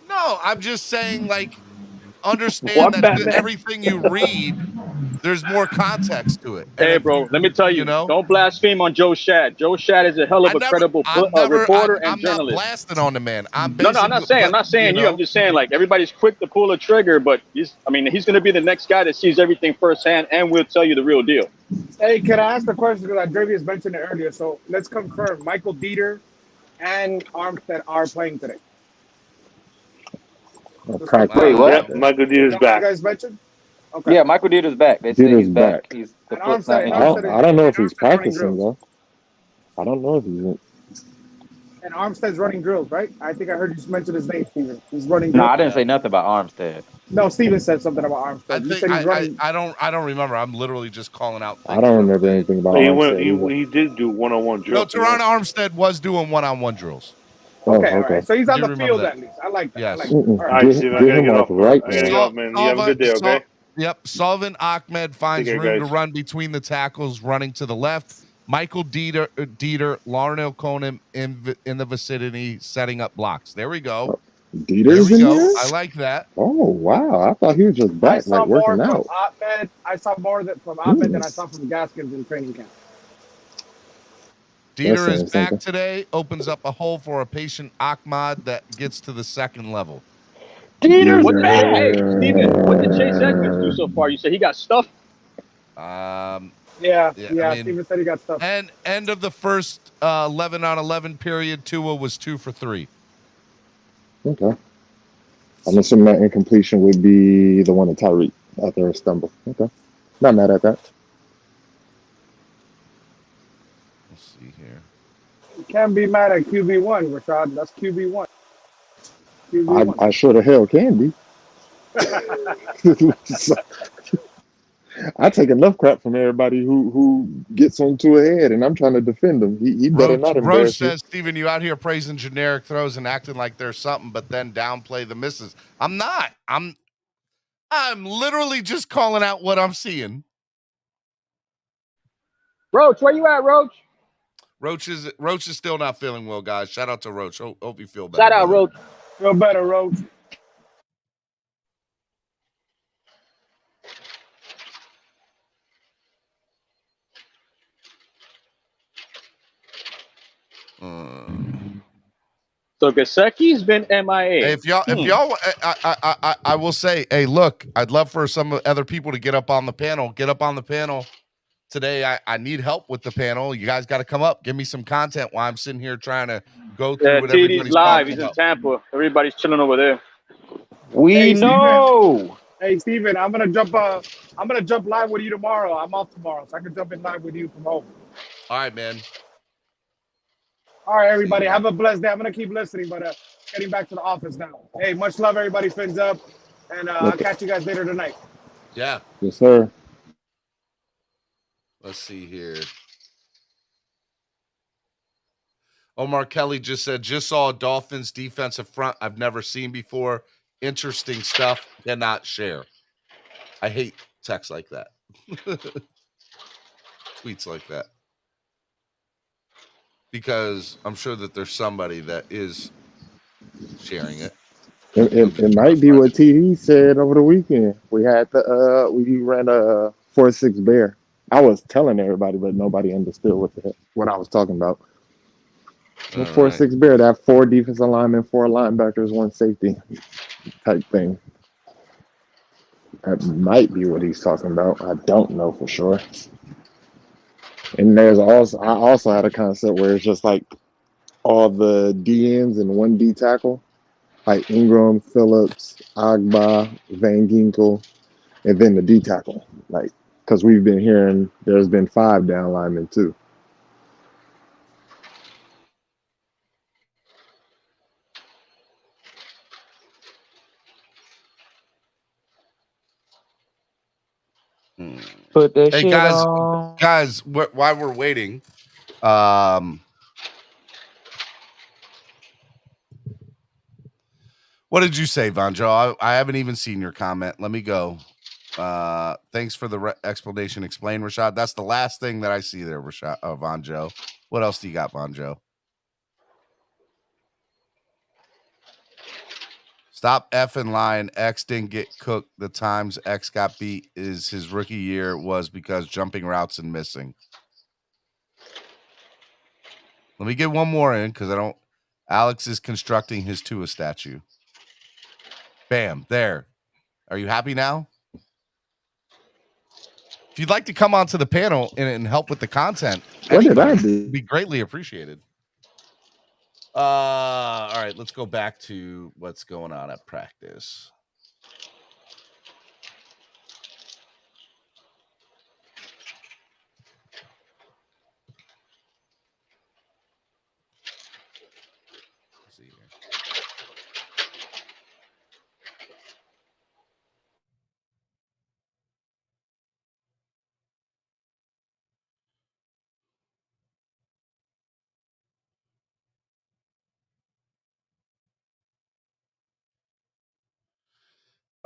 No, I'm just saying, understand that everything you read, there's more context to it. Hey, bro, let me tell you, don't blaspheme on Joe Shad. Joe Shad is a hell of a credible reporter and journalist. I'm not blasting on the man. I'm not saying you. I'm just saying, everybody's quick to pull a trigger, but he's going to be the next guy that sees everything firsthand and will tell you the real deal. Hey, can I ask the question because Dravius mentioned it earlier? So let's confirm: Michael Dieter and Armstead are playing today. Wait, what? Yeah, Michael Dieter's back. You guys mentioned? Okay. Yeah, Michael Dieter's back. They say he's back. He's I don't know if he's practicing though. I don't know if he's. And Armstead's running drills, right? I think I heard you just mention his name, Steven. He's running. No, I didn't say nothing about Armstead. No, Steven said something about Armstead. You said he's running. I don't remember. I'm literally just calling out. I don't remember anything about Armstead. He did do one-on-one drills. No, Teron Armstead was doing one-on-one drills. Okay, all right. So he's on the field at least. I like that. Yes. All right, Steven, I gotta get off. Man. You have a good day, okay? Yep. Sullivan Ahmed finds room to run between the tackles, running to the left. Michael Dieter, Larnell Conan in the vicinity, setting up blocks. There we go. Dieter's in there? I like that. Oh, wow. I thought he was just back, working out. I saw more from Ahmed than I saw from Gaskins in training camp. Dieter is back today, opens up a hole for a patient Ahmad that gets to the second level. Dieter's back! Hey, Steven, what did Chase Edmonds do so far? You said he got stuffed? Yeah, Steven said he got stuffed. And end of the first 11-on-11 period, Tua was 2 for 3. Okay. I'm assuming that incompletion would be the one at Tyreek after a stumble. Okay. Not mad at that. Let's see here. You can't be mad at QB1, Rashad. That's QB1. QB1. I sure the hell can be. I take enough crap from everybody who gets onto a head, and I'm trying to defend him. He better not Roach embarrass me. says, Steven, you out here praising generic throws and acting like there's something, but then downplay the misses. I'm not. I'm literally just calling out what I'm seeing. Roach, where you at, Roach? Roach is still not feeling well, guys. Shout out to Roach. Hope you feel better. Shout out, Roach. Feel better, Roach. So Gasecki's been MIA. Hey, if y'all, I will say, hey, look, I'd love for some other people to get up on the panel. Get up on the panel today. I need help with the panel. You guys got to come up. Give me some content while I'm sitting here trying to go through what TD's everybody's live. He's talking in about. Tampa. Everybody's chilling over there. We know. Hey Steven, I'm gonna jump live with you tomorrow. I'm off tomorrow, so I can jump in live with you from home. All right, man. All right, everybody, have a blessed day. I'm gonna keep listening, but getting back to the office now. Hey, much love, everybody. Fins up, and I'll catch you guys later tonight. Yeah. Yes, sir. Let's see here. Omar Kelly just said, just saw a Dolphins defensive front I've never seen before. Interesting stuff. Cannot share. I hate texts like that. Tweets like that. Because I'm sure that there's somebody that is sharing it. It might be what TD said over the weekend. We ran a 4-6 bear. I was telling everybody, but nobody understood what I was talking about. A 4-6 bear, that 4 defensive linemen, 4 linebackers, 1 safety type thing. That might be what he's talking about. I don't know for sure. And I also had a concept where it's just like all the DNs and 1 D tackle, like Ingram, Phillips, Agba, Van Ginkel, and then the D tackle. Like, because we've been hearing there's been 5 down linemen too. Put that Hey shit guys, on. while we're waiting, what did you say, Vanjo? I haven't even seen your comment. Let me go. Thanks for the explanation. Explain, Rashad. That's the last thing that I see there, Rashad. Vanjo. What else do you got, Vanjo? Stop effing lying. X didn't get cooked. The times X got beat is his rookie year was because jumping routes and missing. Let me get one more in because I don't. Alex is constructing his Tua statue. Bam, there. Are you happy now? If you'd like to come onto the panel and help with the content, What did I anybody do? would be greatly appreciated. All right, let's go back to what's going on at practice. Let's see here.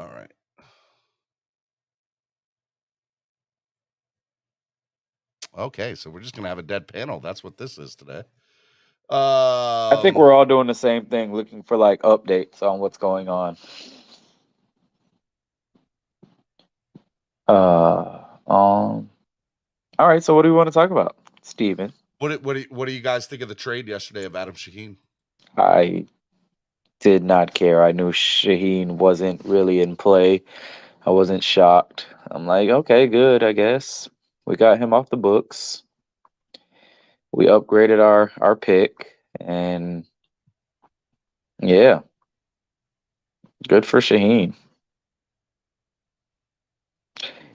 All right. Okay, so we're just gonna have a dead panel. That's what this is today. I think we're all doing the same thing, looking for like updates on what's going on. All right. So what do we want to talk about, Steven? What do you guys think of the trade yesterday of Adam Shaheen? I did not care. I knew Shaheen wasn't really in play. I wasn't shocked. I'm like, okay, good, I guess. We got him off the books. We upgraded our pick, and yeah, good for Shaheen.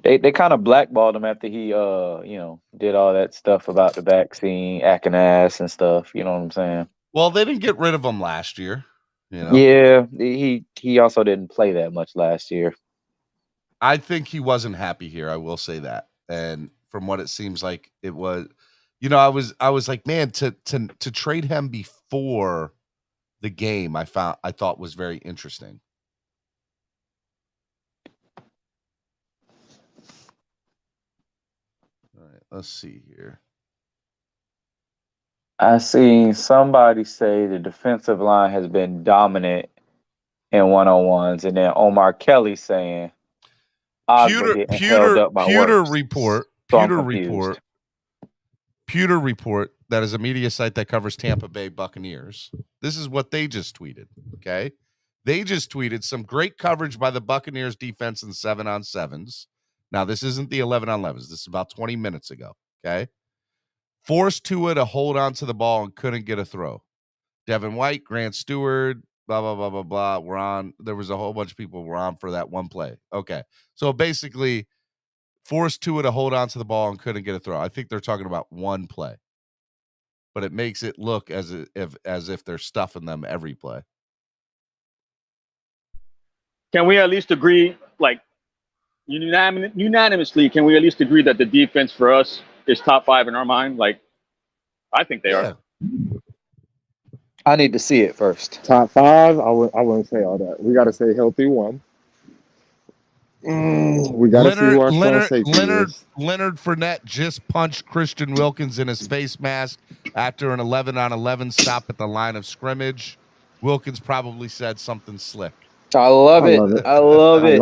They kind of blackballed him after he did all that stuff about the vaccine, acting ass and stuff. You know what I'm saying? Well, they didn't get rid of him last year. Yeah, he also didn't play that much last year. I think he wasn't happy here. I will say that. And from what it seems like, it was, I was like, man, to trade him before the game, I thought was very interesting. All right, let's see here. I seen somebody say the defensive line has been dominant in one-on-ones, and then Omar Kelly saying Ogba getting held up by worse. Pewter Report, that is a media site that covers Tampa Bay Buccaneers. This is what they just tweeted, okay? They just tweeted some great coverage by the Buccaneers defense in 7-on-7s. Now, this isn't the 11-on-11s. This is about 20 minutes ago, okay? Forced Tua to hold on to the ball and couldn't get a throw. Devin White, Grant Stewart, blah, blah, blah, blah, blah. There was a whole bunch of people were on for that one play. Okay. So basically, forced Tua to hold on to the ball and couldn't get a throw. I think they're talking about one play. But it makes it look as if they're stuffing them every play. Can we at least agree, like, unanimously, can we at least agree that the defense for us is top 5 in our mind? Like, I think they are. I need to see it first. Top 5, I wouldn't say all that. We got to say healthy 1. We got to see who our strong safety is. Leonard Fournette just punched Christian Wilkins in his face mask after an 11-on-11 stop at the line of scrimmage. Wilkins probably said something slick. I love it. I love it.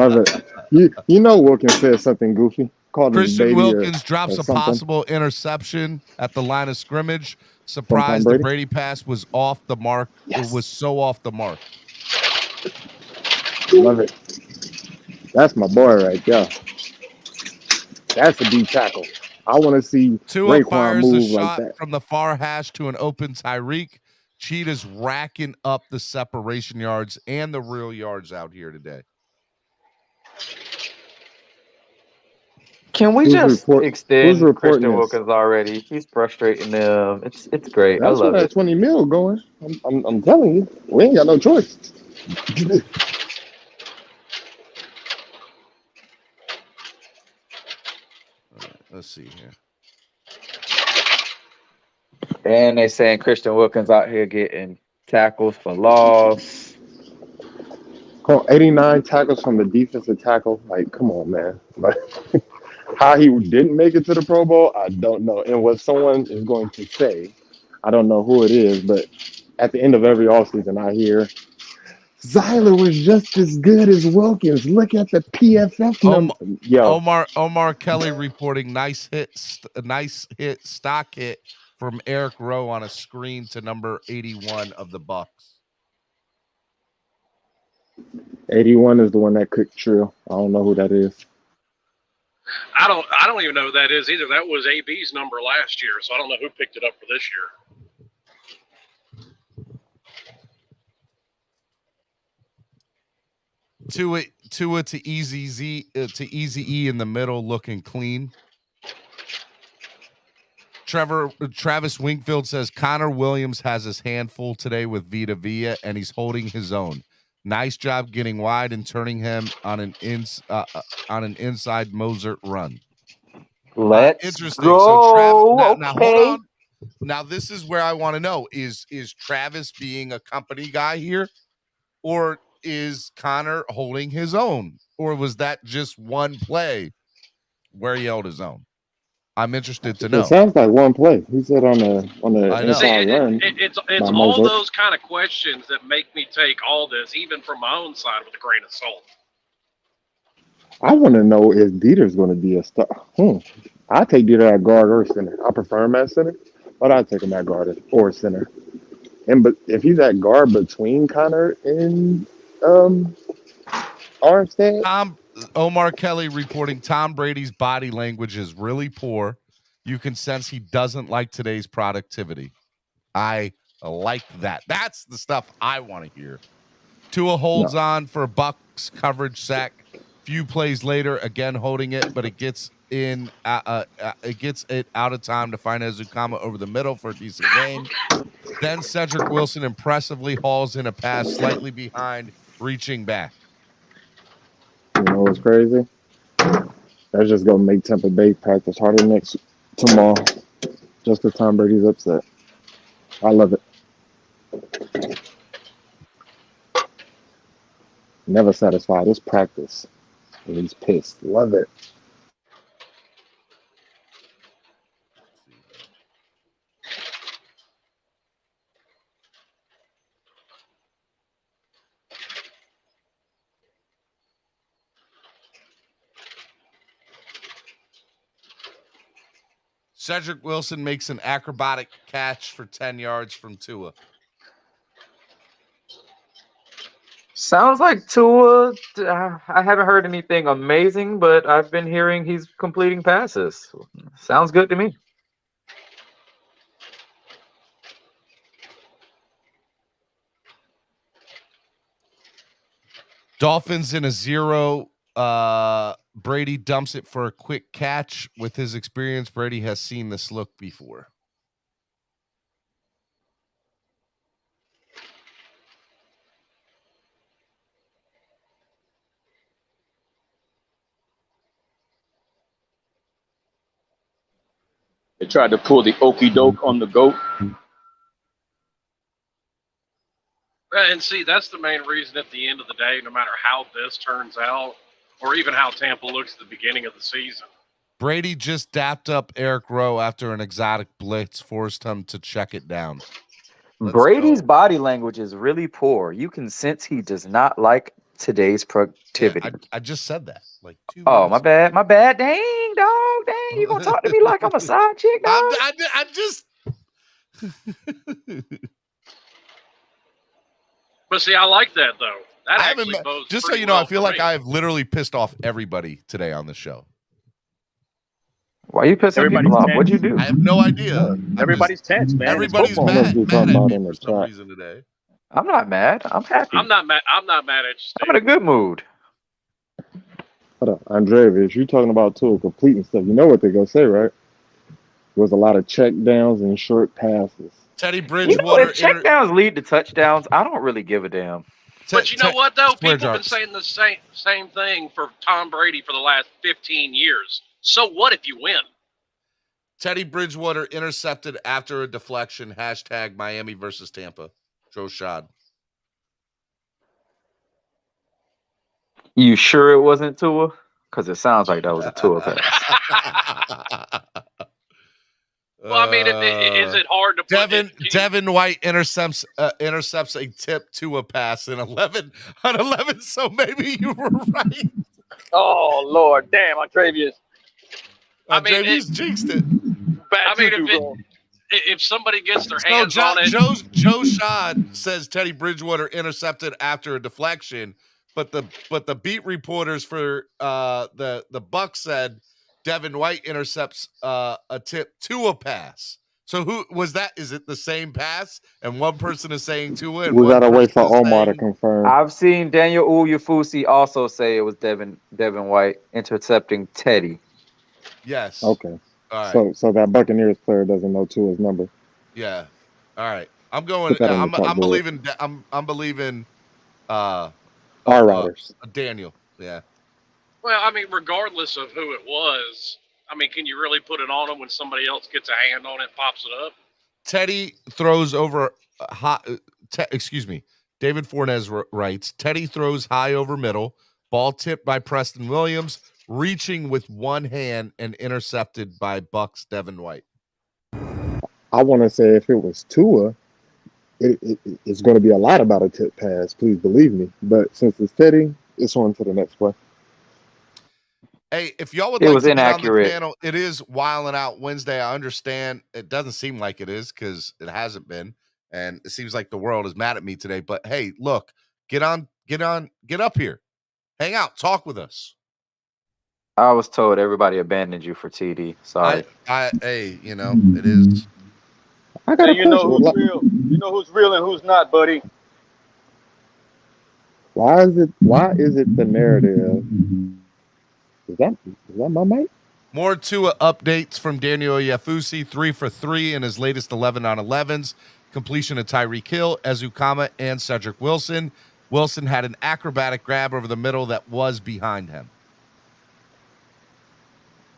You know Wilkins said something goofy. Christian Wilkins drops a possible interception at the line of scrimmage. Surprised the Brady pass was off the mark. Yes. It was so off the mark. Love it. That's my boy right there. That's a deep tackle. I want to see Tua Raekwon fires move a shot like that. from the far hash to an open Tyreek. Cheetah's racking up the separation yards and the real yards out here today. Can we just extend Christian Wilkins already? He's frustrating them. It's great. That's I love where it. that 20 mil going. I'm telling you, we ain't got no choice. Let's see here. And they saying Christian Wilkins out here getting tackles for loss. 89 tackles from the defensive tackle. Like, come on, man. Like, how he didn't make it to the Pro Bowl, I don't know. And what someone is going to say, I don't know who it is, but at the end of every offseason, I hear Zyler was just as good as Wilkins. Look at the PFF number. Omar Kelly reporting nice hit, stock hit from Eric Rowe on a screen to number 81 of the Bucks. 81 is the one that cooked Trill. I don't know who that is. I don't even know who that is either. That was AB's number last year, so I don't know who picked it up for this year. Tua to Easy E in the middle, looking clean. Travis Wingfield says Connor Williams has his hand full today with Vita Vea, and he's holding his own. Nice job getting wide and turning him on an inside Mozart run. Let's interesting. go. So now okay. hold on. Now this is where I want to know: is Travis being a company guy here, or is Connor holding his own, or was that just one play where he held his own? I'm interested to know. It sounds like one play. He said on the inside run. It's all those kind of questions that make me take all this, even from my own side, with a grain of salt. I want to know if Dieter's going to be a star. I take Dieter at guard or center. I prefer him at center, but I take him at guard or center. But if he's at guard between Connor and Armstead, Omar Kelly reporting Tom Brady's body language is really poor. You can sense he doesn't like today's productivity. I like that. That's the stuff I want to hear. Tua holds on for Bucks coverage sack. Few plays later, again holding it, but it gets in. It gets it out of time to find Ezukama over the middle for a decent gain. Then Cedric Wilson impressively hauls in a pass slightly behind, reaching back. You know what's crazy? That's just gonna make Tampa Bay practice harder tomorrow, just because Tom Brady's upset. I love it. Never satisfied. It's practice. And he's pissed. Love it. Cedric Wilson makes an acrobatic catch for 10 yards from Tua. Sounds like Tua. I haven't heard anything amazing, but I've been hearing he's completing passes. Sounds good to me. Dolphins in a 0. Brady dumps it for a quick catch. With his experience, Brady has seen this look before. They tried to pull the okey doke on the goat. And see, that's the main reason at the end of the day, no matter how this turns out, or even how Tampa looks at the beginning of the season. Brady just dapped up Eric Rowe after an exotic blitz forced him to check it down. Brady's body language is really poor. You can sense he does not like today's productivity. Yeah, I just said that like 2 Oh, minutes. my bad. Dang, dog. Dang, you gonna talk to me like I'm a side chick, dog? I just. But see, I like that though. That I actually haven't, bodes just so pretty you know, well I feel for like me. I've literally pissed off everybody today on the show. Why are you pissing people off? What'd you do? I have no idea. Everybody's tense, man. Everybody's football. mad Must be at about me in for the some chat. reason today. I'm not mad. I'm happy. I'm not mad. I'm not mad at you, Steve. I'm in a good mood. Hold up, Andreevich, you talking about Tua completing stuff. You know what they're going to say, right? There was a lot of check downs and short passes. Teddy You know, Bridgewater. if checkdowns lead to touchdowns, I don't really give a damn. But you know what, though? square People have been jumps. saying the same thing for Tom Brady for the last 15 years. So what if you win? Teddy Bridgewater intercepted after a deflection. # Miami versus Tampa. Joe Schad. You sure it wasn't Tua? Because it sounds like that was a Tua pass. Well, I mean, is it hard to put Devin White intercepts a tip to a pass in 11 on 11, so maybe you were right. Oh, Lord. Damn, Andrevius. Andrevius jinxed it. I mean, if somebody gets their hands on it. Joe Schad says Teddy Bridgewater intercepted after a deflection, but the beat reporters for the Bucs said Devin White intercepts a tip to a pass. So who was that? Is it the same pass? And one person is saying Tua, and We one got to wait for person is Omar to saying, confirm. I've seen Daniel Uyafusi also say it was Devin White intercepting Teddy. Yes. Okay. All right. So that Buccaneers player doesn't know Tua's number. Yeah. All right. I'm going. Put that on the I'm chalkboard. believing. I'm believing. Our riders. Daniel. Yeah. Well, I mean, regardless of who it was, I mean, can you really put it on them when somebody else gets a hand on it, pops it up? Teddy throws over excuse me. David Fornez writes, Teddy throws high over middle, ball tipped by Preston Williams, reaching with one hand and intercepted by Bucs Devin White. I want to say if it was Tua, it's going to be a lot about a tip pass. Please believe me. But since it's Teddy, it's on to the next play. Hey, if y'all would It like was to get on inaccurate. the channel, it is Wildin' Out Wednesday. I understand it doesn't seem like it is because it hasn't been, and it seems like the world is mad at me today. But hey, look, get up here, hang out, talk with us. I was told everybody abandoned you for TD. Sorry. Hey, you know it is. I got a you know question. who's real. You know who's real and who's not, buddy. Why is it the narrative Is that my mic? More Tua updates from Daniel Oyefusi, 3 for 3 in his latest 11 on 11s. Completion of Tyreek Hill, Ezukama, and Cedric Wilson. Wilson had an acrobatic grab over the middle that was behind him.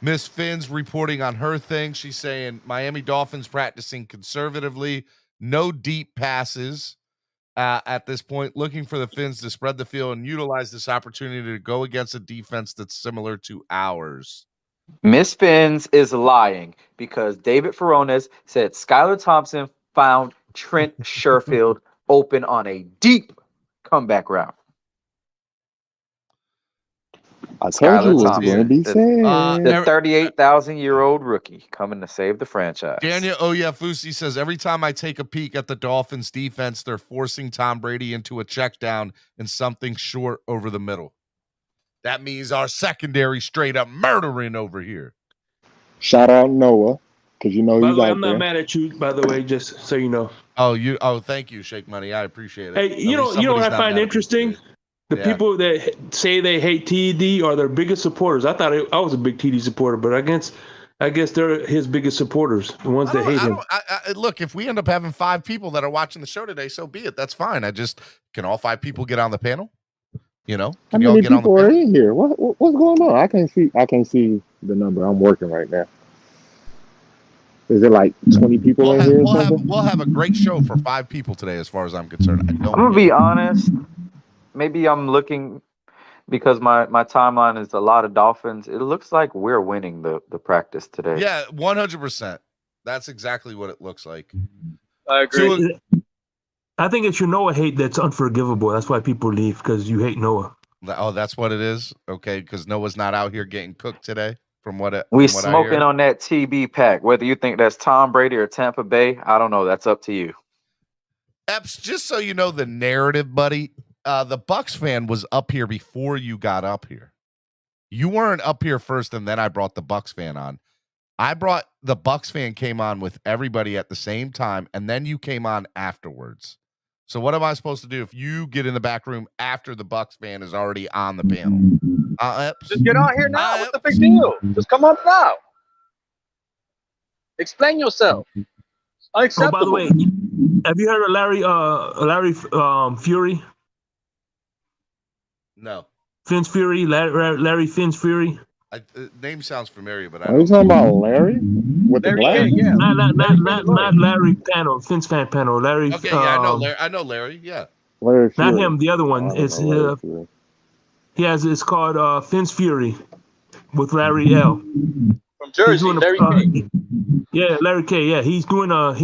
Miss Finn's reporting on her thing. She's saying Miami Dolphins practicing conservatively, no deep passes at this point, looking for the Finns to spread the field and utilize this opportunity to go against a defense that's similar to ours. Miss Fins is lying because David Furones said Skylar Thompson found Trent Sherfield open on a deep comeback route. I told you it was going to be sad. The 38,000-year-old rookie coming to save the franchise. Daniel Oyefusi says, every time I take a peek at the Dolphins defense, they're forcing Tom Brady into a check down and something short over the middle. That means our secondary straight up murdering over here. Shout out Noah, because you know he's out I'm not mad at you, by the way, just so you know. Oh, thank you, Shake Money. I appreciate it. Hey, you know what I find interesting? The people that say they hate TD are their biggest supporters. I thought I was a big TD supporter, but I guess they're his biggest supporters, the ones that hate him. Look, if we end up having 5 people that are watching the show today, so be it. That's fine. Can all 5 people get on the panel? You know, how many people are in here? What's going on? I can't see the number. I'm working right now. Is it like 20 people in here? We'll have a great show for 5 people today, as far as I'm concerned. I'm gonna be honest. Maybe I'm looking because my timeline is a lot of Dolphins. It looks like we're winning the practice today. Yeah, 100%. That's exactly what it looks like. I agree. I think it's your Noah hate that's unforgivable. That's why people leave, because you hate Noah. Oh, that's what it is? Okay, because Noah's not out here getting cooked today, we smoking on that TB pack. Whether you think that's Tom Brady or Tampa Bay, I don't know. That's up to you. Epps, just so you know the narrative, buddy, the Bucs fan was up here before you got up here. You weren't up here first, and then I brought the Bucs fan on. The Bucs fan came on with everybody at the same time, and then you came on afterwards. So what am I supposed to do if you get in the back room after the Bucs fan is already on the panel? Epps? Just get on here now. What's the big deal? Just come up now. Explain yourself. Unacceptable. Oh, by the way, have you heard of Larry Fury? No. Finn's Fury, Larry Finn's Fury. Name sounds familiar, but are you talking about Larry with the black? Yeah. Not Larry Panel, Finn's fan panel. Larry. Okay, yeah, I know Larry. Yeah. Larry Fury. Not him. The other one. It's It's called Finn's Fury with Larry L. From Jersey, Larry K. Yeah, Larry K. Yeah, he's doing a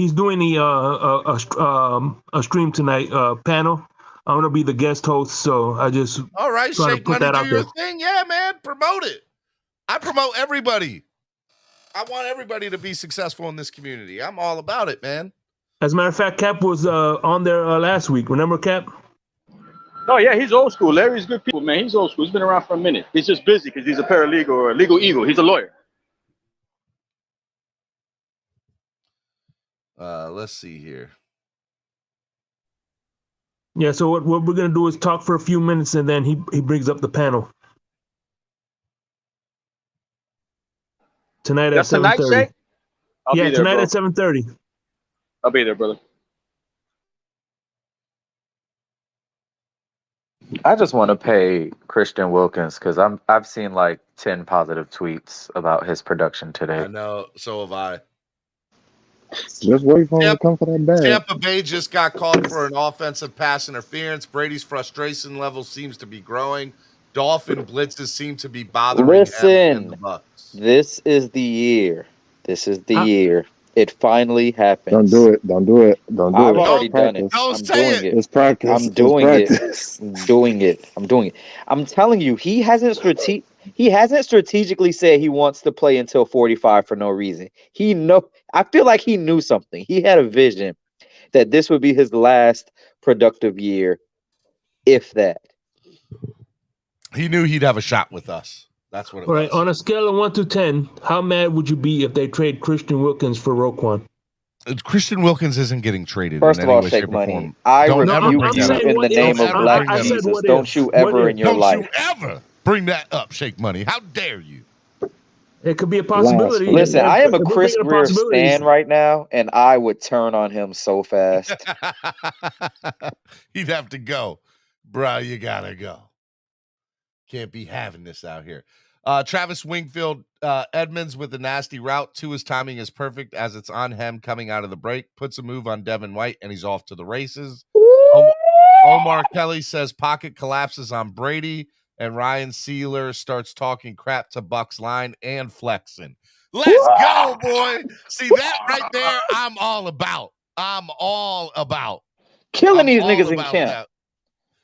stream tonight panel. I'm gonna be the guest host, so I just all right. Shake Money, do your thing. Yeah, man, promote it. I promote everybody. I want everybody to be successful in this community. I'm all about it, man. As a matter of fact, Cap was on there last week. Remember, Cap? Oh, yeah, he's old school. Larry's good people, man. He's old school. He's been around for a minute. He's just busy because he's a paralegal or a legal eagle. He's a lawyer. Let's see here. Yeah, so what we're going to do is talk for a few minutes, and then he brings up the panel. Tonight at 7:30. Yeah, tonight at 7:30. I'll be there, brother. I just want to pay Christian Wilkins because I've seen like 10 positive tweets about his production today. I know, so have I. Just wait for him to come for that bag. Tampa Bay just got called for an offensive pass interference. Brady's frustration level seems to be growing. Dolphin blitzes seem to be bothering him. Listen, this is the year. This is the year. It finally happens. Don't do it. Don't do it. Don't do it. I've already done it. Don't say it. It's practice. I'm doing it. I'm doing it. I'm doing it. I'm telling you, he hasn't strategically said he wants to play until 45 for no reason. I feel like he knew something. He had a vision that this would be his last productive year, if that. He knew he'd have a shot with us. That's what it was. All right, on a scale of 1 to 10, how mad would you be if they trade Christian Wilkins for Roquan? Christian Wilkins isn't getting traded. First of all, Shake Money. I rebuke you in the name of Black Jesus. Don't you ever in your life. Don't you ever bring that up, Shake Money. How dare you? It could be a possibility. Listen, I am a If we're Chris thinking of Greer possibilities, stan right now, and I would turn on him so fast. He'd have to go. Bro, you gotta go. Can't be having this out here. Travis Wingfield, Edmonds with a nasty route. Tua's timing is perfect as it's on him coming out of the break. Puts a move on Devin White, and he's off to the races. Omar Kelly says pocket collapses on Brady, and Ryan Sealer starts talking crap to Buck's line and flexing. Let's go, boy. See that right there? I'm all about. Killing these niggas in camp.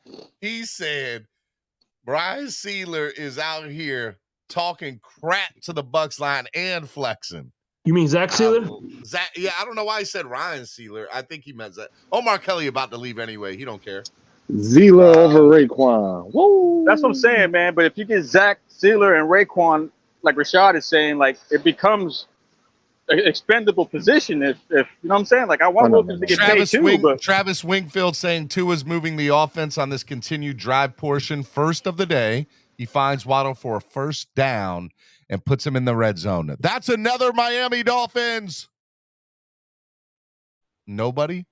That. He said Ryan Sealer is out here talking crap to the Bucks line and flexing. You mean Zach Sealer? Yeah, I don't know why he said Ryan Sealer. I think he meant that. Omar Kelly about to leave anyway. He don't care. Zealer over Raekwon. Woo! That's what I'm saying, man. But if you get Zach Sealer and Raekwon, like Rashad is saying, like it becomes an expendable position. If you know what I'm saying, like I want Wilkins to get paid too. But Travis Wingfield saying Tua's moving the offense on this continued drive portion. First of the day, he finds Waddle for a first down and puts him in the red zone. That's another Miami Dolphins. Nobody?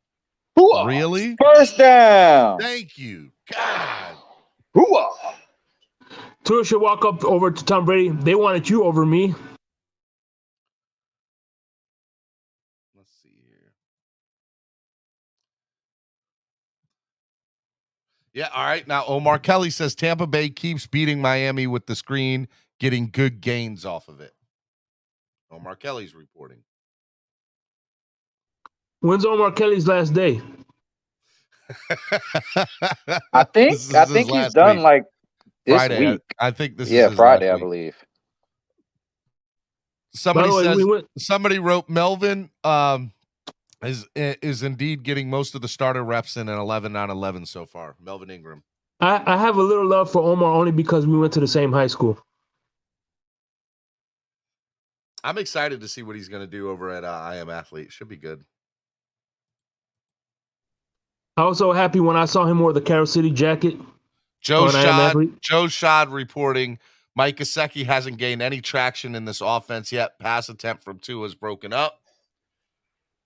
Hoo-ah. Really? First down. Thank you. God. Hoo-ah. Tua should walk up over to Tom Brady. They wanted you over me. Let's see here. Yeah, all right. Now, Omar Kelly says Tampa Bay keeps beating Miami with the screen, getting good gains off of it. Omar Kelly's reporting. When's Omar Kelly's last day? I think he's done week. like this Friday, week. I think this is his Friday, last I week. believe. Somebody says somebody wrote Melvin is indeed getting most of the starter reps in an 11-on-11 so far. Melvin Ingram. I have a little love for Omar only because we went to the same high school. I'm excited to see what he's going to do over at I Am Athlete. Should be good. I was so happy when I saw him wear the Carol City jacket. Joe Schad reporting Mike Gesicki hasn't gained any traction in this offense yet. Pass attempt from Tua is broken up.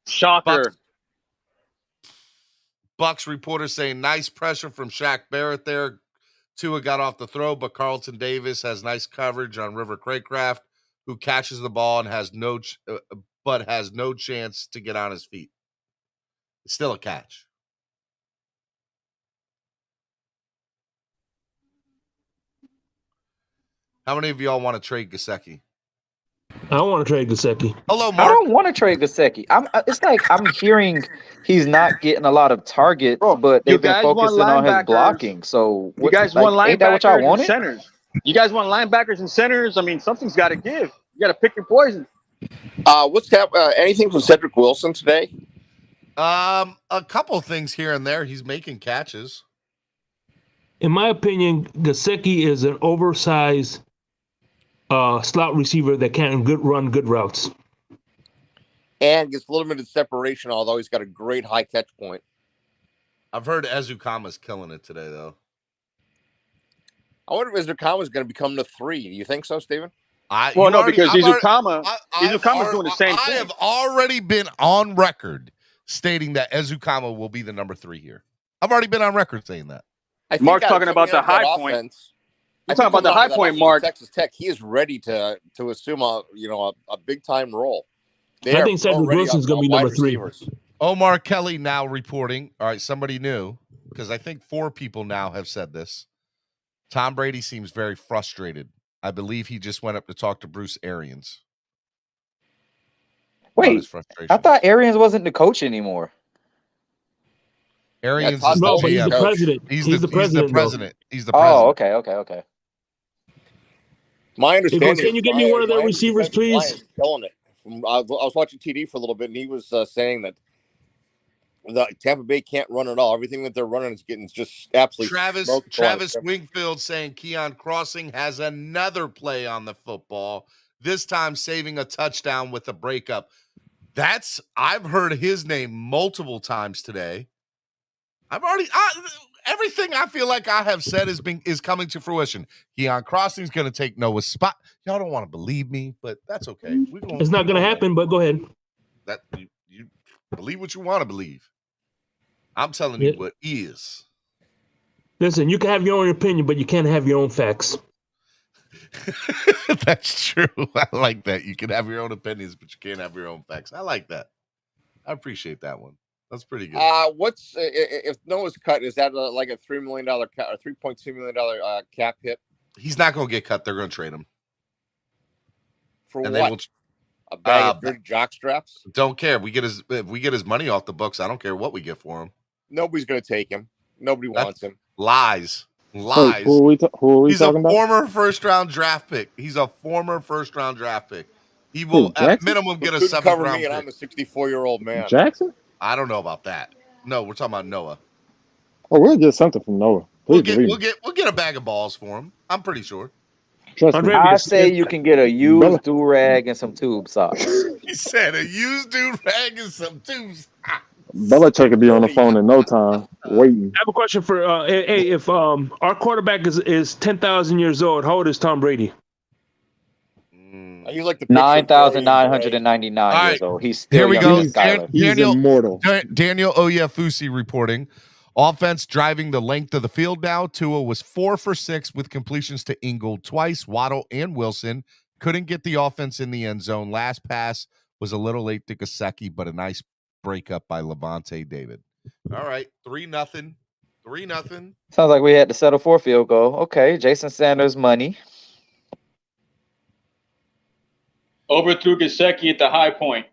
Shocker. Bucks reporter saying nice pressure from Shaq Barrett there. Tua got off the throw, but Carlton Davis has nice coverage on River Craycraft, who catches the ball and has no chance to get on his feet. It's still a catch. How many of y'all want to trade Gesicki? I don't want to trade Gesicki. Hello, Mark. I don't want to trade Gesicki. It's like I'm hearing he's not getting a lot of targets, but they've been focusing on his blocking. So you guys want linebackers ain't that what y'all wanted? and centers. You guys want linebackers and centers. I mean, something's got to give. You got to pick your poison. What's anything from Cedric Wilson today? A couple things here and there. He's making catches. In my opinion, Gesicki is an oversized slot receiver that can run good routes. And gets limited separation, although he's got a great high catch point. I've heard Ezukama's killing it today, though. I wonder if Ezukama's going to become the 3. Do you think so, Steven? Because Ezukama's doing the same thing. I have already been on record stating that Ezukama will be the number 3 here. I've already been on record saying that. Mark's talking about the high point. You're talking about the high point, Mark. Texas Tech, he is ready to assume a big time role. I think Cedric Wilson's going to be number 3. Omar Kelly now reporting. All right, somebody new, because I think 4 people now have said this. Tom Brady seems very frustrated. I believe he just went up to talk to Bruce Arians. Wait, I thought Arians wasn't the coach anymore. Arians is the he's the president. He's the president. He's the president. Oh, okay. My understanding. Can you give me one of their receivers, please? Killing it. I was watching TD for a little bit, and he was saying that the Tampa Bay can't run at all. Everything that they're running is getting just absolutely. Travis Wingfield saying Keon Crossing has another play on the football. This time saving a touchdown with a breakup. I've heard his name multiple times today. everything I feel like I have said is coming to fruition. Keon Crossing's going to take Noah's spot. Y'all don't want to believe me, but that's okay. It's not going to happen, but go ahead. That you believe what you want to believe. I'm telling you what is. Listen, you can have your own opinion, but you can't have your own facts. That's true. I like that. You can have your own opinions, but you can't have your own facts. I like that. I appreciate that one. That's pretty good. What's if Noah's cut? Is that like a $3 million cap or $3.2 million cap hit? He's not going to get cut. They're going to trade him for what? A bag of dirty jock straps? Don't care. If we get his money off the books, I don't care what we get for him. Nobody's going to take him. Nobody wants him. Lies. Wait, who are we He's talking about? He's a former first-round draft pick. He will at minimum get a 7th round pick. And I'm a 64-year-old man. Jackson? I don't know about that. No, we're talking about Noah. Oh, we'll get something from Noah. We'll get a bag of balls for him. I'm pretty sure. Trust me. I say you can get a used do-rag and some tube socks. He said a used do-rag and some tubes. Belichick could be on the phone in no time, waiting. I have a question for if our quarterback is 10,000 years old, how old is Tom Brady? He's like the 9,999 years old. He's still here we go. He's immortal. Daniel Oyefusi reporting. Offense driving the length of the field now. Tua was 4 for 6 with completions to Ingold twice. Waddle and Wilson couldn't get the offense in the end zone. Last pass was a little late to Gesicki, but a nice breakup by Levante David. All right, 3-0. 3-0. Sounds like we had to settle for a field goal. Okay, Jason Sanders money. Overthrew Gesicki at the high point.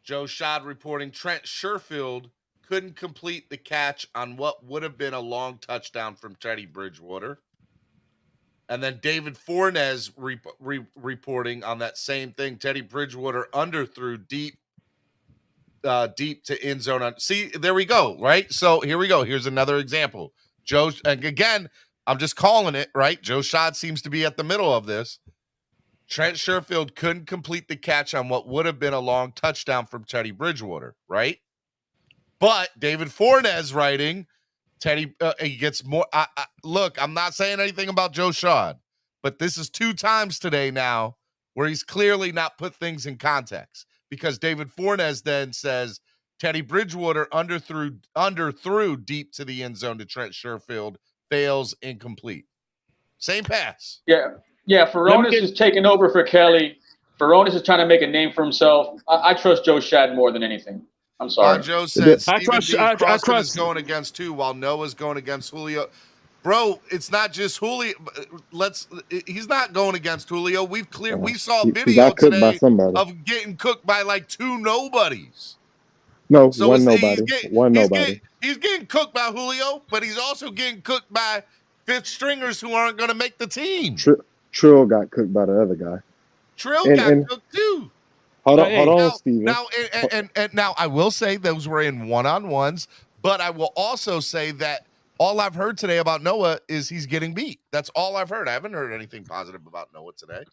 Joe Schad reporting Trent Sherfield couldn't complete the catch on what would have been a long touchdown from Teddy Bridgewater. And then David Fornes reporting on that same thing. Teddy Bridgewater underthrew deep to end zone. See, there we go, right? So here we go. Here's another example. And again, I'm just calling it, right? Joe Schad seems to be at the middle of this. Trent Sherfield couldn't complete the catch on what would have been a long touchdown from Teddy Bridgewater, right? But David Fornes writing, Teddy, he gets more. Look, I'm not saying anything about Joe Schad, but this is 2 times today now where he's clearly not put things in context, because David Fornes then says Teddy Bridgewater underthrew deep to the end zone to Trent Sherfield, fails, incomplete. Same pass. Yeah, Furones is taking over for Kelly. Furones is trying to make a name for himself. I trust Joe Schad more than anything. I'm sorry. Joe said Crosby is going against 2 while Noah's going against Julio. Bro, it's not just Julio. He's not going against Julio. We saw a video today of getting cooked by like 2 nobodies. No, so one nobody. He's getting cooked by Julio, but he's also getting cooked by 5th stringers who aren't going to make the team. Trill got cooked by the other guy. Trill got cooked too. Hold on, Steven. Now I will say those were in one-on-ones, but I will also say that all I've heard today about Noah is he's getting beat. That's all I've heard. I haven't heard anything positive about Noah today.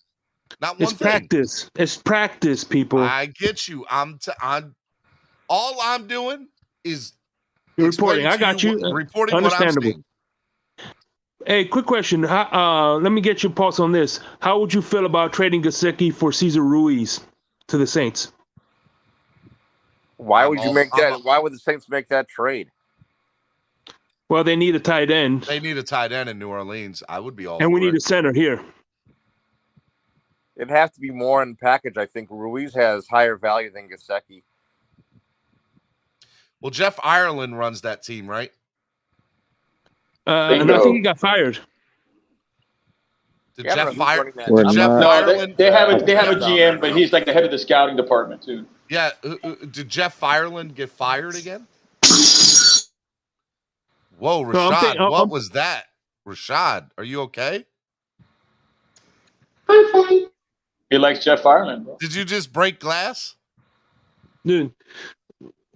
Not one thing. It's practice, people. I get you. All I'm doing is reporting. I got you. Reporting what I'm seeing. Hey, quick question. Let me get your pulse on this. How would you feel about trading Gesicki for Cesar Ruiz to the Saints? Why would you make that? Why would the Saints make that trade? Well, they need a tight end. They need a tight end in New Orleans. I would be all. And we need a center here. It'd have to be more in the package. I think Ruiz has higher value than Gesicki. Well, Jeff Ireland runs that team, right? And I think he got fired. Did Jeff fire? No, they have a GM, but he's like the head of the scouting department too. Yeah. Did Jeff Ireland get fired again? Whoa, Rashad, what was that? Rashad, are you okay? He likes Jeff Ireland, bro. Did you just break glass? Dude,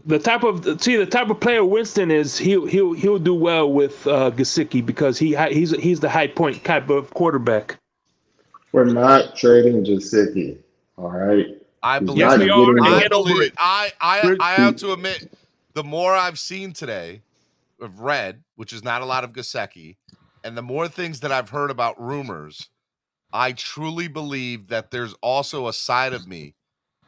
the type of player Winston is, he'll do well with Gesicki because he's the high point type of quarterback. We're not trading Gesicki, all right? I He's believe. Yes, not we all are getting to I get over believe. it. I have to admit, the more I've seen today, of read, which is not a lot of Gesicki, and the more things that I've heard about rumors, I truly believe that there's also a side of me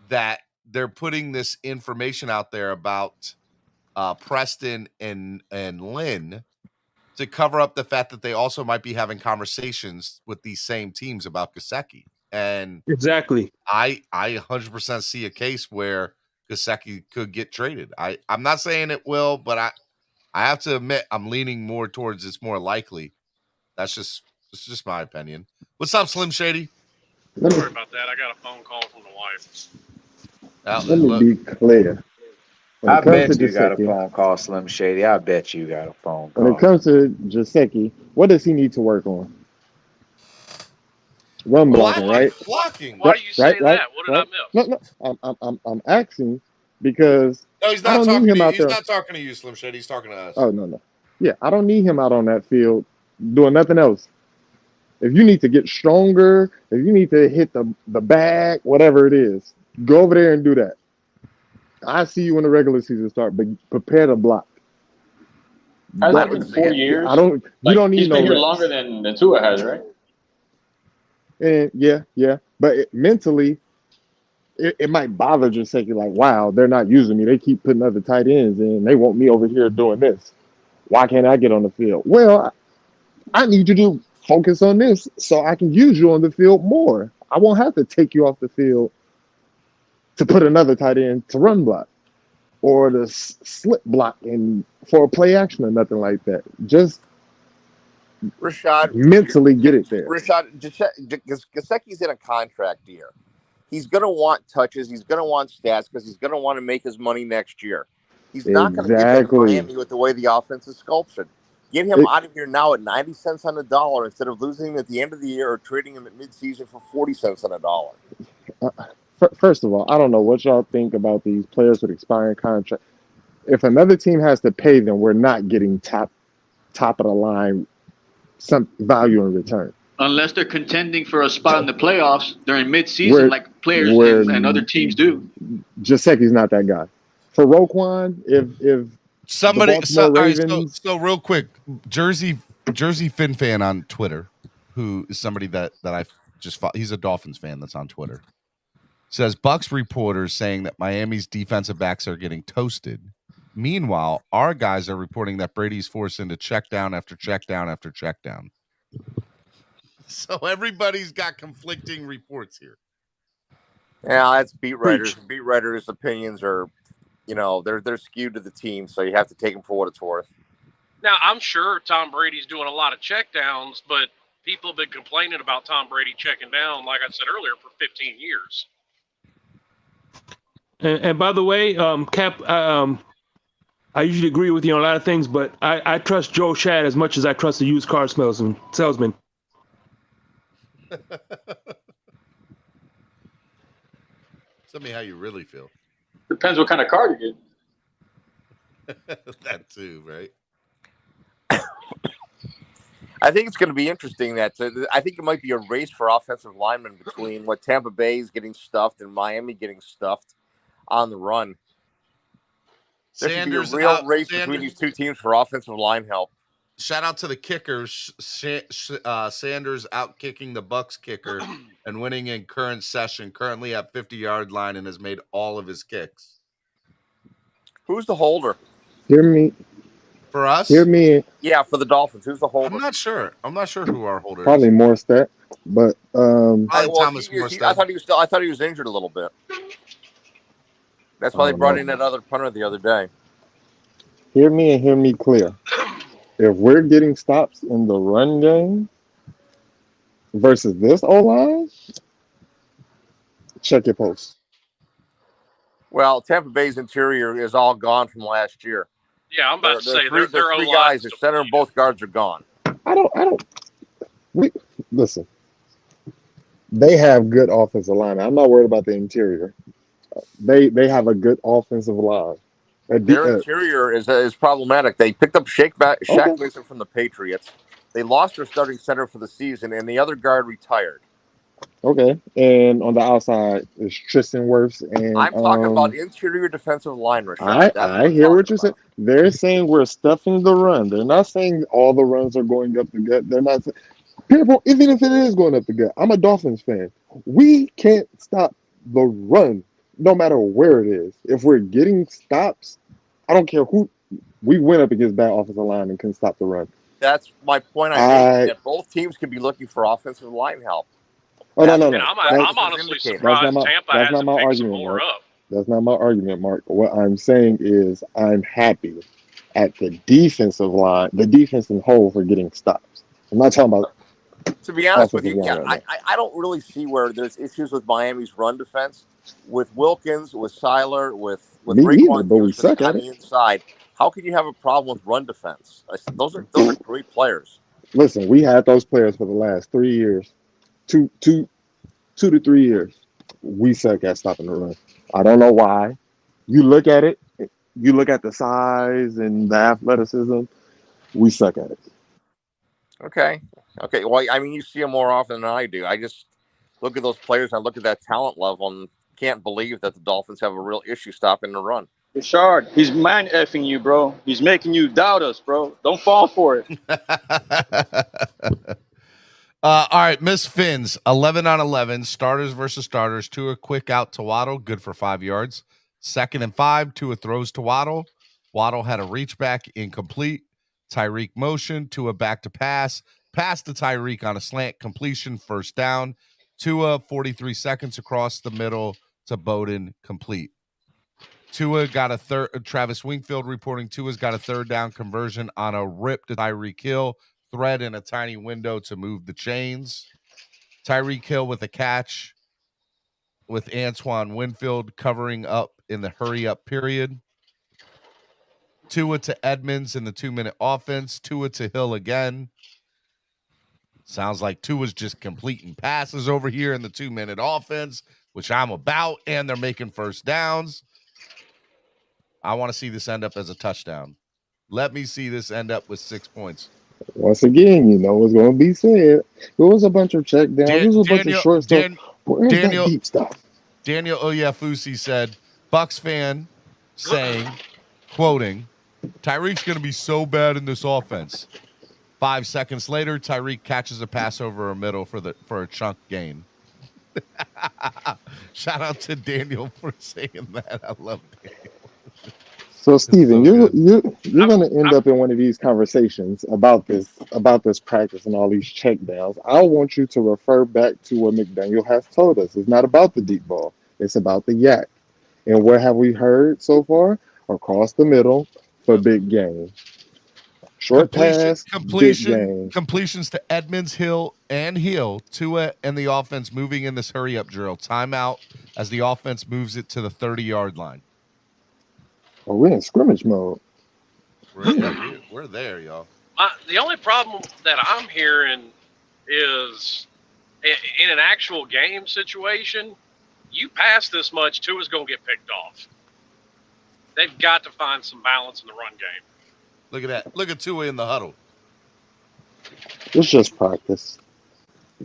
that they're putting this information out there about Preston and Lynn to cover up the fact that they also might be having conversations with these same teams about Gesicki. And Exactly. I 100% see a case where Gesicki could get traded. I'm not saying it will, but I have to admit I'm leaning more towards it's more likely. It's just my opinion. What's up, Slim Shady? Sorry about that. I got a phone call from the wife. Let me be clear. When I it comes to bet you got a Gesicki, phone call, Slim Shady. I bet you got a phone when it call. comes to Gesicki, what does he need to work on? Run blocking, right? Blocking. Why do you say that? What did I miss? No. I'm asking because No, he's I not don't need talking him to you. out He's there. not talking to you, Slim Shady. He's talking to us. Oh no. Yeah, I don't need him out on that field doing nothing else. If you need to get stronger, if you need to hit the bag, whatever it is, go over there and do that. I see you when the regular season start, but prepare to block. Has it been 4 years? I don't. You don't need he's no been here reps. longer than Tua has, right? And yeah. But mentally, it might bother Gesicki. Like, wow, they're not using me. They keep putting other tight ends in. They want me over here doing this. Why can't I get on the field? Well, I need you to focus on this so I can use you on the field more. I won't have to take you off the field to put another tight end to run block or to slip block and for a play action or nothing like that. Just Rashad, mentally get it there. Rashad, Gesicki's in a contract year. He's going to want touches. He's going to want stats because he's going to want to make his money next year. He's not going to get that in Miami with the way the offense is sculpted. Get him out of here now at 90 cents on the dollar instead of losing him at the end of the year or trading him at midseason for 40 cents on the dollar. First of all, I don't know what y'all think about these players with expiring contracts. If another team has to pay them, we're not getting top of the line some value in return. Unless they're contending for a spot in the playoffs during midseason, like players and other teams do. Gesicki's not that guy. For Roquan, if somebody, the Ravens, so real quick, Jersey Fin fan on Twitter, who is somebody that I just he's a Dolphins fan that's on Twitter, says Bucks reporters saying that Miami's defensive backs are getting toasted. Meanwhile, our guys are reporting that Brady's forced into check down after check down after check down. So everybody's got conflicting reports here. Yeah, that's beat writers. Beat writers' opinions are, they're skewed to the team, so you have to take them for what it's worth. Now, I'm sure Tom Brady's doing a lot of checkdowns, but people have been complaining about Tom Brady checking down, like I said earlier, for 15 years. And by the way, Cap, I usually agree with you on a lot of things, but I trust Joe Shad as much as I trust the used car salesman. Tell me how you really feel. Depends what kind of car you get. That too, right? I think it's going to be interesting I think it might be a race for offensive linemen between what Tampa Bay is getting stuffed and Miami getting stuffed on the run. There could be a real race between these two teams for offensive line help. Shout out to the kickers. Sanders out kicking the Bucks kicker and winning in current session, currently at 50-yard line, and has made all of his kicks. Who's the holder? Hear me. For us? Hear me. Yeah, for the Dolphins. Who's the holder? I'm not sure who our holder Probably is. Morstead, but Thomas Morstead. I thought he was injured a little bit. That's why they brought in that other punter the other day. Hear me and hear me clear. If we're getting stops in the run game versus this O-line, check your post. Well, Tampa Bay's interior is all gone from last year. Yeah, I'm about to say their three guys. Their center and both guards are gone. Listen. They have good offensive line. I'm not worried about the interior. They have a good offensive line. Their interior is problematic. They picked up Shaq Mason from the Patriots. They lost their starting center for the season, and the other guard retired. Okay. And on the outside is Tristan Wirfs and I'm talking about interior defensive line, Rashad. That's what I I'm hear what talking you're saying. about. They're saying we're stuffing the run. They're not saying all the runs are going up the gut. They're not people, even if it is going up the gut. I'm a Dolphins fan. We can't stop the run, no matter where it is. If we're getting stops, I don't care who we went up against bad offensive line and couldn't stop the run. That's my point I'm making. I That both teams can be looking for offensive line help. oh no That's no what And no. the I'm practice is honestly indicating. That's not surprised my Tampa that's not hasn't my picked some argument, more Mark. up. That's not my argument, Mark. What I'm saying is I'm happy at the defensive line, the defense in whole for getting stops. I'm not talking about To be honest with offensive you, line yeah, right now. I don't really see where there's issues with Miami's run defense. With Wilkins, with Seiler, with Me either, Raekwon but we Houston suck on at the it. inside, how can you have a problem with run defense? Those are great players. Listen, we had those players for the last 3 years, two, two, 2 to 3 years. We suck at stopping the run. I don't know why. You look at it, you look at the size and the athleticism. We suck at it. Okay, okay. Well, I mean, you see them more often than I do. I just look at those players. I look at that talent level and can't believe that the Dolphins have a real issue stopping the run. Richard, he's man effing you, bro. He's making you doubt us, bro. Don't fall for it. All right, Miss Finns, 11 on 11, starters versus starters. Tua quick out to Waddle, good for 5 yards. 2nd and 5, Tua throws to Waddle. Waddle had a reach back, incomplete. Tyreek motion, Tua back to pass. Pass to Tyreek on a slant, completion, first down. Tua, 43 seconds across the middle to Bowden, complete. Tua got a third. Travis Wingfield reporting Tua's got a third down conversion on a rip to Tyreek Hill. Thread in a tiny window to move the chains. Tyreek Hill with a catch with Antoine Winfield covering up in the hurry up period. Tua to Edmonds in the 2-minute offense. Tua to Hill again. Sounds like Tua's just completing passes over here in the 2-minute offense, which I'm about, and they're making first downs. I want to see this end up as a touchdown. Let me see this end up with 6 points. Once again, you know what's going to be said. It was a bunch of check downs. It was a bunch of short stuff. Where's that deep stuff? Daniel Oyafusi said, Bucks fan saying, quoting, Tyreek's going to be so bad in this offense. 5 seconds later, Tyreek catches a pass over a middle for a chunk gain. Shout out to Daniel for saying that. I love Daniel. So Steven, you're going to end up in one of these conversations about this practice and all these check downs. I want you to refer back to what McDaniel has told us. It's not about the deep ball. It's about the yak. And what have we heard so far? Across the middle for big game. Short pass, big game. Completions to Edmonds, Hill, and Hill. Tua and the offense moving in this hurry up drill. Timeout as the offense moves it to the 30-yard line. Oh, we're in scrimmage mode. We're there, y'all. The only problem that I'm hearing is in an actual game situation, you pass this much, Tua's going to get picked off. They've got to find some balance in the run game. Look at that. Look at Tua in the huddle. It's just practice.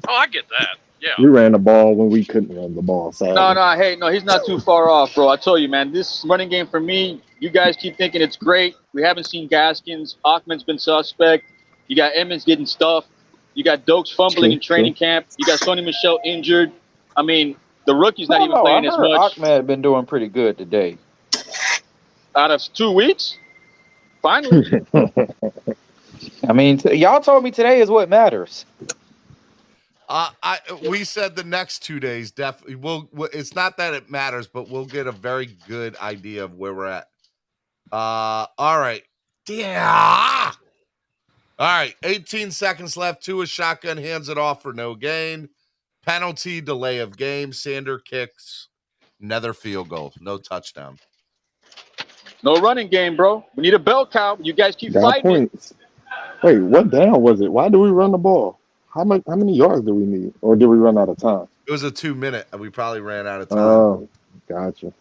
Oh, I get that. Yeah. We ran the ball when we couldn't run the ball. Sadly. No, he's not too far off, bro. I told you, man, this running game for me, you guys keep thinking it's great. We haven't seen Gaskins. Achman's been suspect. You got Emmons getting stuffed. You got Dokes fumbling in training camp. You got Sonny Michel injured. I mean, the rookie's not even playing as much. Ahmed had been doing pretty good today. Out of 2 weeks? Finally. I mean, y'all told me today is what matters. We said the next 2 days definitely it's not that it matters, but we'll get a very good idea of where we're at. All right. Yeah. All right. 18 seconds left. Tua shotgun hands it off for no gain. Penalty, delay of game. Sander kicks. Another field goal. No touchdown. No running game, bro. We need a bell cow. You guys keep fighting. Points. Wait, what down was it? Why do we run the ball? How many yards do we need? Or did we run out of time? It was a 2-minute, and we probably ran out of time. Oh, gotcha.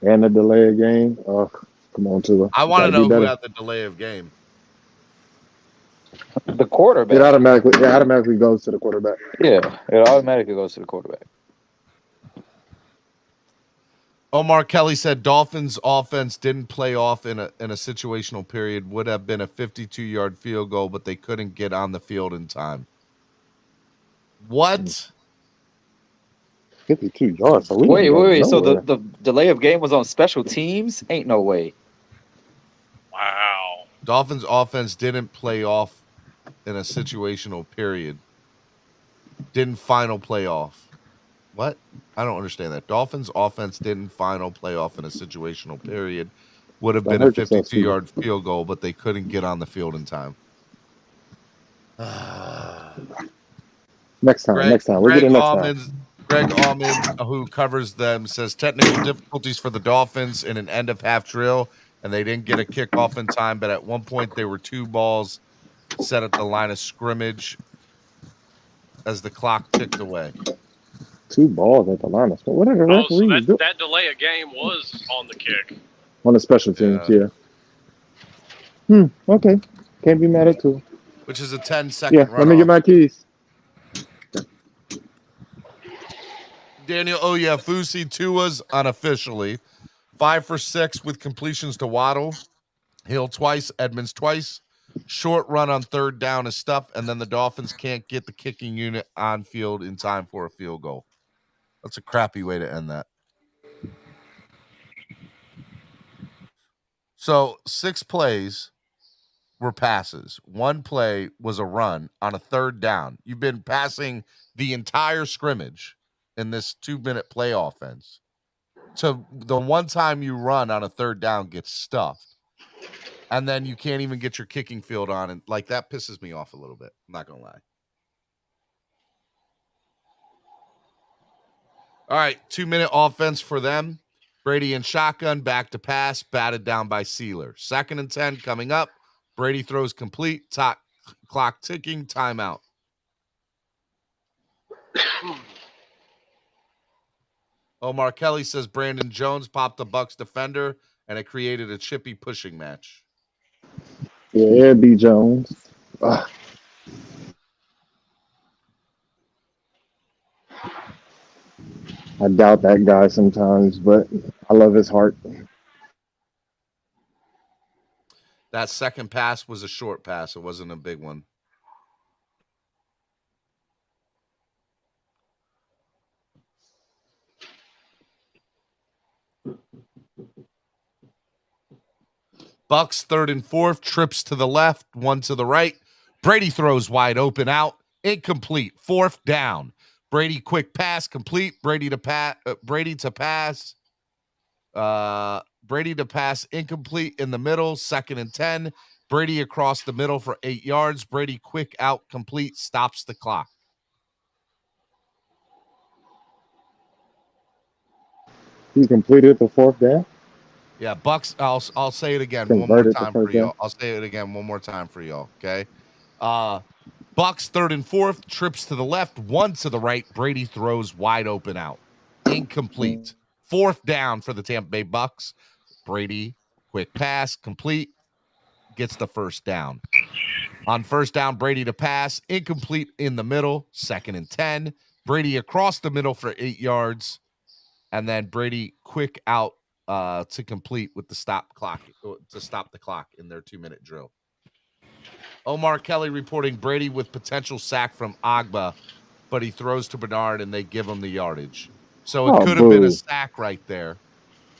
And the delay of game. Oh, come on, Tua. I want to know who had the delay of game. The quarterback. It automatically goes to the quarterback. Yeah, it automatically goes to the quarterback. Omar Kelly said Dolphins offense didn't play off in a situational period. Would have been a 52-yard field goal, but they couldn't get on the field in time. What? 52 yards. So wait. So the delay of game was on special teams? Ain't no way. Wow. Dolphins offense didn't play off in a situational period. Didn't final playoff. What? I don't understand that. Dolphins offense didn't final playoff in a situational period. Would have been a 52-yard field goal, but they couldn't get on the field in time. Next time. We'll get it next time. Greg Allman, who covers them, says technical difficulties for the Dolphins in an end of half drill, and they didn't get a kickoff in time, but at one point they were 2 balls set at the line of scrimmage as the clock ticked away. 2 balls at the line of scrimmage. What are the referees doing? That delay of game was on the kick. On the special teams, yeah. Okay. Can't be mad at 2. Which is a 10-second runoff. Let me get my keys. Daniel Fusi Tua's unofficially 5 for 6 with completions to Waddle, Hill twice, Edmonds twice. Short run on 3rd down is stuff, and then the Dolphins can't get the kicking unit on field in time for a field goal. That's a crappy way to end that. So 6 plays were passes. 1 play was a run on a 3rd down. You've been passing the entire scrimmage in this 2-minute play offense. So the one time you run on a 3rd down gets stuffed. And then you can't even get your kicking field on. And like that pisses me off a little bit. I'm not going to lie. All right. 2-minute offense for them. Brady in shotgun, back to pass, batted down by Sealer. 2nd and 10 coming up. Brady throws complete, clock ticking, timeout. Omar Kelly says Brandon Jones popped the Bucs defender, and it created a chippy pushing match. Yeah, B. Jones. I doubt that guy sometimes, but I love his heart. That second pass was a short pass. It wasn't a big one. Bucs 3rd and 4, trips to the left, 1 to the right. Brady throws wide open out, incomplete, 4th down. Brady quick pass complete. Brady to pass. Brady to pass incomplete in the middle. 2nd and 10. Brady across the middle for 8 yards. Brady quick out complete, stops the clock. He completed the 4th down. Yeah, Bucs. I'll say it again one more time for y'all. I'll say it again one more time for y'all. Okay. Bucs 3rd and 4, trips to the left, 1 to the right. Brady throws wide open out, incomplete. 4th down for the Tampa Bay Bucs. Brady quick pass complete, gets the 1st down. On 1st down, Brady to pass, incomplete in the middle. 2nd and 10. Brady across the middle for 8 yards, and then Brady quick out to complete with the stop the clock in their 2-minute drill. Omar Kelly reporting Brady with potential sack from Agba, but he throws to Bernard and they give him the yardage. So it could have been a sack right there,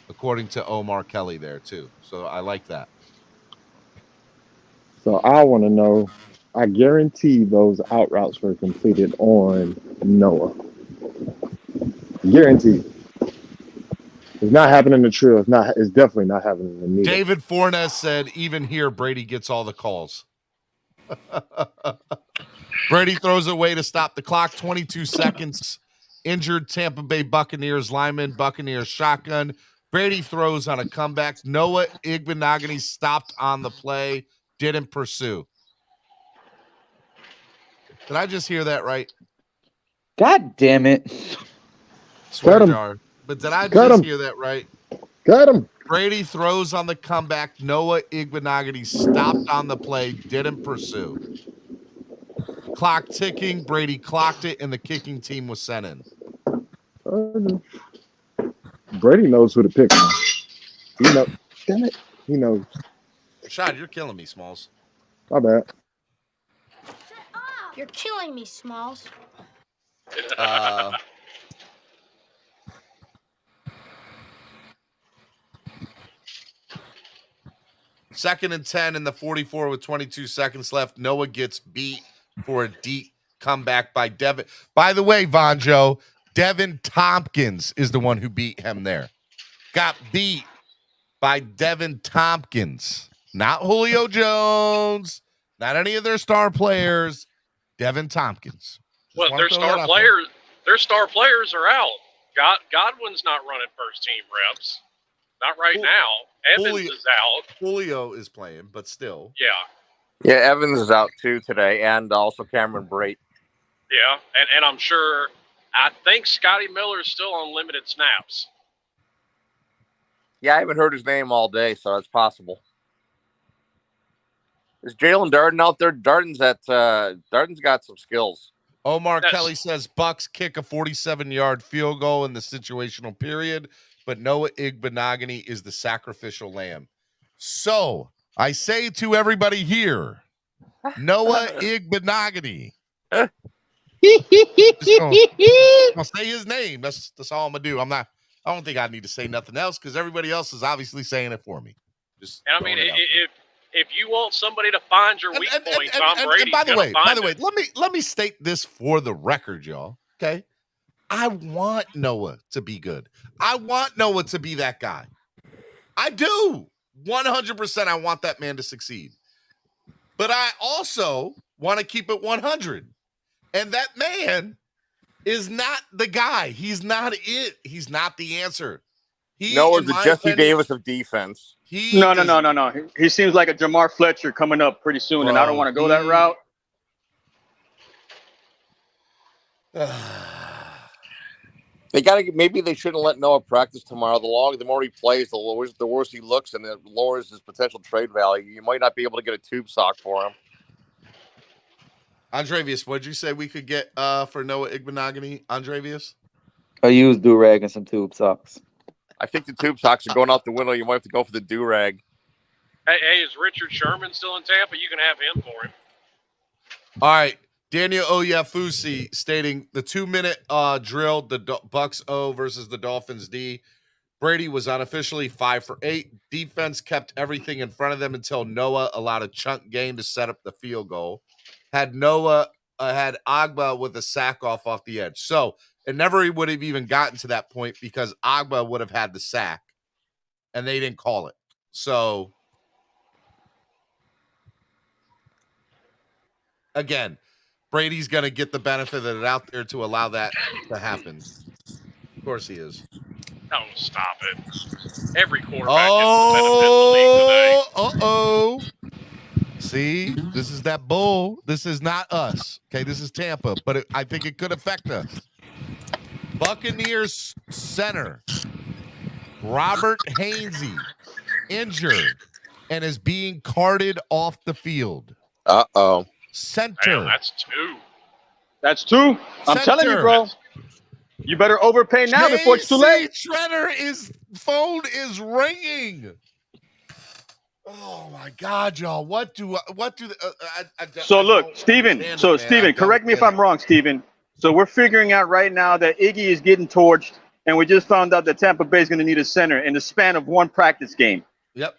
according to Omar Kelly there too. So I like that. So I want to know, I guarantee those out routes were completed on Noah. Guaranteed. It's not happening in the trill. It's definitely not happening in the media. David Fornes said, even here, Brady gets all the calls. Brady throws away to stop the clock. 22 seconds. Injured Tampa Bay Buccaneers lineman. Buccaneers shotgun. Brady throws on a comeback. Noah Igbenogany stopped on the play. Didn't pursue. Did I just hear that right? God damn it. Swear jar. But did I just hear that right? Got him. Brady throws on the comeback. Noah Igbenogany stopped on the play. Didn't pursue. clock ticking. Brady clocked it, and the kicking team was sent in. Brady knows who to pick on. He knows. Damn it. He knows. Rashad, you're killing me, Smalls. My bad. You're killing me, Smalls. Second and 10 in the 44 with 22 seconds left. Noah gets beat for a deep comeback by Devin. By the way, Vonjo, Devin Tompkins is the one who beat him there. Got beat by Devin Tompkins, not Julio Jones, not any of their star players. Devin Tompkins. Well, their star players are out. Godwin's not running first team reps. Not right now. Evans is out. Julio is playing, but still. Yeah. Yeah, Evans is out too today, and also Cameron Brate. Yeah, and I'm sure, I think Scotty Miller is still on limited snaps. Yeah, I haven't heard his name all day, so that's possible. Is Jalen Darden out there? Darden's got some skills. Omar Kelly says Bucks kick a 47-yard field goal in the situational period, but Noah Igbenogany is the sacrificial lamb. So I say to everybody here, Noah Igbenogany. I'll say his name. That's all I'm gonna do. I don't think I need to say nothing else because everybody else is obviously saying it for me. And I mean, if you want somebody to find your weak point, Tom Brady's by the way, it. let me state this for the record, y'all. Okay, I want Noah to be good. I want Noah to be that guy. I do. 100%. I want that man to succeed. But I also want to keep it 100. And that man is not the guy. He's not it. He's not the answer. Noah's the Jesse Davis of defense. No. He seems like a Jamar Fletcher coming up pretty soon, and I don't want to go that route. Maybe they shouldn't let Noah practice tomorrow. The more he plays, the worse he looks, and it lowers his potential trade value. You might not be able to get a tube sock for him. Andrevius, what'd you say we could get for Noah Igbenogany, Andrevius? I used do-rag and some tube socks. I think the tube socks are going out the window. You might have to go for the do-rag. Hey, is Richard Sherman still in Tampa? You can have him for him. All right. Daniel Oyafusi stating the 2-minute drill, the Bucks O versus the Dolphins D. Brady was unofficially 5 for 8. Defense kept everything in front of them until Noah allowed a chunk gain to set up the field goal. Had Agba with a sack off the edge. So it never would have even gotten to that point because Agba would have had the sack and they didn't call it. So again, Brady's going to get the benefit of it out there to allow that to happen. Of course he is. Oh, stop it. Every quarterback gets the benefit of the league today. Uh-oh. See, this is that bull. This is not us. Okay, this is Tampa, but I think it could affect us. Buccaneers center, Robert Hainsey, injured and is being carted off the field. Uh-oh. Center. Damn, that's 2. That's 2. I'm telling you, bro. You better overpay now before it's too late. Shredder phone is ringing. Oh my God, y'all! So look, Steven. So Steven, correct me if I'm wrong, Steven. So we're figuring out right now that Iggy is getting torched, and we just found out that Tampa Bay is going to need a center in the span of one practice game. Yep.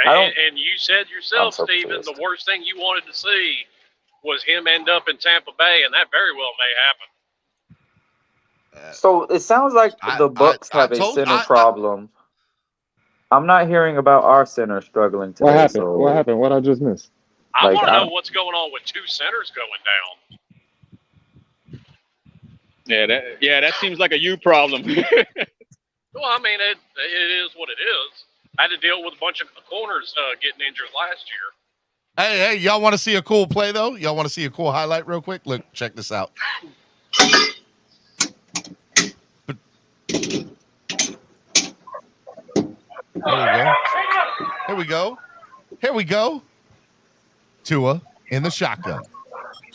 And you said yourself, Steven, the worst thing you wanted to see was him end up in Tampa Bay, and that very well may happen. So it sounds like the Bucks have a center problem. I'm not hearing about our center struggling today. What happened? What happened? What I just missed? I want to know what's going on with 2 centers going down. Yeah, that seems like a you problem. Well, I mean, it is what it is. I had to deal with a bunch of corners getting injured last year. Hey, y'all want to see a cool play, though? Y'all want to see a cool highlight real quick? Look, check this out. Here we go. Tua in the shotgun.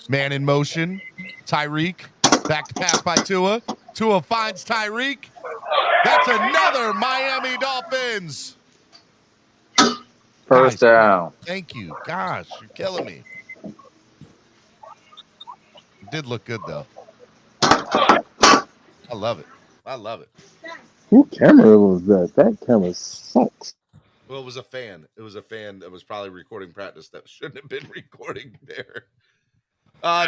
Man in motion. Tyreek. Back to pass by Tua. Tua finds Tyreek. That's another Miami Dolphins. First down. Thank you. Gosh, you're killing me. It did look good, though. I love it. I love it. Who camera was that? That camera sucks. Well, it was a fan. It was a fan that was probably recording practice that shouldn't have been recording there.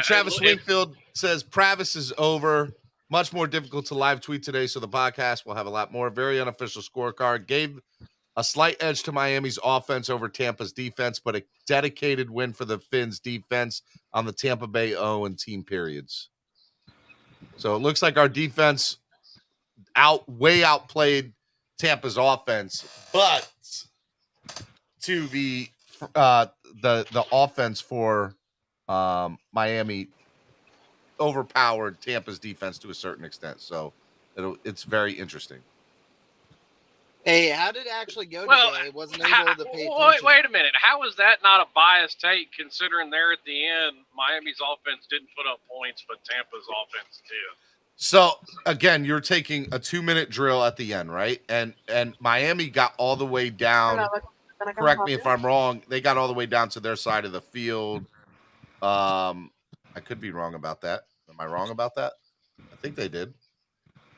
Travis Wingfield says, Pravis is over. Much more difficult to live tweet today, so the podcast will have a lot more. Very unofficial scorecard. Gave a slight edge to Miami's offense over Tampa's defense, but a dedicated win for the Fins defense on the Tampa Bay O and team periods. So it looks like our defense way outplayed Tampa's offense, but to the offense for Miami overpowered Tampa's defense to a certain extent. So it's very interesting. Hey, how did it actually go today? Wasn't able to pay attention. Wait a minute. How is that not a biased take, considering there at the end, Miami's offense didn't put up points, but Tampa's offense did? So, again, you're taking a 2-minute drill at the end, right? And Miami got all the way down. Correct me if I'm wrong. They got all the way down to their side of the field. I could be wrong about that. Am I wrong about that? I think they did.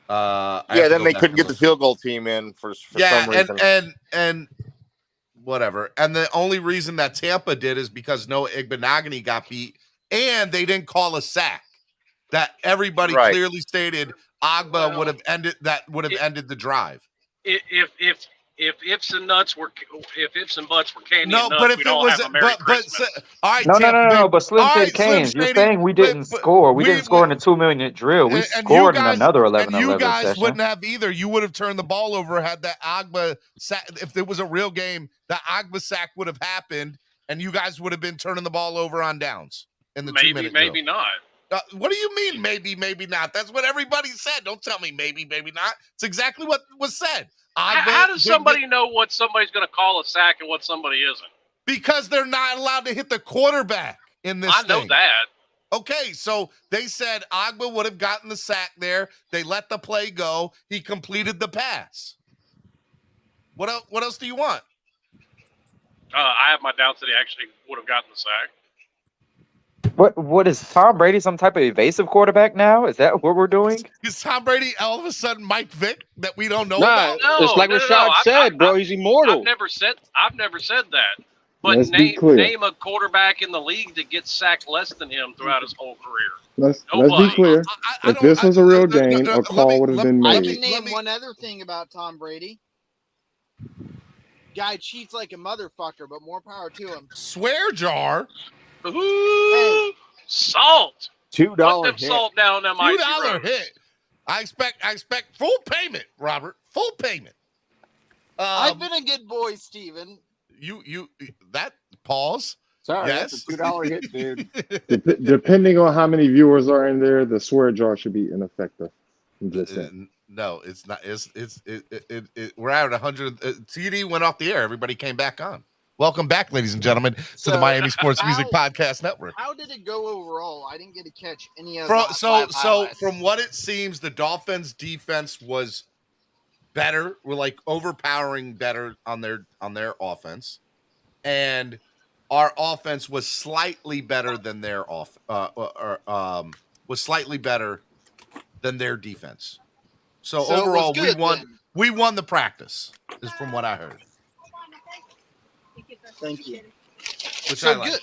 Then they couldn't get the field goal team in for some reason. And whatever. And the only reason that Tampa did is because Noah Igbenogany got beat, and they didn't call a sack. That everybody clearly stated Agba would have ended the drive. If ifs and buts were candy no, enough, but if we'd it all was have a Merry Christmas. All right, No. But Slim said Canes. You're saying we didn't score. We didn't score in a 2-minute drill. We scored in another 11-11 session. You guys session. wouldn't have either. You would have turned the ball over had that Agba sack. If it was a real game, that Agba sack would have happened, and you guys would have been turning the ball over on downs in the 2-minute drill. Maybe not. What do you mean, maybe not? That's what everybody said. Don't tell me maybe not. It's exactly what was said. How does somebody know what somebody's going to call a sack and what somebody isn't? Because they're not allowed to hit the quarterback in this I know that. Okay, so they said Agba would have gotten the sack there. They let the play go. He completed the pass. What else do you want? I have my doubts that he actually would have gotten the sack. What is Tom Brady, some type of evasive quarterback now? Is that what we're doing? Is Tom Brady all of a sudden Mike Vick that we don't know about? No, it's like Rashad said, bro. He's immortal. I've never said that. But name a quarterback in the league that gets sacked less than him throughout his whole career. Let's be clear. If this was a real game, a call would have been made. I can name one other thing about Tom Brady. Guy cheats like a motherfucker, but more power to him. Swear jar. Ooh, hey. Salt. $2 hit. Salt down them $2 hit. I expect full payment, Robert. Full payment. I've been a good boy, Steven. You that pause. Sorry, yes. That's a $2 hit, dude. Depending on how many viewers are in there, the swear jar should be ineffective. I'm just saying. No, it's not. We're at 100. TD went off the air. Everybody came back on. Welcome back, ladies and gentlemen, to the Miami Sports Music Podcast Network. How did it go overall? I didn't get to catch any of So from what it seems, the Dolphins' defense was better. We're like overpowering better on their offense, and our offense was slightly better than their was slightly better than their defense. So overall, we won the practice, is from what I heard. Thank you. Which I like. Good.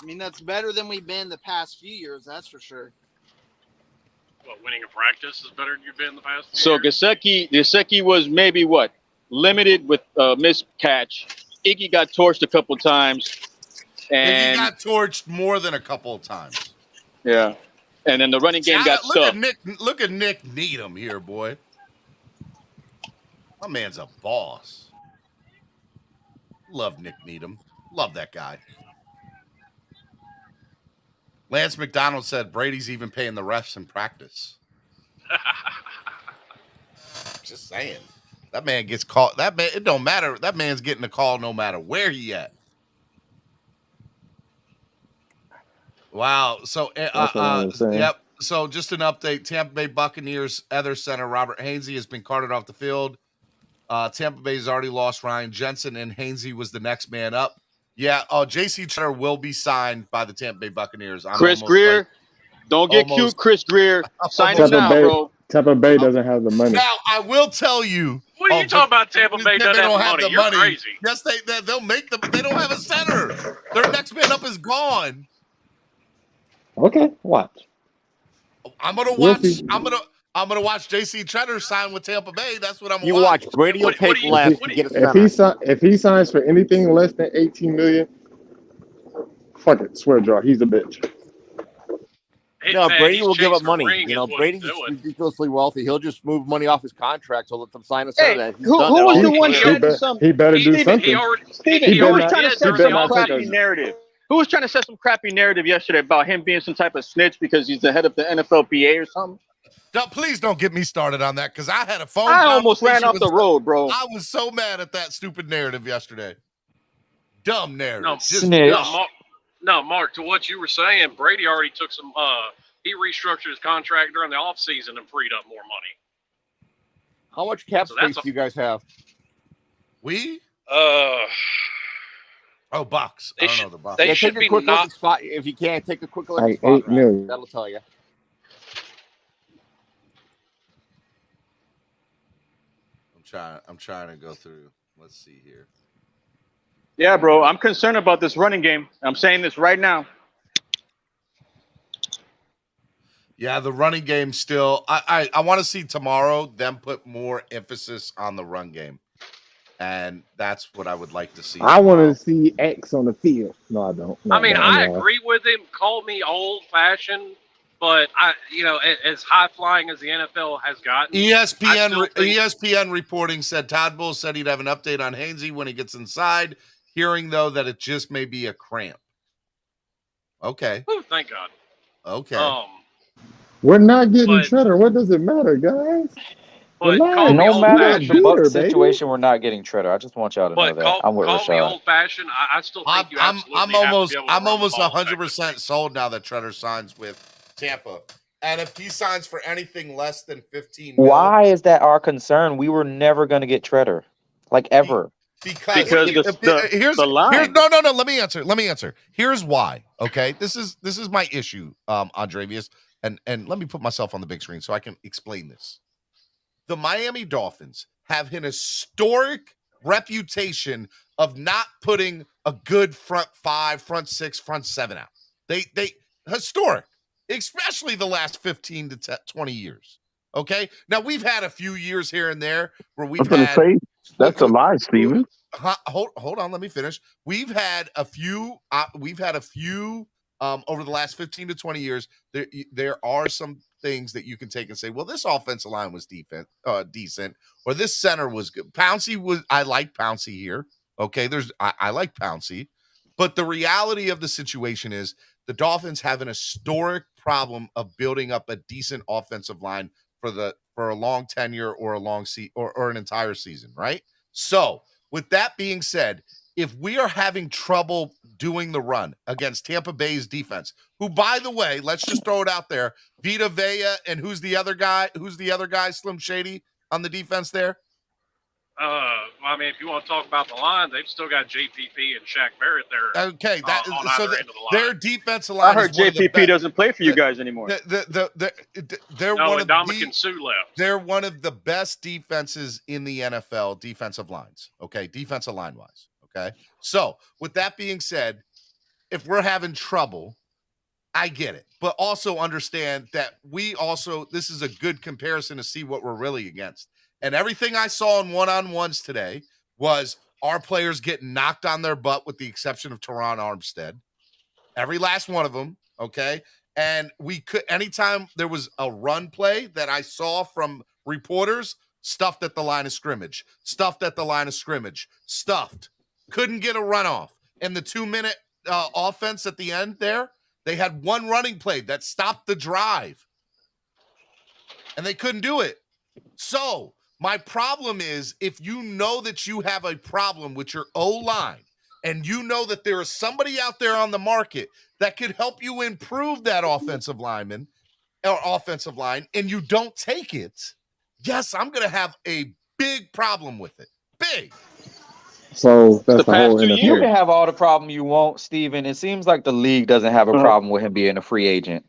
I mean, that's better than we've been the past few years, that's for sure. What, winning a practice is better than you've been the past few So Gesicki was maybe limited with missed catch. Iggy got torched a couple times. And Iggy got torched more than a couple of times. Yeah. And then the running game got stuffed. Look at Nick Needham here, boy. My man's a boss. Love Nick Needham. Love that guy. Lance McDonald said Brady's even paying the refs in practice. Just saying. That man gets called. It don't matter. That man's getting a call no matter where he at. Wow. So, That's what I was saying. yep. So, just an update: Tampa Bay Buccaneers other center Robert Hainsey has been carted off the field. Tampa Bay's already lost Ryan Jensen, and Hainsey was the next man up. Yeah. Oh, J.C. Tretter will be signed by the Tampa Bay Buccaneers. I'm Chris almost Greer, like, don't get cute, Chris Greer. Sign him now, bro. Tampa Bay doesn't have the money. Now, I will tell you. What are you talking about? Tampa Bay doesn't They don't have have the the money. You're money. crazy. Yes, they'll make them. They don't have a center. Their next man up is gone. Okay, watch. I'm gonna watch. I'm gonna watch J.C. Tretter sign with Tampa Bay. That's what I'm gonna You watch. Brady will take less to get a center. If he signs for anything less than $18 million, fuck it, swear jar. He's a bitch. No, Brady will give up money. You know, Brady's ridiculously wealthy. He'll just move money off his contract to let them sign a center. Hey, who was the one setting some? He better do something. Steven, who was trying to set some crappy narrative? Who was trying to set some crappy narrative yesterday about him being some type of snitch because he's the head of the NFLPA or something? No, please don't get me started on that because I had a phone. I almost ran off the road, bro. I was so mad at that stupid narrative yesterday. Dumb narrative. No, Mark, to what you were saying, Brady already took some he restructured his contract during the offseason and freed up more money. How much cap space do you guys have? We? Bucks. I don't know the Bucks. They should be not. Spot, if you can't, take a quick look at the spot. $8 million. That'll tell you. I'm trying to go through. Let's see here. Yeah, bro. I'm concerned about this running game. I'm saying this right now. Yeah, the running game still. I want to see tomorrow them put more emphasis on the run game, and that's what I would like to see. I want to see X on the field. No, I don't. No, I mean, I agree with him. Call me old-fashioned, but as high-flying as the NFL has gotten, ESPN reporting said Todd Bowles said he'd have an update on Hainsey when he gets inside. Hearing though that it just may be a cramp. Okay. Oh, thank God. Okay. We're not getting Tretter. What does it matter, guys? But no matter the Bucs situation, we're not getting Tretter. I just want y'all to know that. I'm with Call me Rashad. old-fashioned. I still think you absolutely I'm have almost to be able to 100% sold now that Tretter signs with Tampa. And if he signs for anything less than 15 million, Why is that our concern? We were never going to get Tretter, like ever. Because the line. No. Let me answer. Here's why. Okay, this is my issue, Andrevius, and let me put myself on the big screen so I can explain this. The Miami Dolphins have an historic reputation of not putting a good front five, front six, front seven out. They historic, especially the last 15 to 20 years. Okay, now we've had a few years here and there where we've had. That's a lie, Steven. Hold on, let me finish. We've had a few. Over the last 15 to 20 years. There are some things that you can take and say, well, this offensive line was decent, or this center was good. I like Pouncey here. Okay, I like Pouncey, but the reality of the situation is the Dolphins have an historic problem of building up a decent offensive line for a long tenure or a long or an entire season, right? So, with that being said, if we are having trouble doing the run against Tampa Bay's defense, who, by the way, let's just throw it out there, Vita Vea and who's the other guy, Slim Shady on the defense there? I mean, if you want to talk about the line, they've still got JPP and Shaq Barrett there. Okay, on either end of the line. Their defensive line. I heard JPP doesn't play for you guys anymore. They're no, one of Ndamukong Suh left. They're one of the best defenses in the NFL, defensive lines. Okay, defensive line wise. Okay, so with that being said, if we're having trouble, I get it, but also understand that this is a good comparison to see what we're really against. And everything I saw in one-on-ones today was our players getting knocked on their butt with the exception of Teron Armstead. Every last one of them, okay? And anytime there was a run play that I saw from reporters, stuffed at the line of scrimmage. Stuffed. Couldn't get a runoff. And the 2-minute offense at the end there, they had one running play that stopped the drive. And they couldn't do it. So my problem is if you know that you have a problem with your O-line, and you know that there is somebody out there on the market that could help you improve that offensive lineman or offensive line, and you don't take it, yes, I'm going to have a big problem with it. Big. So that's the whole NFL. You can have all the problem you want, Steven. It seems like the league doesn't have a problem with him being a free agent.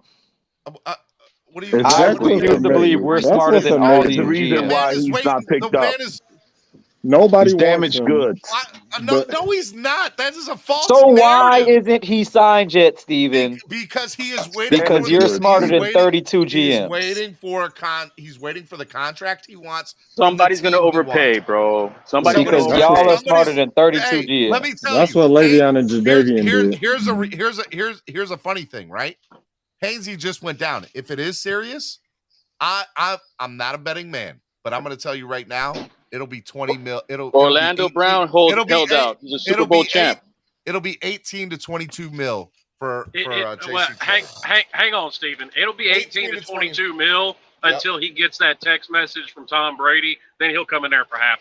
What do you? I refuse to believe we're smarter than all these the reason GMs. why he's not picked up. Nobody It's wants damaged him. goods. No, he's not. That is a false So why narrative. isn't he signed yet, Steven? Because he is waiting. Because you're smarter than 32 GMs. He's waiting for He's waiting for the contract he wants. Somebody's gonna overpay, bro. Because y'all are smarter than 32 GMs. Let me tell That's you. what Le'Veon and Jadeveon did. Here's a funny thing, right? Hainsey just went down. If it is serious, I'm not a betting man, but I'm going to tell you right now, it'll be 20 mil. Orlando Brown held out. He's a Super Bowl champ. It'll be 18 to 22 mil for JC. Hang on, Steven. It'll be 18 to 22 mil until he gets that text message from Tom Brady. Then he'll come in there for half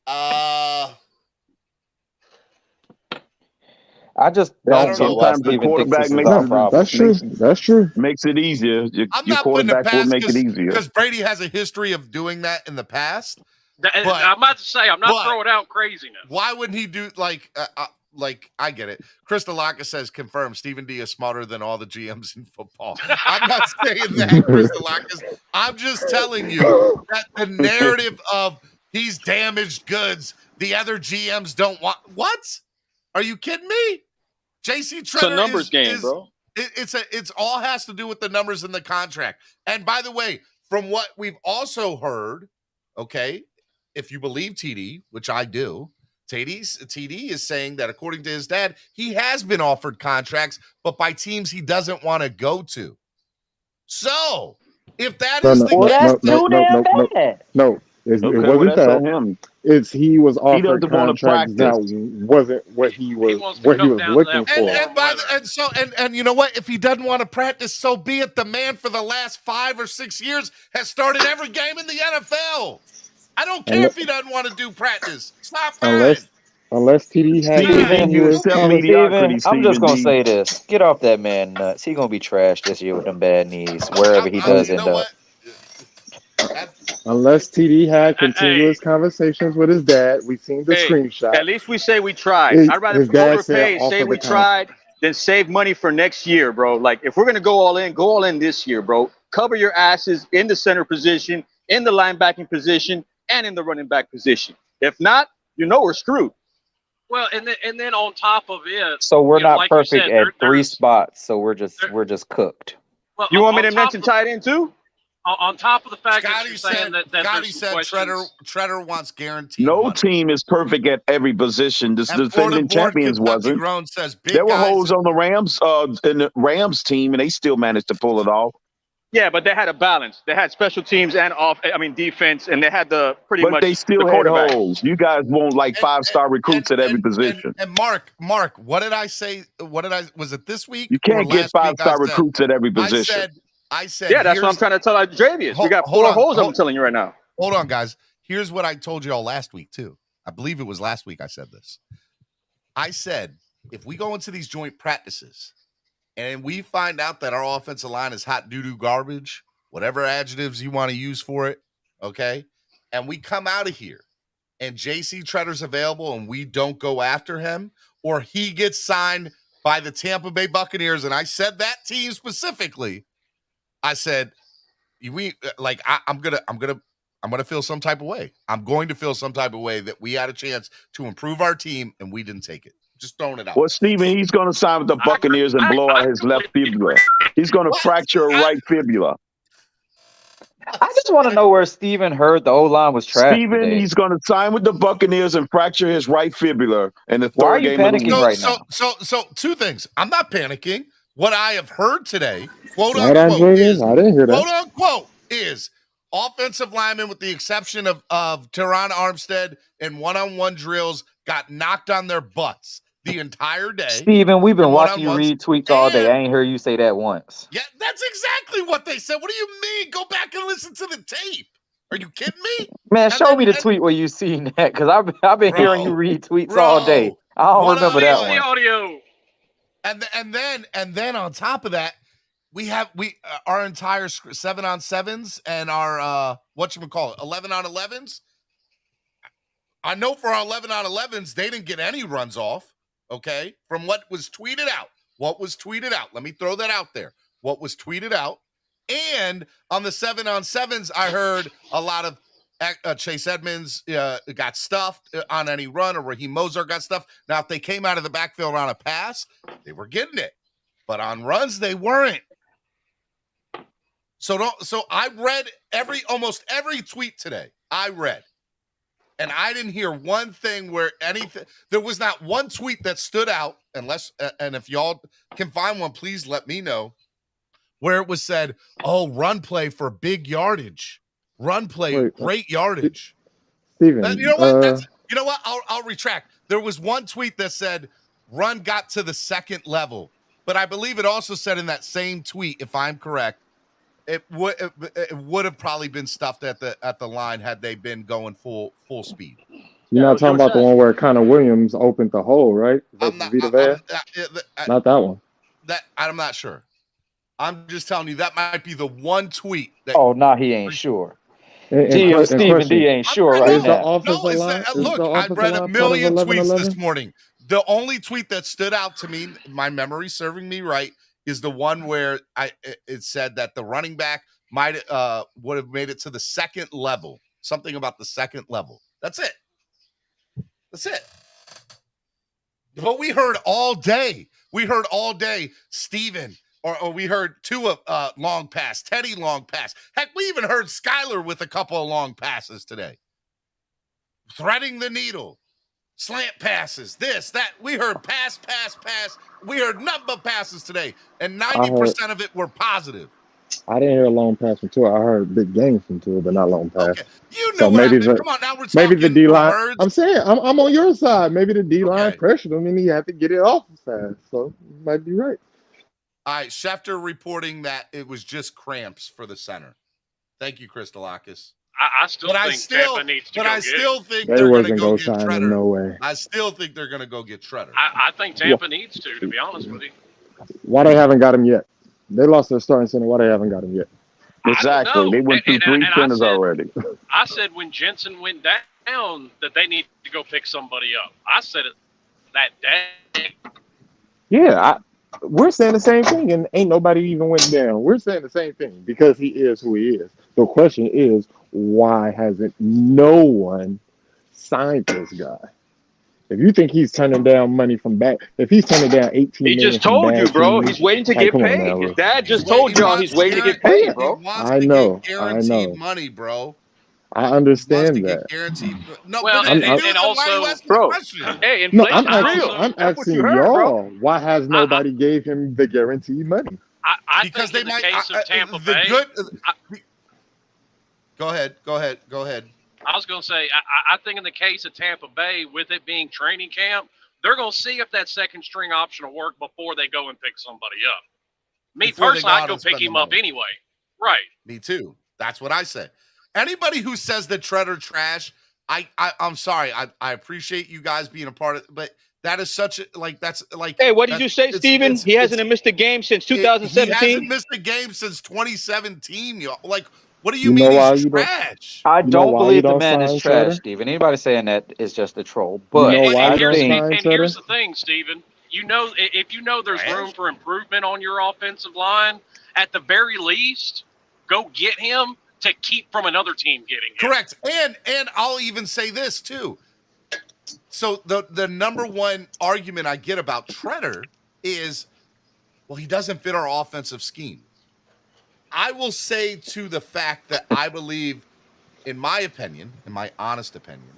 that. I just don't know why Steven thinks this is our problem. That's true. That's true. Makes it easier. Your not quarterback will make it easier. Because Brady has a history of doing that in the past. I'm about to say, I'm not throwing out craziness. Why wouldn't he do like I get it. Chris Delacca says confirmed Stephen D is smarter than all the GMs in football. I'm not saying that, Chris Delacca. I'm just telling you that the narrative of he's damaged goods, the other GMs don't want. What? Are you kidding me? JC Treader it's a numbers game, bro. It's all has to do with the numbers in the contract. And by the way, from what we've also heard, okay, if you believe TD, which I do, TD is saying that according to his dad, he has been offered contracts, but by teams he doesn't want to go to. So if that is the case, no. It wasn't that. Him. It's he was offered he contracts that wasn't what he was looking for. And you know what? If he doesn't want to practice, so be it. The man for the last 5 or 6 years has started every game in the NFL. I don't care if he doesn't want to do practice. It's not fine. Unless TD had Steven, I'm just gonna say this: get off that man nuts. He gonna be trashed this year with them bad knees wherever he does end up. Unless TD had continuous conversations with his dad, we've seen the screenshot. At least we say we tried. I'd rather overpay and say we tried than save money for next year, bro. Like, if we're going to go all in this year, bro. Cover your asses in the center position, in the linebacking position, and in the running back position. If not, we're screwed. Well, and then on top of it, so we're not like perfect at 3 spots, so we're just cooked. Well, you want me to mention tight end too? On top of the fact Scotty that you're saying that Scotty there's some said questions. Treader wants guaranteed No money. team is perfect at every position. This And defending champions wasn't. Says there were holes on the Rams in the Rams team, and they still managed to pull it off. Yeah, but they had a balance. They had special teams and defense, and they had pretty much. But they still had holes. You guys want like 5-star recruits at every position. And Mark, what did I say? Was it this week? You can't get 5-star recruits at every position. I said, yeah, that's what I'm trying to tell Javius. We got 4 holes. I'm telling you right now. Hold on, guys. Here's what I told you all last week too. I believe it was last week I said this. I said, if we go into these joint practices and we find out that our offensive line is hot doo-doo garbage, whatever adjectives you want to use for it, okay, and we come out of here and JC Treader's available and we don't go after him, or he gets signed by the Tampa Bay Buccaneers, and I said that team specifically, I said, I'm gonna feel some type of way. I'm going to feel some type of way that we had a chance to improve our team and we didn't take it. Just throwing it out. Well, Steven, he's going to sign with the Buccaneers and blow out his left fibula. He's going to fracture a right fibula. I just want to know where Steven heard the O-line was trash. Steven, today. He's going to sign with the Buccaneers and fracture his right fibula in the third game of the panicking right now? So 2 things. I'm not panicking. What I have heard today, quote I didn't hear that. Quote unquote, is offensive linemen, with the exception of Teron Armstead and one-on-one drills, got knocked on their butts the entire day. Steven, we've been watching you read tweets all day. I ain't heard you say that once. Yeah, that's exactly what they said. What do you mean? Go back and listen to the tape. Are you kidding me? Man, And show then, me the tweet where you seen that, because I've been hearing you read tweets all day. bro, I don't what remember I'm that saying- one. audio. And then on top of that, we have our entire 7-on-7s and our whatchamacallit, 11-on-11s. I know for our 11-on-11s, they didn't get any runs off, okay, from what was tweeted out. What was tweeted out? Let me throw that out there. What was tweeted out. And on the 7-on-7s, I heard a lot of Chase Edmonds got stuffed on any run, or Raheem Mostert got stuffed. Now, if they came out of the backfield on a pass, they were getting it. But on runs, they weren't. So I read almost every tweet today. I read. And I didn't hear one thing where there was not one tweet that stood out, unless, and if y'all can find one, please let me know, where it was said, oh, run play for big yardage. Run play, great yardage. Steven, You know what? You know what? I'll retract. There was one tweet that said run got to the second level, but I believe it also said in that same tweet, if I'm correct, it would have probably been stuffed at the line had they been going full speed. You're not talking about the one where Connor Williams opened the hole, right? I'm not Not that one. That I'm not sure. I'm just telling you that might be the one tweet. That Oh, no, he ain't sure. And Stephen D ain't sure right now. Look, I read a million tweets this morning. The only tweet that stood out to me, my memory serving me right, is the one where it said that the running back might would have made it to the second level. Something about the second level. That's it. That's it. But we heard all day. Steven, or we heard Tua long pass, Teddy long pass. Heck, we even heard Skyler with a couple of long passes today. Threading the needle. Slant passes, this, that. We heard pass. We heard nothing but passes today, and 90% of it were positive. I didn't hear a long pass from Tua. I heard big games from Tua, but not long pass. Okay. You know so what maybe come on, now we're talking maybe the D line. words. I'm saying I'm on your side. Maybe the D line pressured him, and he had to get it off fast. So you might be right. All right, Schefter reporting that it was just cramps for the center. Thank you, Crystalakis. I still think Tampa needs to go get still think they they're going to wasn't go gonna get sign Treader. him, no way. I still think they're going to go get Treader. I think Tampa needs to be honest with you. Why they haven't got him yet? They lost their starting center. Why they haven't got him yet? Exactly. They went through three centers already. I said when Jensen went down that they need to go pick somebody up. I said it that day. Yeah, we're saying the same thing, and ain't nobody even went down. We're saying the same thing because he is who he is. The question is, why hasn't no one signed this guy? If you think he's turning down money from back, if he's turning down 18 he million just told you, bro. teams, He's waiting to get paid. Now, his dad just told y'all he's waiting to get paid, bro. I know. Guaranteed money, bro. I understand that. Guaranteed. No, well, and also, bro. Hey, inflation's real. I'm asking y'all, why has nobody gave him the guaranteed money? I because think in the case of Tampa Bay. Go ahead. I was going to say, I think in the case of Tampa Bay, with it being training camp, they're going to see if that second string option will work before they go and pick somebody up. Me personally, I'd go pick him up anyway. Right. Me too. That's what I said. Anybody who says that Treader trash, I'm sorry. I appreciate you guys being a part of it, but that is such a, that's like. Hey, what did you say, Steven? He hasn't missed a game since 2017? He hasn't missed a game since 2017, y'all. Like, what do you mean he's trash? I don't believe the man is trash, Steven. Anybody saying that is just a troll. But here's the thing, Steven. If you know there's room for improvement on your offensive line, at the very least, go get him to keep from another team getting him. Correct. And I'll even say this too. So the number one argument I get about Treader is, well, he doesn't fit our offensive scheme. I will say to the fact that I believe, in my opinion, in my honest opinion,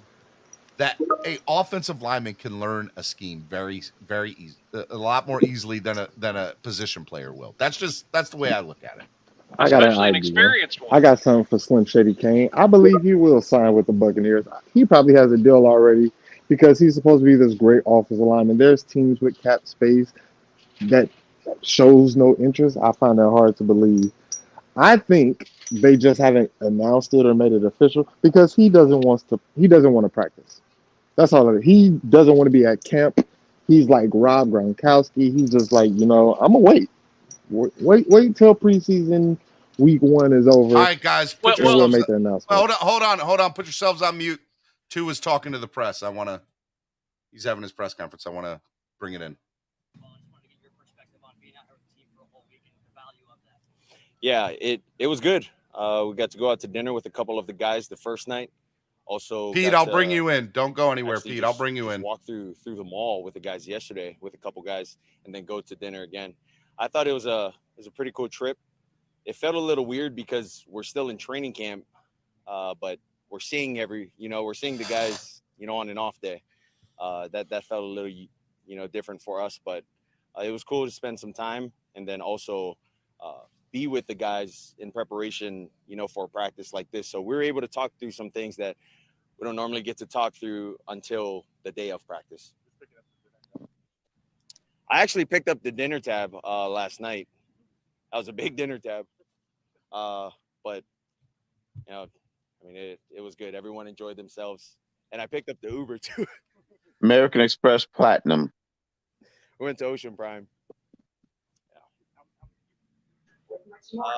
that a offensive lineman can learn a scheme very, very easy, a lot more easily than a position player will. That's the way I look at it. I got an idea. I got something for Slim Shady Kane. I believe he will sign with the Buccaneers. He probably has a deal already because he's supposed to be this great offensive lineman. There's teams with cap space that shows no interest. I find that hard to believe. I think they just haven't announced it or made it official because he doesn't want to practice. That's all it is. He doesn't want to be at camp. He's like Rob Gronkowski. He's just like, I'm gonna wait. Wait till preseason week 1 is All over, right, guys, and we'll make the announcement. hold on. Put yourselves on mute. Two is talking to the press. He's having his press conference. I want to bring it in. Yeah, it was good. We got to go out to dinner with a couple of the guys the first night. Also, Pete, I'll bring you in. Don't go anywhere, Pete. I'll bring you in. Walk through the mall with the guys yesterday with a couple guys, and then go to dinner again. I thought it was a pretty cool trip. It felt a little weird because we're still in training camp, but we're seeing the guys, on and off day. That felt a little, different for us, but it was cool to spend some time and then also be with the guys in preparation, for a practice like this. So we were able to talk through some things that we don't normally get to talk through until the day of practice. I actually picked up the dinner tab last night. That was a big dinner tab. But it was good. Everyone enjoyed themselves. And I picked up the Uber too. American Express Platinum. We went to Ocean Prime.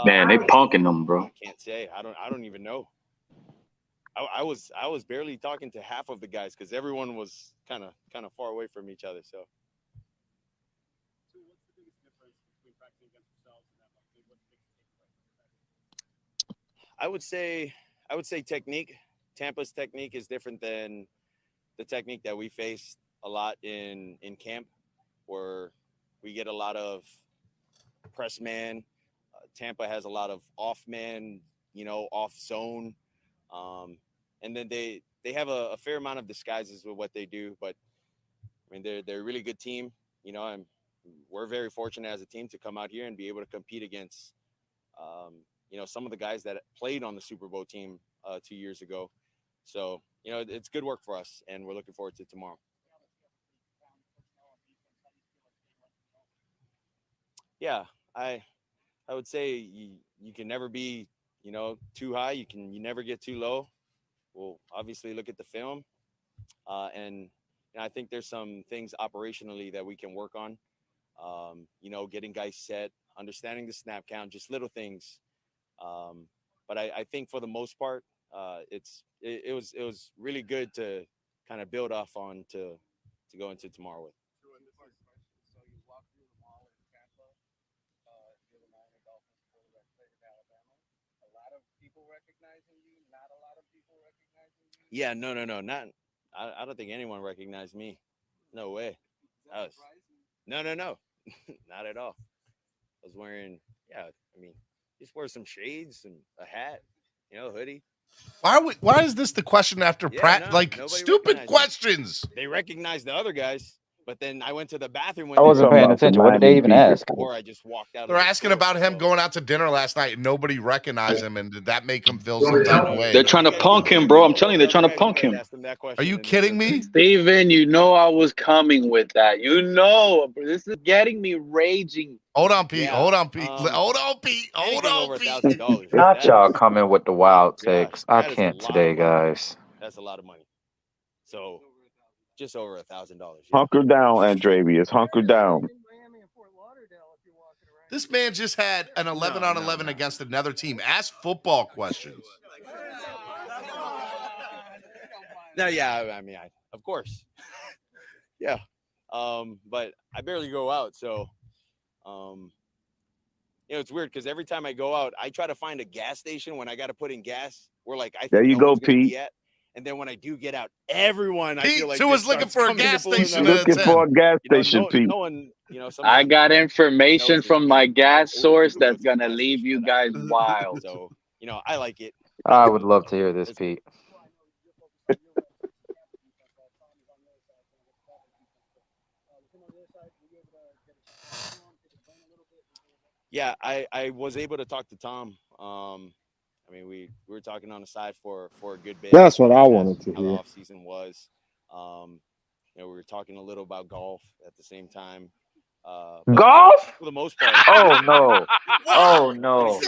Man, they punking them, bro. I can't say. I don't even know. I was barely talking to half of the guys because everyone was kind of far away from each other. So. I would say technique. Tampa's technique is different than the technique that we faced a lot in camp, where we get a lot of press man. Tampa has a lot of off man, off zone, and then they have a fair amount of disguises with what they do. But they're a really good team, and we're very fortunate as a team to come out here and be able to compete against some of the guys that played on the Super Bowl team 2 years ago. So, it's good work for us, and we're looking forward to tomorrow. Yeah, I would say you can never be, too high. You never get too low. We'll obviously look at the film, and I think there's some things operationally that we can work on. Getting guys set, understanding the snap count, just little things. But I think for the most part, it was really good to kind of build off on to go into tomorrow with. Yeah, no, not. I don't think anyone recognized me. No way. No, not at all. I was wearing, just wear some shades and a hat, hoodie. Why is this the question after stupid questions? They recognized the other guys, but then I went to the bathroom. I wasn't paying attention. What did they even ask? Or I just walked out. They're asking about him going out to dinner last night and nobody recognized him, and did that make him feel some type of way? They're trying to punk him, bro. I'm telling you, they're trying to punk him. Are you kidding me? Steven, I was coming with that. This is getting me raging. Hold on, Pete. Hold on, Pete. Not y'all coming with the wild takes. I can't today, guys. That's a lot of money. So, just over $1,000. Hunker down, Andrevius. Hunker down. This man just had an 11-on-11 against another team. Ask football questions. No, yeah, of course. Yeah. But I barely go out, so it's weird because every time I go out, I try to find a gas station when I got to put in gas where I think there you go, Pete. And then when I do get out, everyone Pete, I feel like was looking for a gas station. Looking for a gas station, Pete. No one, I got information from my gas source that's gonna leave you guys wild. So I like it. I would love to hear this, Pete. Yeah, I was able to talk to Tom. We were talking on the side for a good bit. That's what I wanted to how hear. the off season was. We were talking a little about golf at the same time. Golf? For the most part. Oh no! Oh no!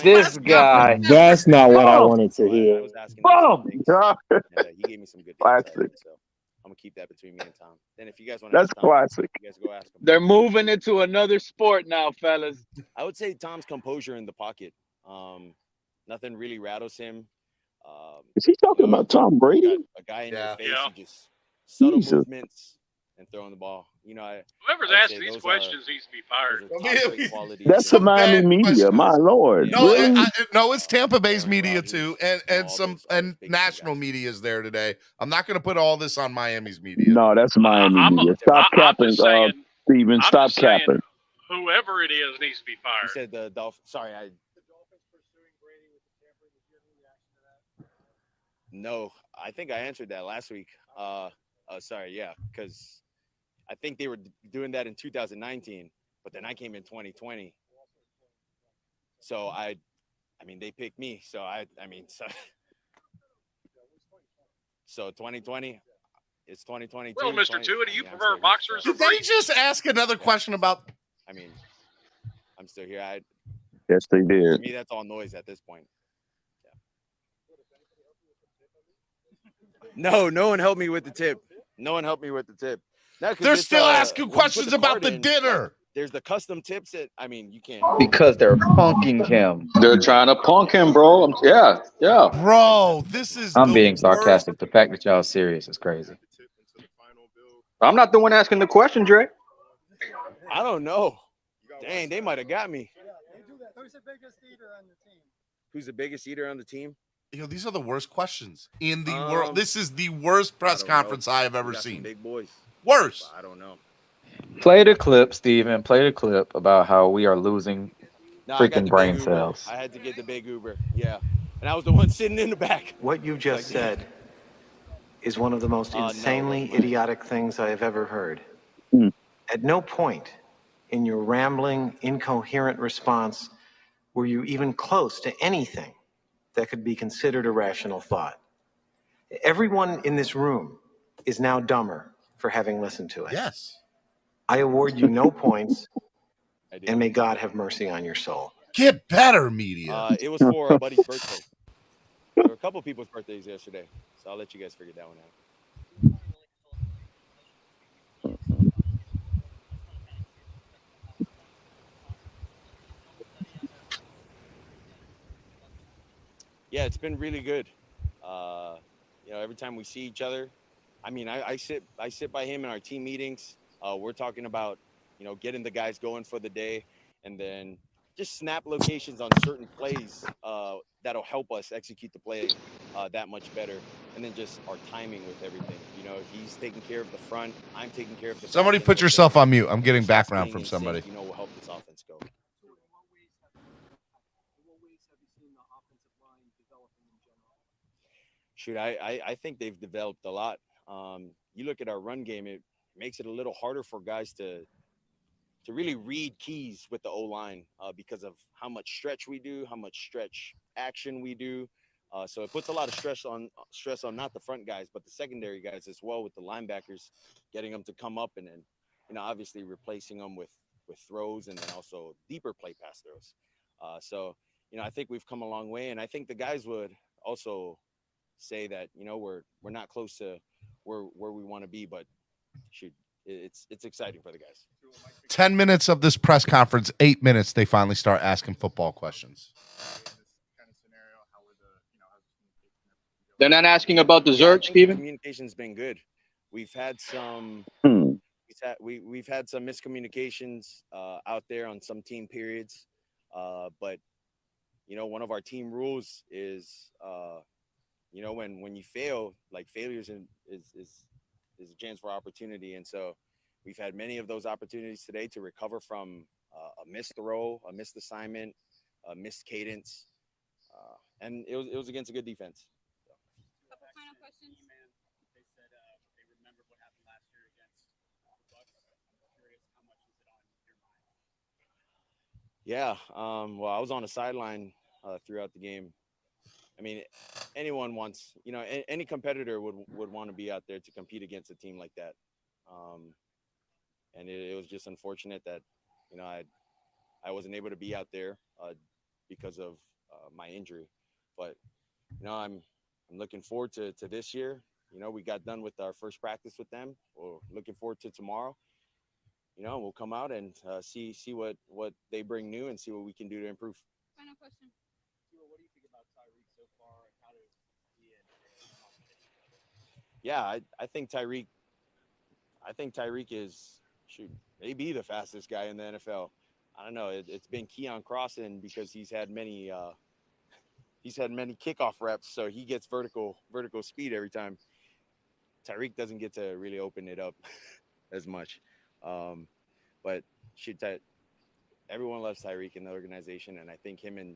This guy. That's not what I Bum! wanted to I hear. was asking him some Bum! things, and he gave me some good insight. Classic. So I'm gonna keep that between me and Tom. Then if you guys want That's to ask Tom, classic. you guys go ask him. They're moving into another sport now, fellas. I would say Tom's composure in the pocket. Nothing really rattles him. Is he talking about Tom Brady? A guy in your face, Yeah. he just subtle Jesus. movements and throwing the ball. Whoever's asking these questions needs to be fired. That's the Miami media. My Lord. No, Really? no, it's Tampa Bay's media too, and national media is there today. I'm not going to put all this on Miami's media. No, that's Miami media. Stop capping, Steven. Stop capping. Whoever it is needs to be fired. You said the Dolphins. Sorry, No, I think I answered that last week. Sorry, yeah, because I think they were doing that in 2019, but then I came in 2020. So I mean, they picked me. So so 2020, it's 2022. Well, Mr. Tua, do you prefer boxers or Did they just ask another question about? I mean, I'm still here. Yes, they To did. me, that's all noise at this point. No one helped me with the tip. No one helped me with the tip. No, 'cause They're it's, still when asking you put questions the about card the in, dinner. like, there's the custom tips that you can't. Because they're punking him. They're trying to punk him, bro. Yeah. Bro, this is. I'm being sarcastic. The fact that y'all serious is crazy. I'm not the one asking the question, Dre. I don't know. Dang, they might have got me. Who's the biggest eater on the team? Who's the biggest eater on the team? These are the worst questions in the world. This is the worst press conference I have ever seen. Big boys. Worse. I don't know. Play the clip, Steven. Play the clip about how we are losing I got freaking the brain big Uber. cells. I had to get the big Uber. Yeah. And I was the one sitting in the back. What you just said is one of the most insanely idiotic things I have ever heard. At no point in your rambling, incoherent response were you even close to anything that could be considered a rational thought. Everyone in this room is now dumber for having listened to it. Yes. I award you no points, and may God have mercy on your soul. Get better, media. It was for a buddy's birthday. There were a couple people's birthdays yesterday, so I'll let you guys figure that one out. Yeah, it's been really good. Every time we see each other, I mean, I sit by him in our team meetings. We're talking about, getting the guys going for the day, and then just snap locations on certain plays that'll help us execute the play that much better. And then just our timing with everything. He's taking care of the front. I'm taking care of the Somebody put yourself on mute. I'm getting background from somebody. Will help this offense go. Shoot, I think they've developed a lot. You look at our run game, it makes it a little harder for guys to really read keys with the O-line because of how much stretch we do, how much stretch action we do. So it puts a lot of stress on not the front guys, but the secondary guys as well, with the linebackers, getting them to come up and then, obviously replacing them with throws, and then also deeper play pass throws. So I think we've come a long way, and I think the guys would also say that we're not close to where we want to be, but shoot, it's exciting for the guys. 10 minutes of this press conference, 8 minutes, they finally start asking football questions. They're not asking about dessert, Steven? Communication's been good. We've had some we've had some miscommunications out there on some team periods, but one of our team rules is when you fail, like, failures is a chance for opportunity. And so we've had many of those opportunities today to recover from a missed throw, a missed assignment, a missed cadence, and it was against a good defense. Couple final questions. They said they remembered what happened last year against the Bucks. I'm curious, how much is it on your mind? Yeah. Well, I was on the sideline throughout the game. I mean, anyone wants, any competitor would want to be out there to compete against a team like that. and it was just unfortunate that I wasn't able to be out there because of my injury. But I'm looking forward to this year. We got done with our first practice with them. We're looking forward to tomorrow. We'll come out and see what they bring new and see what we can do to improve. Final question. What do you think about Tyreek so far, and how does he and complement each other? Yeah, I think Tyreek is maybe the fastest guy in the NFL. I don't know. It's been Keon Crossan because he's had many kickoff reps, so he gets vertical speed every time. Tyreek doesn't get to really open it up as much. But everyone loves Tyreek in the organization, and I think him and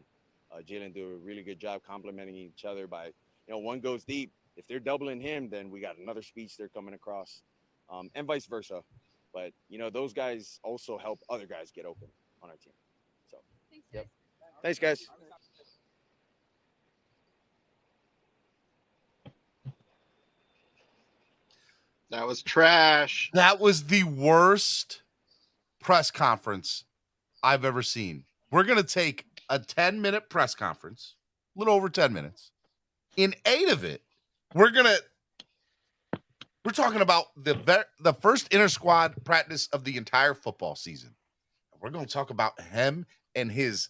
Jalen do a really good job complementing each other by, one goes deep. If they're doubling him, then we got another speedster coming across, and vice versa. But, those guys also help other guys get open on our team. So, yep. Thanks, guys. That was trash. That was the worst press conference I've ever seen. We're going to take a 10-minute press conference, a little over 10 minutes. In 8 of it, we're talking about the first inter-squad practice of the entire football season. We're going to talk about him and his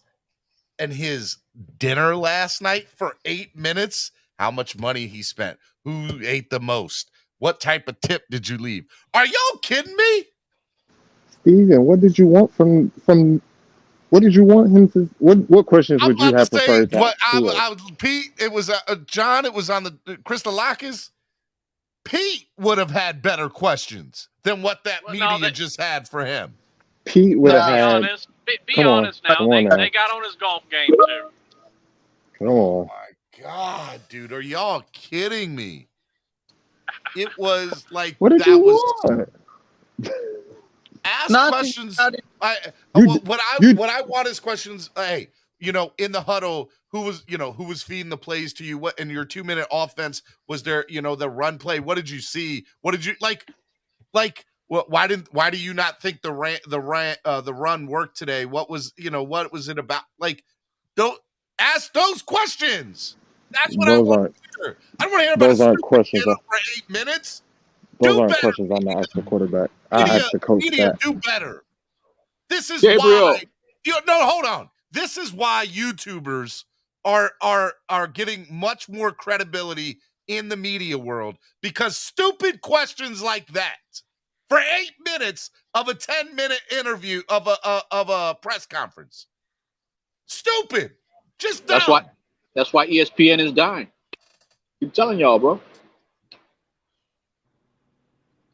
dinner last night for 8 minutes, how much money he spent, who ate the most, what type of tip did you leave? Are y'all kidding me? Steven, what did you want from what did you want him to what questions would you have preferred to Pete, it was John, it was on the Christolakis. Pete would have had better questions than what that media just had for him. Pete would have had. Be honest now. They got on his golf game too. Come on. Oh my God, dude. Are y'all kidding me? It was like what did that you was want? Ask questions. What I want is questions. Hey, in the huddle, who was feeding the plays to you? What in your 2-minute offense was there? The run play. What did you see? What did you like? Why do you not think the run worked today? What was what was it about? Don't ask those questions. That's what I want to hear. I don't want to hear about those aren't questions for 8 minutes. Those aren't questions I'm gonna ask the quarterback. I ask the coach that. Do better. This is Gabriel. why. Hold on. This is why YouTubers are getting much more credibility in the media world, because stupid questions like that for 8 minutes of a 10-minute interview of a press conference. Stupid. Just dumb. That's why ESPN is dying. Keep telling y'all, bro.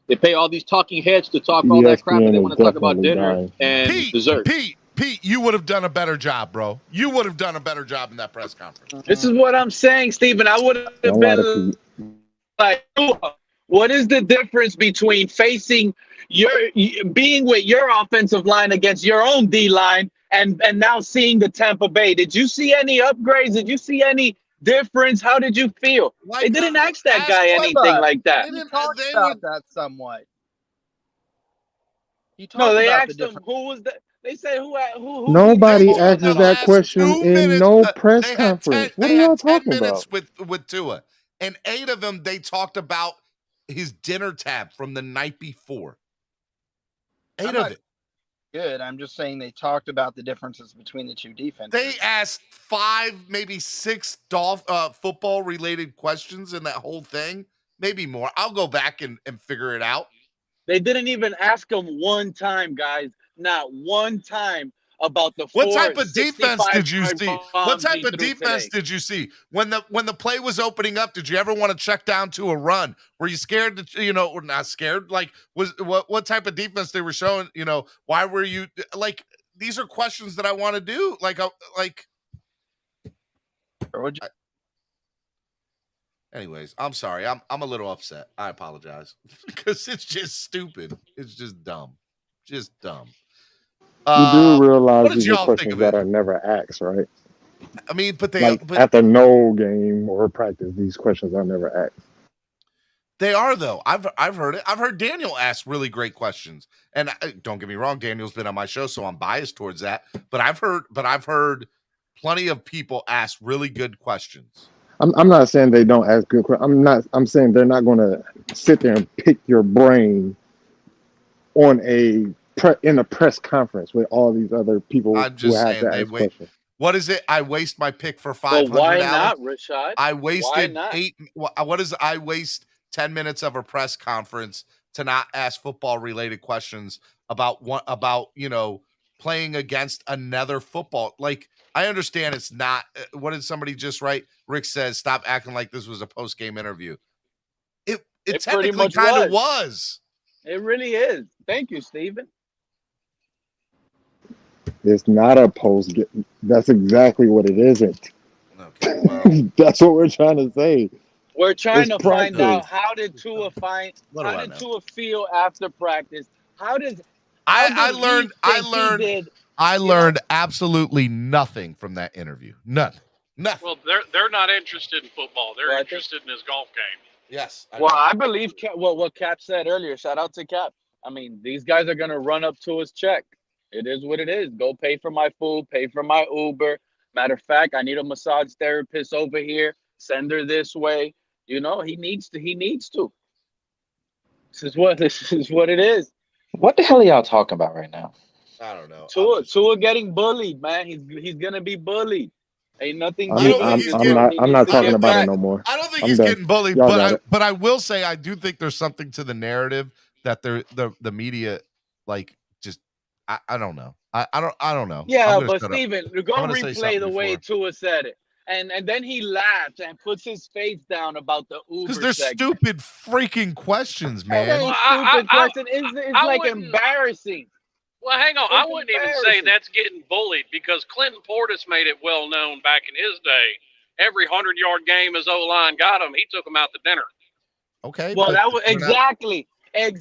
They pay all these talking heads to talk all that crap, and they want to talk about dinner and dessert. Pete, you would have done a better job, bro. You would have done a better job in that press conference. This is what I'm saying, Stephen. I would have been like, what is the difference between being with your offensive line against your own D line and now seeing the Tampa Bay? Did you see any upgrades? Did you see any difference? How did you feel? They didn't ask that guy anything like that. He talked about that somewhat. They asked him who was that. They said who Nobody answers that question in no press conference. What are y'all talking about? With Tua, and 8 of them they talked about his dinner tab from the night before. 8 of it. Good. I'm just saying they talked about the differences between the two defenses. They asked 5, maybe 6 football related questions in that whole thing, maybe more. I'll go back and figure it out. They didn't even ask him one time, guys. Not one time about the what type of defense did you see? What type of defense did you see when the play was opening up? Did you ever want to check down to a run? Were you scared that or not scared? Like what type of defense they were showing? Why were you like? These are questions that I want to do. Anyways, I'm sorry. I'm a little upset. I apologize because it's just stupid. It's just dumb. Just dumb. You do realize these are questions that are never asked, right? I mean, but at the no game or practice, these questions are never asked. They are, though. I've heard it. I've heard Daniel ask really great questions, and don't get me wrong, Daniel's been on my show, so I'm biased towards that. But I've heard plenty of people ask really good questions. I'm not saying they don't ask good questions. I'm saying they're not going to sit there and pick your brain on in a press conference with all these other people I'm who just have saying to ask questions. What is it? I waste my pick for Well, 500. why Alex. not, Rashad? I Why wasted not? I waste 10 minutes of a press conference to not ask football related questions about playing against another football. Like, I understand it's not. What did somebody just write? Rick says, "Stop acting like this was a post game interview." It pretty technically much kind of was. It really is. Thank you, Steven. It's not a post game. That's exactly what it isn't. Okay, well, that's what we're trying to say. We're trying to find out practice. how did Tua feel after practice? I learned absolutely nothing from that interview. Nothing. Well, they're not interested in football. They're interested in his golf game. Yes. I believe what Cap said earlier. Shout out to Cap. I mean, these guys are going to run up to his check. It is what it is. Go pay for my food, pay for my Uber. Matter of fact, I need a massage therapist over here. Send her this way. You know, he needs to. This is what it is. What the hell are y'all talking about right now? I don't know. Tua getting bullied, man. He's gonna be bullied. Ain't nothing. I'm not talking about it no more. I don't think he's getting bullied, but I will say I do think there's something to the narrative that the media just I don't know. I don't know. Yeah, but Steven, go replay the way Tua said it. And then he laughs and puts his face down about the Uber. Because they're stupid freaking questions, man. Stupid question. It's like embarrassing. Well, hang on. I wouldn't even say that's getting bullied because Clinton Portis made it well known back in his day. Every 100-yard game his O-line got him, he took him out to dinner. Okay. Well, that was exactly. That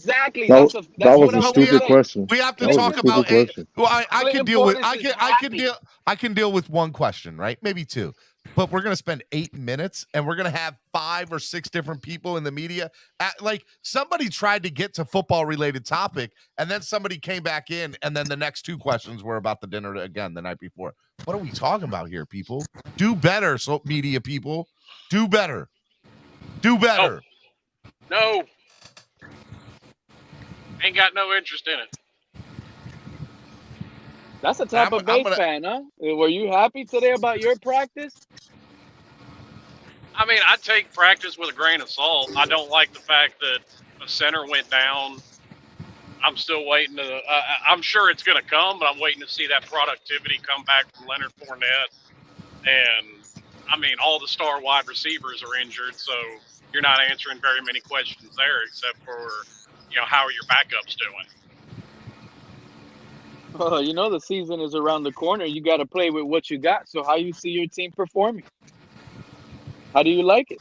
was a stupid question. We have to talk about. I can deal with. I can deal with one question, right? Maybe two. But we're going to spend 8 minutes and we're going to have 5 or 6 different people in the media. Somebody tried to get to football related topic and then somebody came back in and then the next 2 questions were about the dinner again the night before. What are we talking about here, people? Do better, media people. Do better. Do better. No. Ain't got no interest in it. That's a Tampa Bay fan, huh? Were you happy today about your practice? I mean, I take practice with a grain of salt. I don't like the fact that a center went down. I'm still waiting to. I'm sure it's going to come, but I'm waiting to see that productivity come back from Leonard Fournette. And I mean, all the star wide receivers are injured, so you're not answering very many questions there, except for how are your backups doing? Well, the season is around the corner. You got to play with what you got. So how you see your team performing? How do you like it?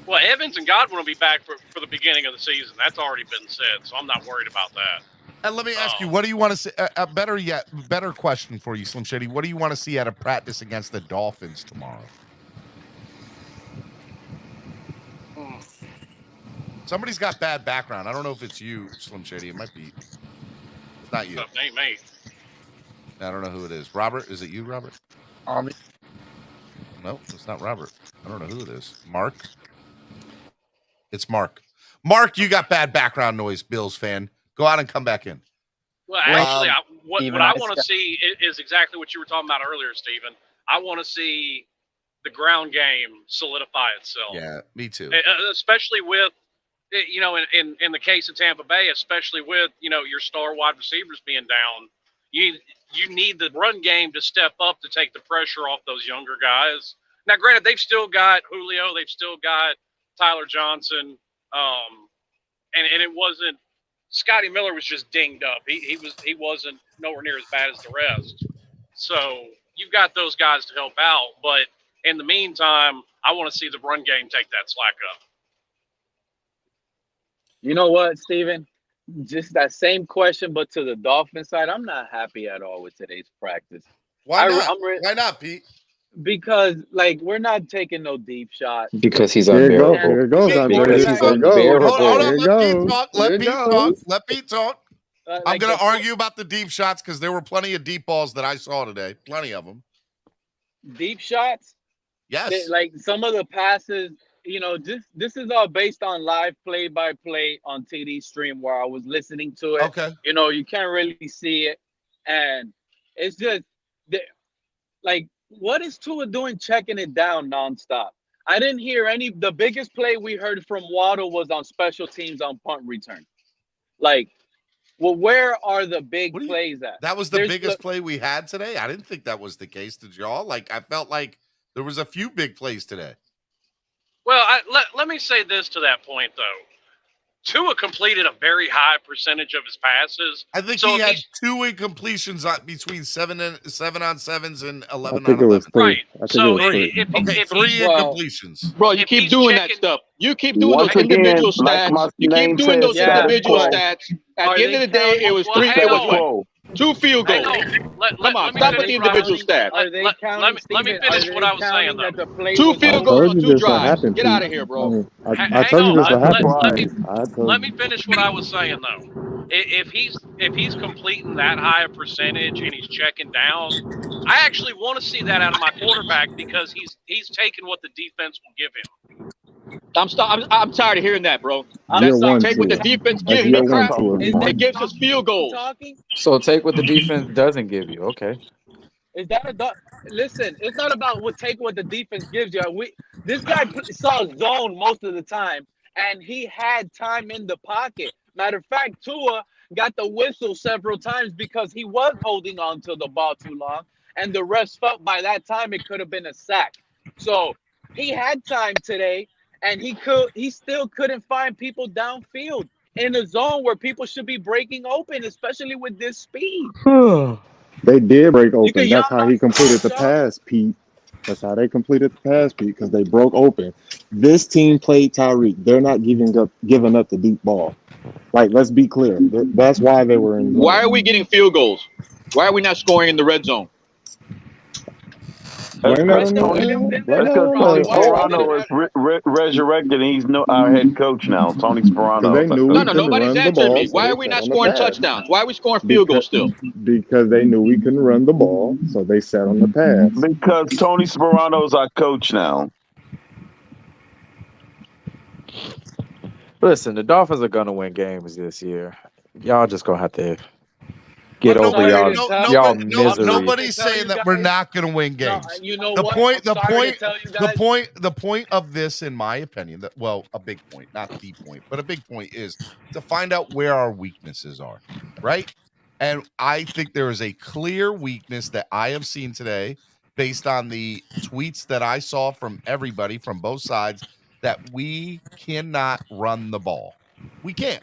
Well, Evans and Godwin will be back for the beginning of the season. That's already been said, so I'm not worried about that. And let me ask you, what do you want to see? Better question for you, Slim Shady. What do you want to see out of practice against the Dolphins tomorrow? Somebody's got bad background. I don't know if it's you, Slim Shady. It might be. It's not you. It ain't me. I don't know who it is. Robert? Is it you, Robert? No, it's not Robert. I don't know who it is. Mark? It's Mark. Mark, you got bad background noise, Bills fan. Go out and come back in. Well, actually, what I want to see is exactly what you were talking about earlier, Steven. I want to see the ground game solidify itself. Yeah, me too. Especially with, in the case of Tampa Bay, especially with, your star wide receivers being down. You need the run game to step up to take the pressure off those younger guys. Now, granted, they've still got Julio, they've still got Tyler Johnson, and it wasn't. Scotty Miller was just dinged up. He wasn't nowhere near as bad as the rest. So you've got those guys to help out, but in the meantime, I want to see the run game take that slack up. You know what, Steven? Just that same question, but to the Dolphins side, I'm not happy at all with today's practice. Why not? Why not, Pete? because like we're not taking no deep shots. Because he's Here it go. unbearable. Here it goes, Because Andres. he's Here it goes. Hold unbearable. on. Here it Let Pete goes. talk. Here Let it Pete talk. goes. Let Pete talk. I'm Like going to argue about the deep shots because there were plenty of deep balls that I saw today. Plenty of them. deep shots. Yes. Like some of the passes, this is all based on live play-by-play on TD stream where I was listening to it. Okay. You can't really see it, and it's just like, what is Tua doing checking it down nonstop? I didn't hear any. The biggest play we heard from Waddle was on special teams on punt return. Like, well, where are the big plays at? That was the biggest play we had today? I didn't think that was the case. Did y'all? Like, I felt like there was a few big plays today. Well, let me say this to that point, though. Tua completed a very high percentage of his passes. I think he had 2 incompletions between 7 on 7s and 11 I think on it was 11. three. I think it was three. If 3 he's incompletions. Bro, you keep doing that stuff. You keep doing Once those again, individual like my stats. You name keep doing says, those status individual quo. stats. At Are the end they of the day, it was Well, three. hang It was on. what? 2 field Hang goals. on. Come on, Let me stop with finish the what I individual was- stats. Are they counting? let me finish what I was saying, that though. the play 2 was field I over? goals told on you 2 this would drives. happen, Get Pete. out of here, bro. I Hang told you on. this would happen. Let me finish what I was saying, though. If he's completing that high a percentage and he's checking down, I actually want to see that out of my quarterback because he's taking what the defense will give him. I'm tired of hearing that, bro. Year one, Take what the Tua. defense That's gives year me one, crap. Tua. It gives us field goals. So take what the defense doesn't give you. Okay. Is that listen? It's not about take what the defense gives you. This guy saw zone most of the time, and he had time in the pocket. Matter of fact, Tua got the whistle several times because he was holding on to the ball too long, and the refs felt by that time it could have been a sack. So he had time today, and he still couldn't find people downfield in a zone where people should be breaking open, especially with this speed. They did break open. Because That's how he completed the pass, Pete. That's how they completed the pass, Pete, because they broke open. This team played Tyreek. They're not giving up the deep ball. Like, let's be clear. That's why they were in zone. Why are we getting field goals? Why are we not scoring in the red zone? That's because Tony Sperano is resurrected and he's our head coach now. Tony Sperano. They knew we couldn't nobody's run the answering ball. me. So Why they are we sat not on the scoring pass. touchdowns? Why are we scoring field goals still? Because they knew we couldn't run the ball, so they sat on the pass. Because Tony Sperano is our coach now. Listen, the Dolphins are gonna win games this year. Y'all just gonna have to get over y'all misery. Nobody's saying that we're not going to win games. You know the what? point, I'm the sorry point, to tell you guys. the point of this, in my opinion, a big point, not the point, but a big point is to find out where our weaknesses are, right? And I think there is a clear weakness that I have seen today, based on the tweets that I saw from everybody from both sides, that we cannot run the ball. We can't.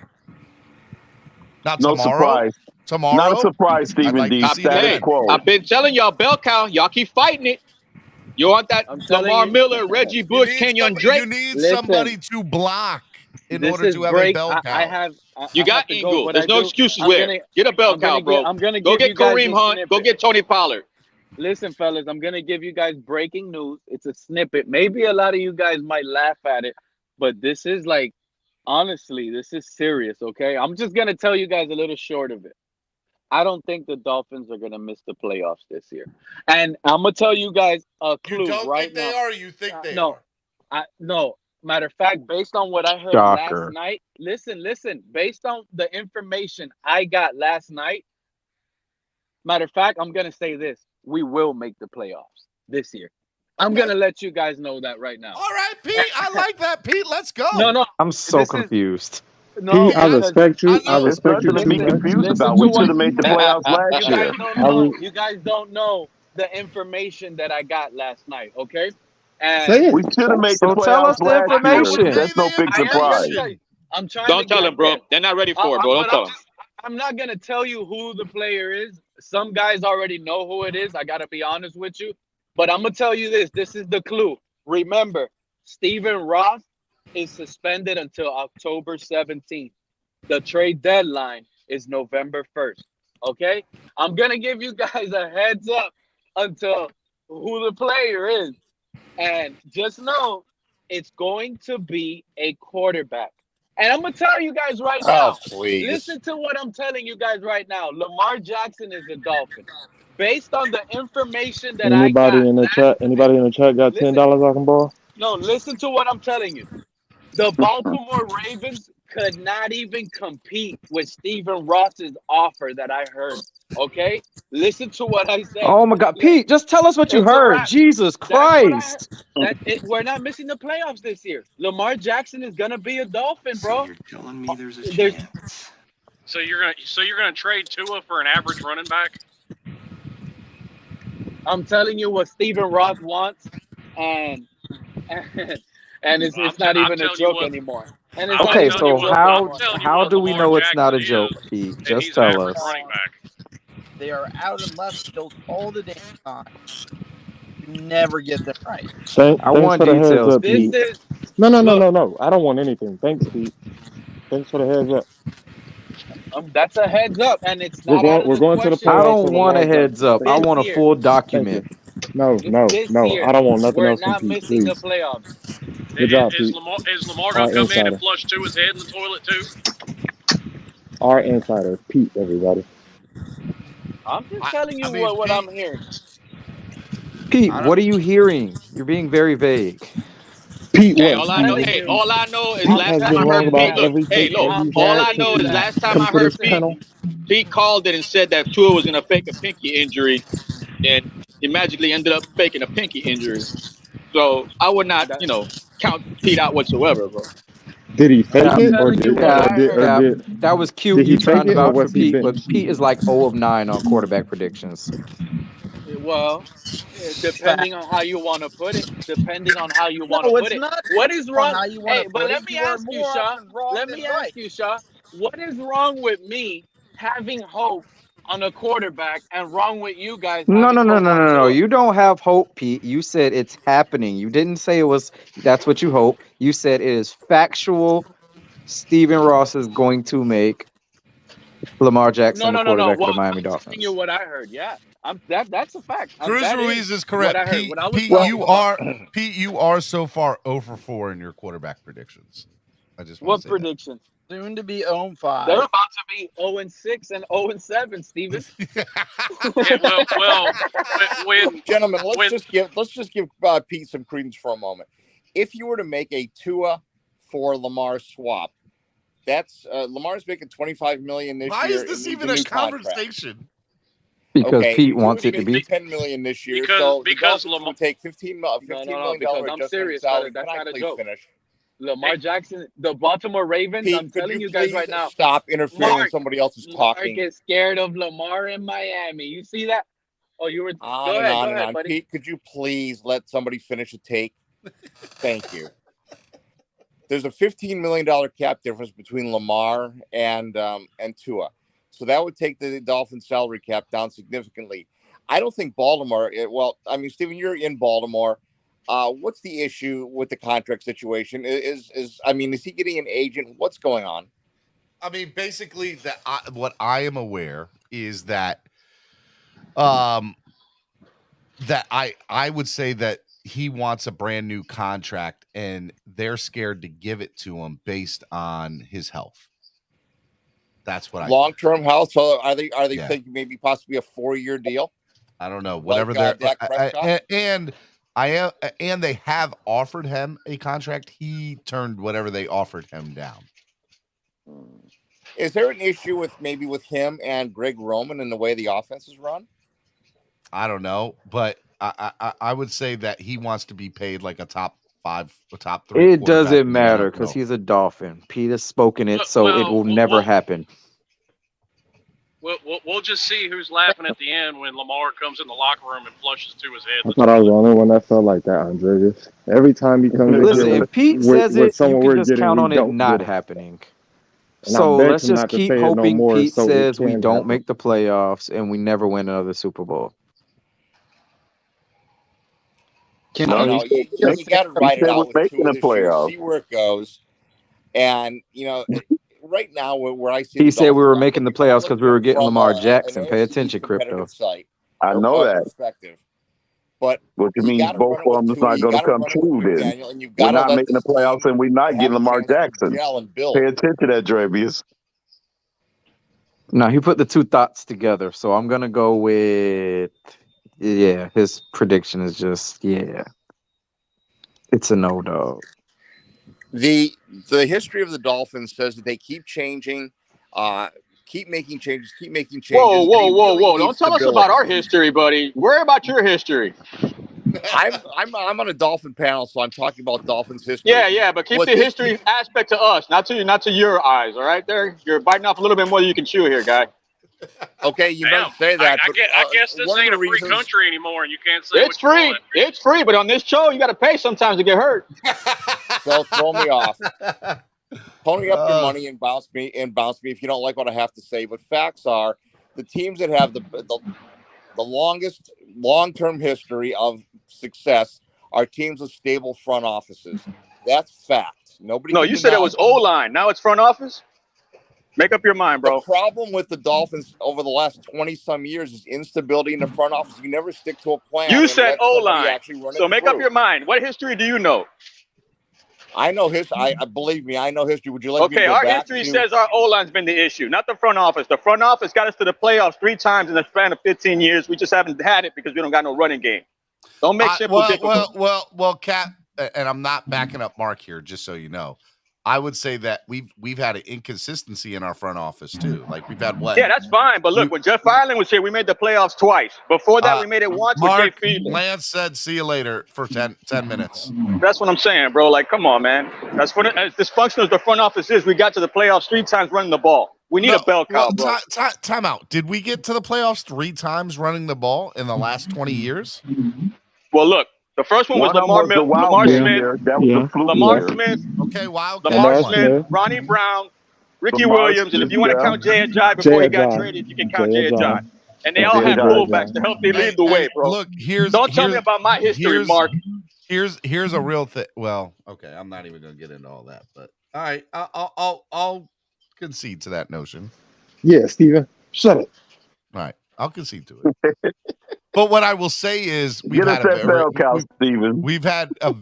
Not no tomorrow. Surprise. Tomorrow, not a surprise, Stephen I'd like D. to see that Status quo. I've been telling y'all, bell cow, y'all keep fighting it. You want that Lamar Miller, Reggie Bush, Kenyon Drake? You need somebody to block in order to have a bell cow. You got Ingle. There's no excuses where. Get a bell cow, bro. Go get Kareem Hunt. Go get Tony Pollard. Listen, fellas, I'm going to give you guys breaking news. It's a snippet. Maybe a lot of you guys might laugh at it, but this is like, honestly, this is serious, okay? I'm just going to tell you guys a little short of it. I don't think the Dolphins are going to miss the playoffs this year. And I'm going to tell you guys a clue You don't right think they now. are? You think they No. are? No. Matter of fact, based on what I heard Shocker. last night, listen, based on the information I got last night, matter of fact, I'm going to say this. We will make the playoffs this year. I'm going to let you guys know that right now. All right, Pete. I like that, Pete. Let's go. No. I'm so confused. No, Pete, I respect you. I respect you. There's nothing to be confused about. We should have made the playoffs last year. You guys don't know the information that I got last night, okay? And Say it. We should have made the So tell us playoffs the last year. information. That's no big surprise. I'm trying Don't to tell get them, bro. there. They're not ready for it, bro. Don't tell them. I'm not going to tell you who the player is. Some guys already know who it is. I got to be honest with you. But I'm going to tell you this. This is the clue. Remember, Stephen Ross is suspended until October 17th. The trade deadline is November 1st. Okay? I'm going to give you guys a heads up until who the player is. And just know it's going to be a quarterback. And I'm going to tell you guys right Oh, now, please. listen to what I'm telling you guys right now. Lamar Jackson is a Dolphin. Based on the information that I Anybody got, in the chat? Anybody in the chat got listen, $10 I can borrow? no, listen to what I'm telling you. The Baltimore Ravens could not even compete with Stephen Ross's offer that I heard. Okay? Listen to what I said. Oh my God, Pete, just tell us what you It's a heard. wrap. Jesus That's what I heard. Christ. We're not missing the playoffs this year. Lamar Jackson is gonna be a Dolphin, bro. You're telling me there's a There's chance. So you're gonna trade Tua for an average running back? I'm telling you what Stephen Ross wants, and it's not even a joke anymore. And it's not Okay, even a so joke anymore. how do we Lamar know it's not a Jackson joke, is, Pete? and Just he's an tell average us. running back. They are out and left field all the damn time. You never get them right. Thanks want for the heads details, up, This Pete. is No. look. I don't want anything. Thanks, Pete. Thanks for the heads up. That's a heads up, and it's not out of We're the going to the question I playoffs this with don't want year. a Lamar heads Jackson. up. Thank I This you. want a year, full Thank you. document. No. this I year, don't want nothing we're else from not Pete, missing the please. playoffs. Good job, Is Pete. Lamar Our gonna come in and insider. flush Tua's head in the toilet too? Our insider, Pete, everybody. I'm just telling you what I'm hearing. Pete, what are you hearing? You're being very vague. Pete, I'm what? All I know, telling you. all I know is Pete I'm last has time been I telling wrong heard you about Pete. that. Look, hey, everything look. that I'm he's All had I telling since know you is he's that. last time come I to heard this Listen, channel. Pete called it and said that Tua was gonna fake a pinky injury, and he magically ended up faking a pinky injury. So I would not, that count Pete out whatsoever, bro. Did he fake I'm it, telling you what I heard. That was cute. did he You fake trying to it, or vouch for was he Pete, but benched? Pete is like 0 of 9 on quarterback predictions. Well, depending on how you want to put it. Depending on how you want to No, put it's it. not What is on wrong? how you want to Hey, but put let it. me You are ask you, more Shaw. often wrong Let than me ask right. you, Shaw. What is wrong with me having hope on a quarterback and wrong with you guys No, having no, no, hope no, on no, no. Tua? You don't have hope, Pete. You said it's happening. You didn't say it was that's what you hope. You said it is factual. Steven Ross is going to make Lamar No, Jackson the no, no, no. quarterback of Well, the Miami I'm telling you Dolphins. what I heard. Yeah, that's a fact. Cruz That Ruiz is is what correct. I heard. What I was Pete, talking about. you are so far 0 for 4 in your quarterback predictions. I just want What to say that. prediction? Soon to be 0-5. They're about to be 0-6 and 0-7, Steven. Yeah, well, when Gentlemen, let's just give Pete some credence for a moment. If you were to make a Tua for Lamar swap, that's Lamar's making $25 million this Why year. is this and needs even a a new contract. conversation? Because Okay, Pete Tua's wants it to making be. $10 million this year, so the because Dolphins would take $15 No, million because I'm adjustment in serious, brother. salary. That's Can I not a please joke. finish? Lamar Jackson, the Baltimore Ravens, Pete, I'm could telling you you guys please right now. stop interfering when somebody else is Mark talking? is scared of Lamar in Miami. You see that? Oh, you were. On Go and ahead, on go and ahead, on. buddy. Pete, could you please let somebody finish a take? Thank you. There's a $15 million cap difference between Lamar and Tua. So that would take the Dolphins salary cap down significantly. I don't think Baltimore, Steven, you're in Baltimore. What's the issue with the contract situation? Is he getting an agent? What's going on? I mean, basically, what I am aware is that, that I would say that he wants a brand new contract, and they're scared to give it to him based on his health. That's what long-term health. So are they Yeah. thinking maybe possibly a 4-year deal? I don't know. Whatever like, they're Dak Prescott? and they have offered him a contract. He turned whatever they offered him down. Is there an issue with him and Greg Roman and the way the offense is run? I don't know, but I would say that he wants to be paid like a top 5, a top 3. It doesn't matter because NFL. he's a Dolphin. Pete has spoken it, so it will never happen. We'll just see who's laughing at the end when Lamar comes in the locker room and flushes to his head. I thought I was the only one that felt like that, Andreas. Every time he comes in Listen, here if Pete says with it, you someone can we're just getting, count we on it don't not get it. happening. And I So begged let's him just not to keep say it no hoping more, Pete so it says we can don't happen. make the playoffs and we never win another Super Bowl. I don't know. You got to ride it out with Tua this year, see where it goes. And, right now where I see He the said we Dolphins, were making the playoffs because we were getting from Lamar an Jackson. Pay NFC East attention, competitive crypto. site I know that. perspective. But which you means got to both run it of with them is Tua. not You going to got to come run it with true then. McDaniel, and you've We're got to not let making the this playoffs team and we're not have getting a Lamar chance to Jackson. gel and build. Pay attention to that, Dravius. No, he put the two thoughts together. So I'm gonna go with his prediction is just it's a no dog. The history of the Dolphins says that they keep changing, keep making changes, Whoa, whoa, They whoa, really whoa! need Don't tell us about stability. our history, buddy. Worry about your history. I'm on a Dolphin panel, so I'm talking about Dolphins history. Yeah, but keep the history aspect to us, not to your eyes. All right, there, you're biting off a little bit more than you can chew here, guy. Okay, you Damn, might say that, but I guess this one of ain't the a free reasons country anymore, and you can't say It's what you free. want. It's free, but on this show, you got to pay sometimes to get hurt. So throw me off. Pony up your money and bounce me if you don't like what I have to say. But facts are, the teams that have the longest long-term history of success are teams with stable front offices. That's fact. Nobody. No, can you said it deny was O-line. Now it's front office. Make up your mind, bro. The problem with the Dolphins over the last 20-some years is instability in the front office. You never stick to a plan. You and said let somebody O-line. actually run So it make through. up your mind. What history do you know? I know history. I believe me, I know history. Would you like me to Okay, go our back history to? says our O-line's been the issue, not the front office. The front office got us to the playoffs 3 times in the span of 15 years. We just haven't had it because we don't got no running game. Don't make simple difficult. Well, Cap, and I'm not backing up Mark here, just so you know. I would say that we've had an inconsistency in our front office too. Like we've had what? Yeah, that's fine. But look, when Jeff Ireland was here, we made the playoffs twice. Before that, we made it once with Jay Fiedler. Lance said, "See you later" for 10 minutes. That's what I'm saying, bro. Like, come on, man. That's what as dysfunctional as the front office is. We got to the playoffs 3 times running the ball. We need a bell cow, bro. Time out. Did we get to the playoffs 3 times running the ball in the last 20 years? Well, look. The first one was Lamar Smith. That was the fluke Lamar year. Smith. Okay, wild. Lamar Smith, Ronnie Brown, Ricky Williams, and if you want to count Jay Ajayi before he got traded, you can count Jay Ajayi. And they all had fullbacks to help they lead the way, bro. Look, don't tell me about my history, Mark. Here's a real thing. Well, okay, I'm not even gonna get into all that, but all right, I'll concede to that notion. Yeah, Steven, shut it. All right, I'll concede to it. But what I will say is we've had a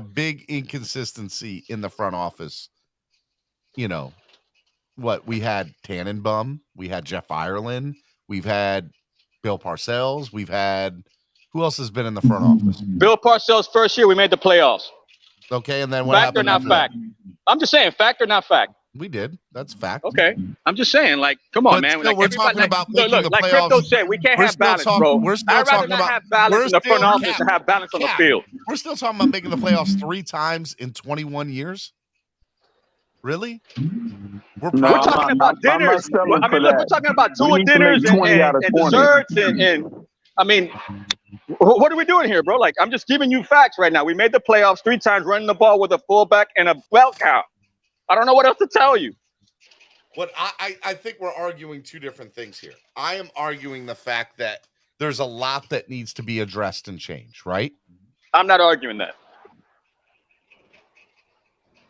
big inconsistency in the front office. You know, what we had Tannenbaum, we had Jeff Ireland, we've had Bill Parcells, we've had who else has been in the front office? Bill Parcells' first year we made the playoffs. Okay, and then what fact happened? Fact or not fact? I'm just saying, fact or not fact? We did. That's fact. Okay. I'm just saying, like, come on, man. Still, like, we're talking about look, the like playoffs. Crypto said, we can't have balance, bro. I'd rather not have balance in the front office and have balance on the field. We're still talking about making the playoffs 3 times in 21 years. Really? We're talking about dinners. I mean, look, we're talking about 2 dinners and desserts and I mean, what are we doing here, bro? Like, I'm just giving you facts right now. We made the playoffs 3 times running the ball with a fullback and a bell cow. I don't know what else to tell you. What I think we're arguing 2 different things here. I am arguing the fact that there's a lot that needs to be addressed and changed, right? I'm not arguing that.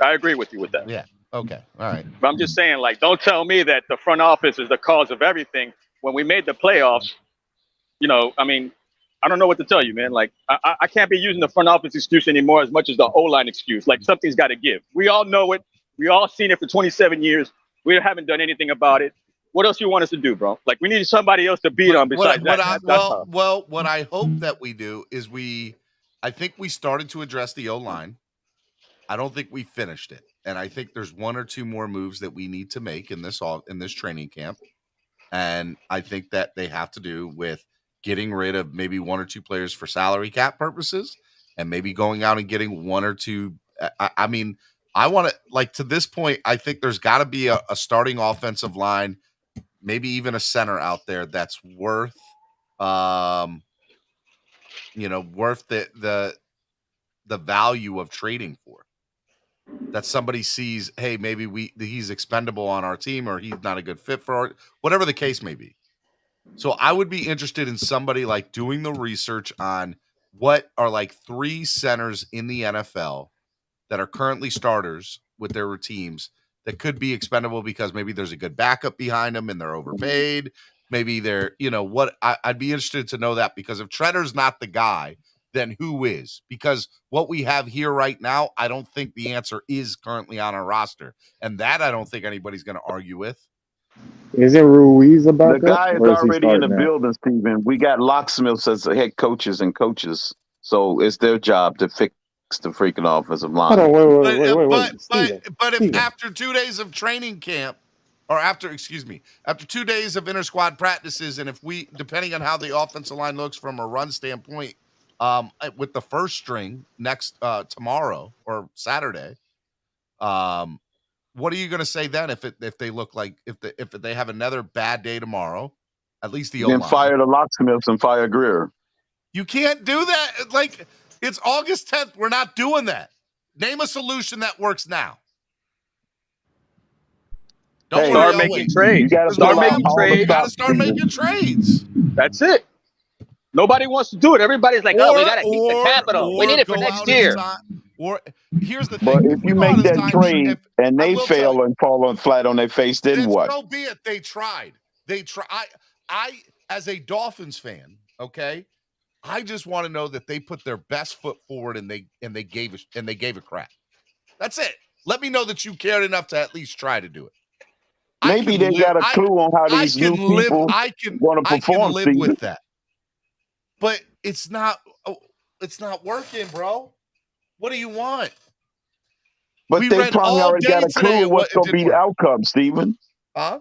I agree with you with that. Yeah. Okay. All right. But I'm just saying, like, don't tell me that the front office is the cause of everything. When we made the playoffs, you know, I mean, I don't know what to tell you, man. Like, I can't be using the front office excuse anymore as much as the O-line excuse. Like, something's got to give. We all know it. We all seen it for 27 years. We haven't done anything about it. What else you want us to do, bro? Like, we need somebody else to beat on besides that. Well, what I hope that we do is I think we started to address the O-line. I don't think we finished it. And I think there's 1 or 2 more moves that we need to make in this training camp. And I think that they have to do with getting rid of maybe 1 or 2 players for salary cap purposes and maybe going out and getting 1 or 2. I mean, I want to, like, to this point, I think there's got to be a starting offensive line, maybe even a center out there that's worth, worth the value of trading for. That somebody sees, hey, maybe he's expendable on our team, or he's not a good fit for whatever the case may be. So I would be interested in somebody like doing the research on what are like 3 centers in the NFL that are currently starters with their teams that could be expendable because maybe there's a good backup behind them and they're overpaid, Maybe they're, I'd be interested to know that, because if Tretter's not the guy, then who is? Because what we have here right now, I don't think the answer is currently on our roster. And that I don't think anybody's going to argue with. Isn't Ruiz a The backup? guy is Or is he already in the starting now? building, Steven. We got locksmiths as head coaches and coaches. So it's their job to fix the freaking offensive line. Hold on, wait. Steven, But if Steven. after 2 days of training camp, or after 2 days of inter-squad practices, and if we, depending on how the offensive line looks from a run standpoint, with the first string next tomorrow or Saturday, what are you going to say then if they look like if they have another bad day tomorrow? At least the Then O-line. fire the locksmiths and fire Greer. You can't do that. Like, it's August 10th. We're not doing that. Name a solution that works now. Don't worry, Start making trades. You got to Start pull out making all the trades. You got to stops, start Steven. making trades. That's it. Nobody wants to do it. Everybody's like, "Oh, we got to keep the capital. We need it for next year." Or here's the But thing: if you make that trade and they fail and fall on flat on their face, then what? So be it. They tried. I, as a Dolphins fan, okay, I just want to know that they put their best foot forward and they gave a crap. That's it. Let me know that you cared enough to at least try to do it. Maybe they got a clue on how these new people want to perform. I can live with Steven. that. But it's not working, bro. What do you want? But We they read probably all already day got a today clue of of what's what going to be didn't the work. outcome, Steven. Huh?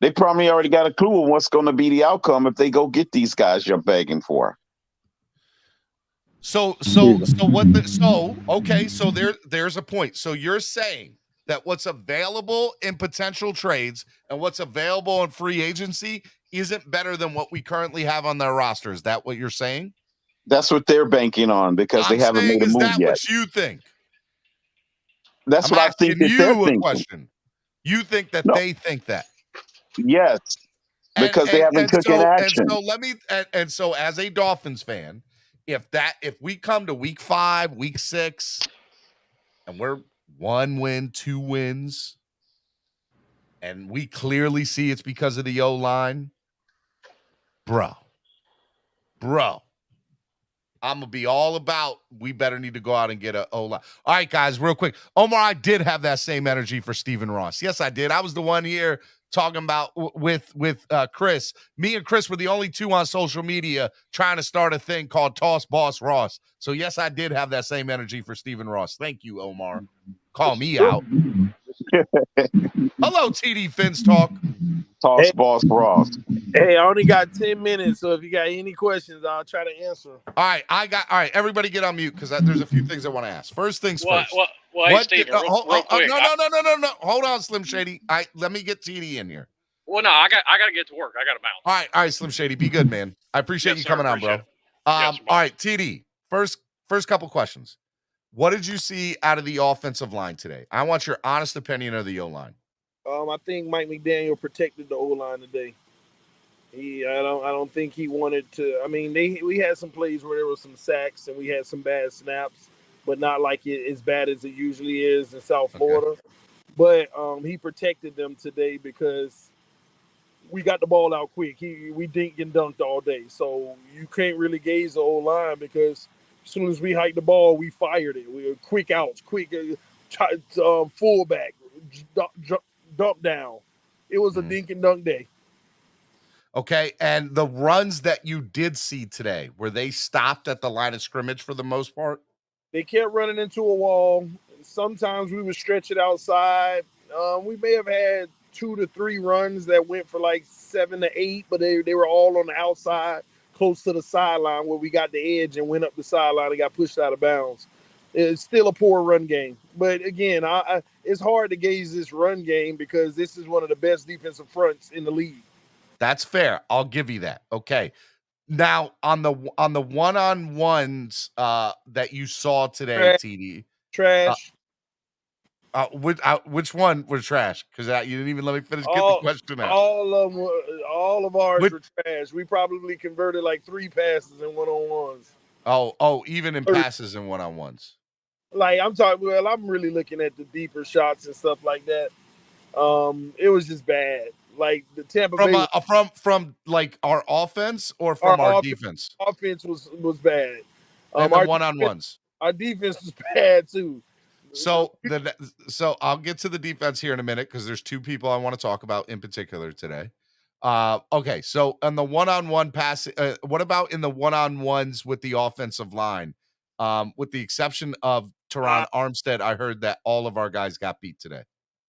They probably already got a clue of what's going to be the outcome if they go get these guys you're begging for. So there's a point. So you're saying that what's available in potential trades and what's available in free agency isn't better than what we currently have on their roster. Is that what you're saying? That's what they're banking on because they haven't made a move that yet. what you think? That's I'm what I think asking that they're you a thinking. question. You think that No. they think that? Yes, because they haven't taken action. And so as a Dolphins fan, if we come to week 5, week 6, and we're 1 win, 2 wins, and we clearly see it's because of the O-line, bro, I'm going to be all about we better need to go out and get a O-line. All right, guys, real quick. Omar, I did have that same energy for Stephen Ross. Yes, I did. I was the one here talking about with Chris. Me and Chris were the only two on social media trying to start a thing called Toss Boss Ross. So, yes, I did have that same energy for Stephen Ross. Thank you, Omar. Call me out. Hello, TD Fins Talk. Toss Boss Ross. Hey, I only got 10 minutes, so if you got any questions, I'll try to answer. All right, everybody get on mute because there's a few things I want to ask. First things first. Well, hey, Steven, real quick. No. Hold on, Slim Shady. Let me get TD in here. Well, no, I got to get to work. I got to bounce. All right, Slim Shady. Be good, man. I appreciate you coming on, bro. All right, TD. First couple questions. What did you see out of the offensive line today? I want your honest opinion of the O-line. I think Mike McDaniel protected the O-line today. I don't think he wanted to. I mean, we had some plays where there was some sacks and we had some bad snaps, but not like as bad as it usually is in South Florida. But he protected them today because we got the ball out quick. We dinked and dunked all day, so you can't really gauge the O-line because as soon as we hiked the ball, we fired it. We were quick outs, quick fullback, dump down. It was a dink and dunk day. Okay, and the runs that you did see today, were they stopped at the line of scrimmage for the most part? They kept running into a wall. Sometimes we would stretch it outside. We may have had 2 to 3 runs that went for like 7 to 8, but they were all on the outside, close to the sideline where we got the edge and went up the sideline and got pushed out of bounds. It's still a poor run game. But again, it's hard to gauge this run game because this is one of the best defensive fronts in the league. That's fair. I'll give you that. Okay. Now on the one-on-ones that you saw today, TD. Trash. Which one was trash? Because you didn't even let me finish getting the question out. All of ours were trash. We probably converted like 3 passes in one-on-ones. Oh, even in passes and one-on-ones. Like I'm talking. Well, I'm really looking at the deeper shots and stuff like that. It was just bad. Like the Tampa from Bay from like our offense or from our defense. Offense was bad. And the one-on-ones. Our defense was bad too. So I'll get to the defense here in a minute because there's two people I want to talk about in particular today. Okay, so on the one-on-one pass, what about in the one-on-ones with the offensive line? With the exception of Teron Armstead, I heard that all of our guys got beat today.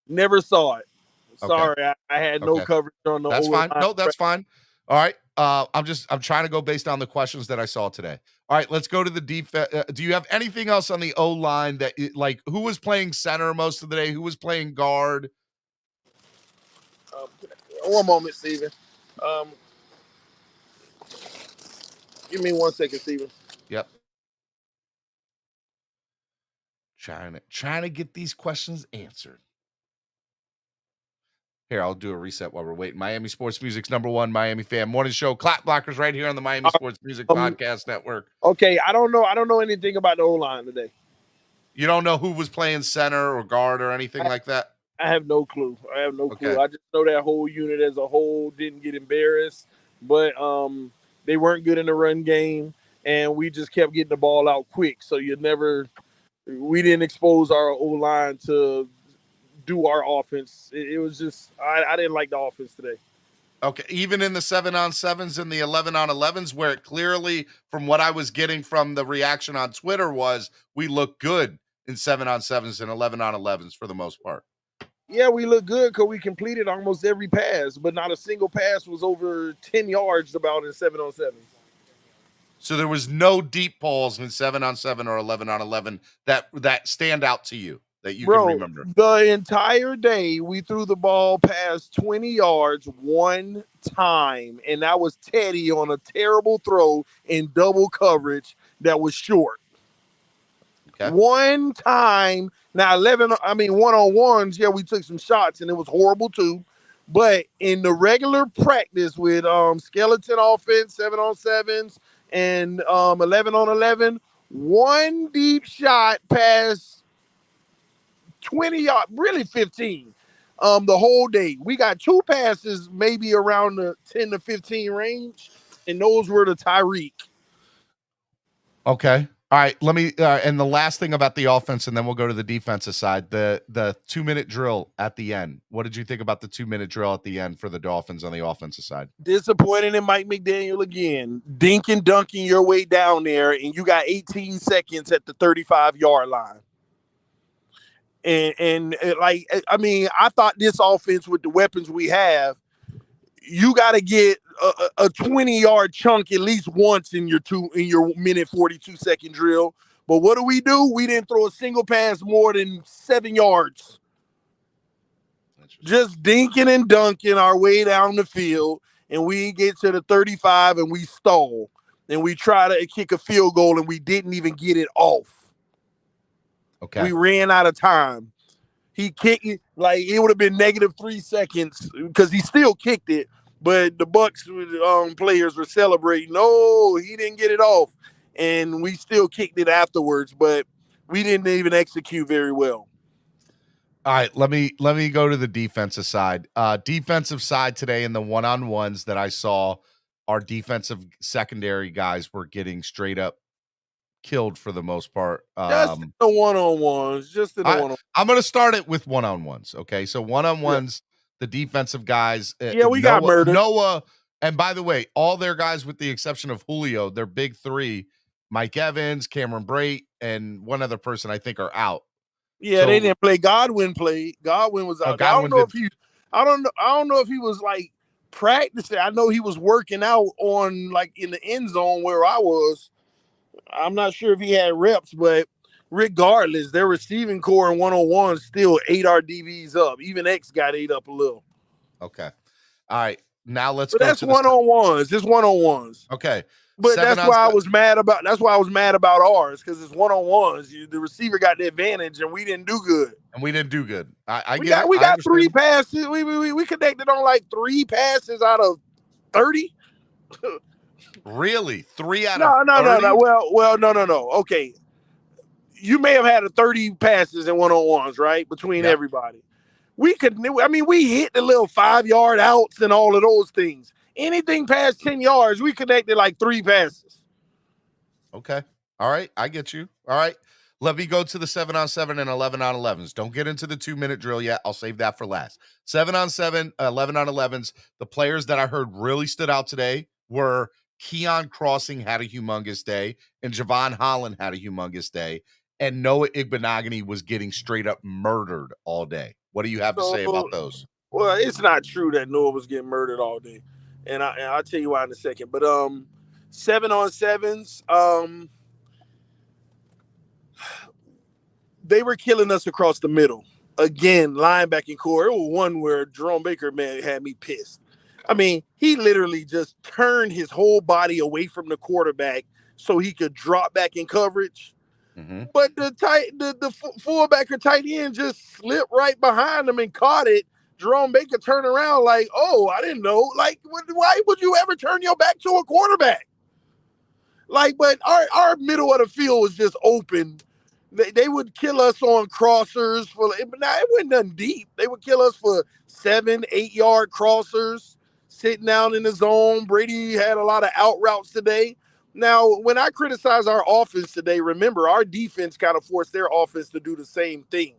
Never saw it. Sorry, Okay. I had no coverage on the. That's fine. No, that's fine. All right. I'm trying to go based on the questions that I saw today. All right, let's go to the defense. Do you have anything else on the O line that like who was playing center most of the day? Who was playing guard? One moment, Steven. Give me 1 second, Steven. Yep. Trying to get these questions answered. Here, I'll do a reset while we're waiting. Miami Sports Music's #1 Miami fan morning show. Clap blockers right here on the Miami Sports Music Podcast Network. Okay, I don't know anything about the O-line today. You don't know who was playing center or guard or anything like that? I have no clue. Okay. I just know that whole unit as a whole didn't get embarrassed, but they weren't good in the run game, and we just kept getting the ball out quick. So we didn't expose our O-line to do our offense. It was just I didn't like the offense today. Okay, even in the 7-on-7s and the 11-on-11s, where it clearly, from what I was getting from the reaction on Twitter, was we look good in 7-on-7s and 11-on-11s for the most part. Yeah, we look good because we completed almost every pass, but not a single pass was over 10 yards about in 7-on-7. So there was no deep balls in 7-on-7 or 11-on-11 that stand out to you that you can remember. The entire day we threw the ball past 20 yards one time, and that was Teddy on a terrible throw in double coverage that was short. Okay. One time. Now, one-on-ones, yeah, we took some shots, and it was horrible too. But in the regular practice with skeleton offense, 7-on-7s, and 11-on-11, one deep shot past 20 yards, really 15, the whole day. We got two passes maybe around the 10 to 15 range, and those were to Tyreek. Okay. All right. Let me and the last thing about the offense, and then we'll go to the defensive side. The 2-minute drill at the end. What did you think about the 2-minute drill at the end for the Dolphins on the offensive side? Disappointed in Mike McDaniel again. Dink and dunking your way down there, and you got 18 seconds at the 35-yard line. And I thought this offense with the weapons we have, you got to get a 20-yard chunk at least once in your minute 42-second drill. But what do? We didn't throw a single pass more than 7 yards. Just dinking and dunking our way down the field, and we get to the 35 and we stall. And we try to kick a field goal, and we didn't even get it off. Okay. We ran out of time. He kicked it like it would have been -3 seconds because he still kicked it, but the Bucs players were celebrating. No, he didn't get it off, and we still kicked it afterwards, but we didn't even execute very well. All right, let me go to the defensive side. Defensive side today in the one-on-ones that I saw, our defensive secondary guys were getting straight up killed for the most part. Just in the one-on-ones. I'm going to start it with one-on-ones. Okay, so one-on-ones, the defensive guys. We got murdered. Noah, and by the way, all their guys with the exception of Julio, their big three, Mike Evans, Cameron Brate, and one other person I think are out. Yeah, they didn't play. Godwin played. Godwin was out. I don't know if he was like practicing. I know he was working out on like in the end zone where I was. I'm not sure if he had reps, but regardless, their receiving core in one-on-one still ate our DBs up. Even X got ate up a little. Okay. All right. Now let's go. That's to one-on-ones. It's one-on-ones. Okay. But that's why I was mad about. That's why I was mad about ours because it's one-on-ones. The receiver got the advantage, and we didn't do good. We got 3 passes. We connected on like 3 passes out of 30. Really? 3 out of 30? No. Well, no. Okay. You may have had 30 passes in one-on-ones, right? Between everybody. we hit the little 5-yard outs and all of those things. Anything past 10 yards, we connected like 3 passes. Okay. All right. I get you. All right. Let me go to the 7-on-7 and 11-on-11s. Don't get into the 2-minute drill yet. I'll save that for last. 7-on-7, 11-on-11s. The players that I heard really stood out today were Keon Crossing had a humongous day, and Javon Holland had a humongous day, and Noah Igbenogany was getting straight up murdered all day. What do you have to say about those? Well, it's not true that Noah was getting murdered all day, and I'll tell you why in a second. But 7-on-7s, they were killing us across the middle. Again, linebacking core. It was one where Jerome Baker, man, had me pissed. I mean, he literally just turned his whole body away from the quarterback so he could drop back in coverage. Mm-hmm. But the fullback or tight end just slipped right behind him and caught it. Jerome Baker turned around like, oh, I didn't know. Like, why would you ever turn your back to a quarterback? Like, but our middle of the field was just open. They would kill us on crossers but now it wasn't nothing deep. They would kill us for 7-8 yard crossers sitting down in the zone. Brady had a lot of out routes today. Now, when I criticize our offense today, remember our defense kind of forced their offense to do the same thing,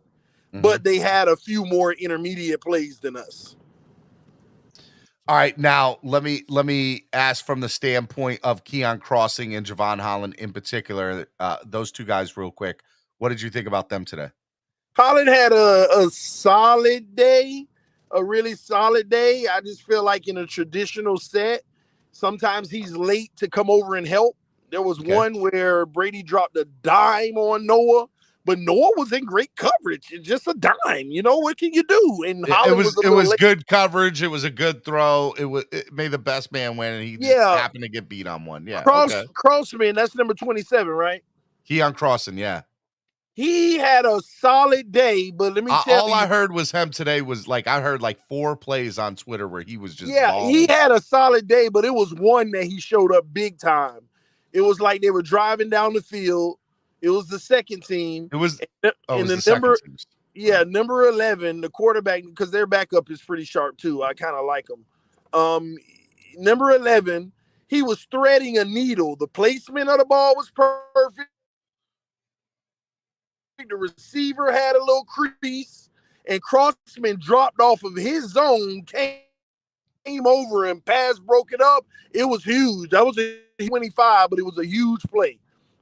but they had a few more intermediate plays than us. All right, now let me ask from the standpoint of Keon Crossing and Javon Holland in particular, those two guys real quick. What did you think about them today? Holland had a solid day, a really solid day. I just feel like in a traditional set, sometimes he's late to come over and help. There was one where Brady dropped a dime on Noah, but Noah was in great coverage. It's just a dime. You know, what can you do? And Holland it was good coverage. It was a good throw. It made the best man win, and he just happened to get beat on one. Yeah. Crossman, that's number 27, right? Keon Crossing, yeah. He had a solid day, but let me tell you. All I heard was him today was like, I heard like 4 plays on Twitter where he was just balling. He had a solid day, but it was one that he showed up big time. It was like they were driving down the field. It was the second team. It was number 11, the quarterback, because their backup is pretty sharp too. I kind of like him. Number 11, he was threading a needle. The placement of the ball was perfect. The receiver had a little crease, and Crossman dropped off of his zone, came over and pass broke it up. It was huge. That was a 25, but it was a huge play.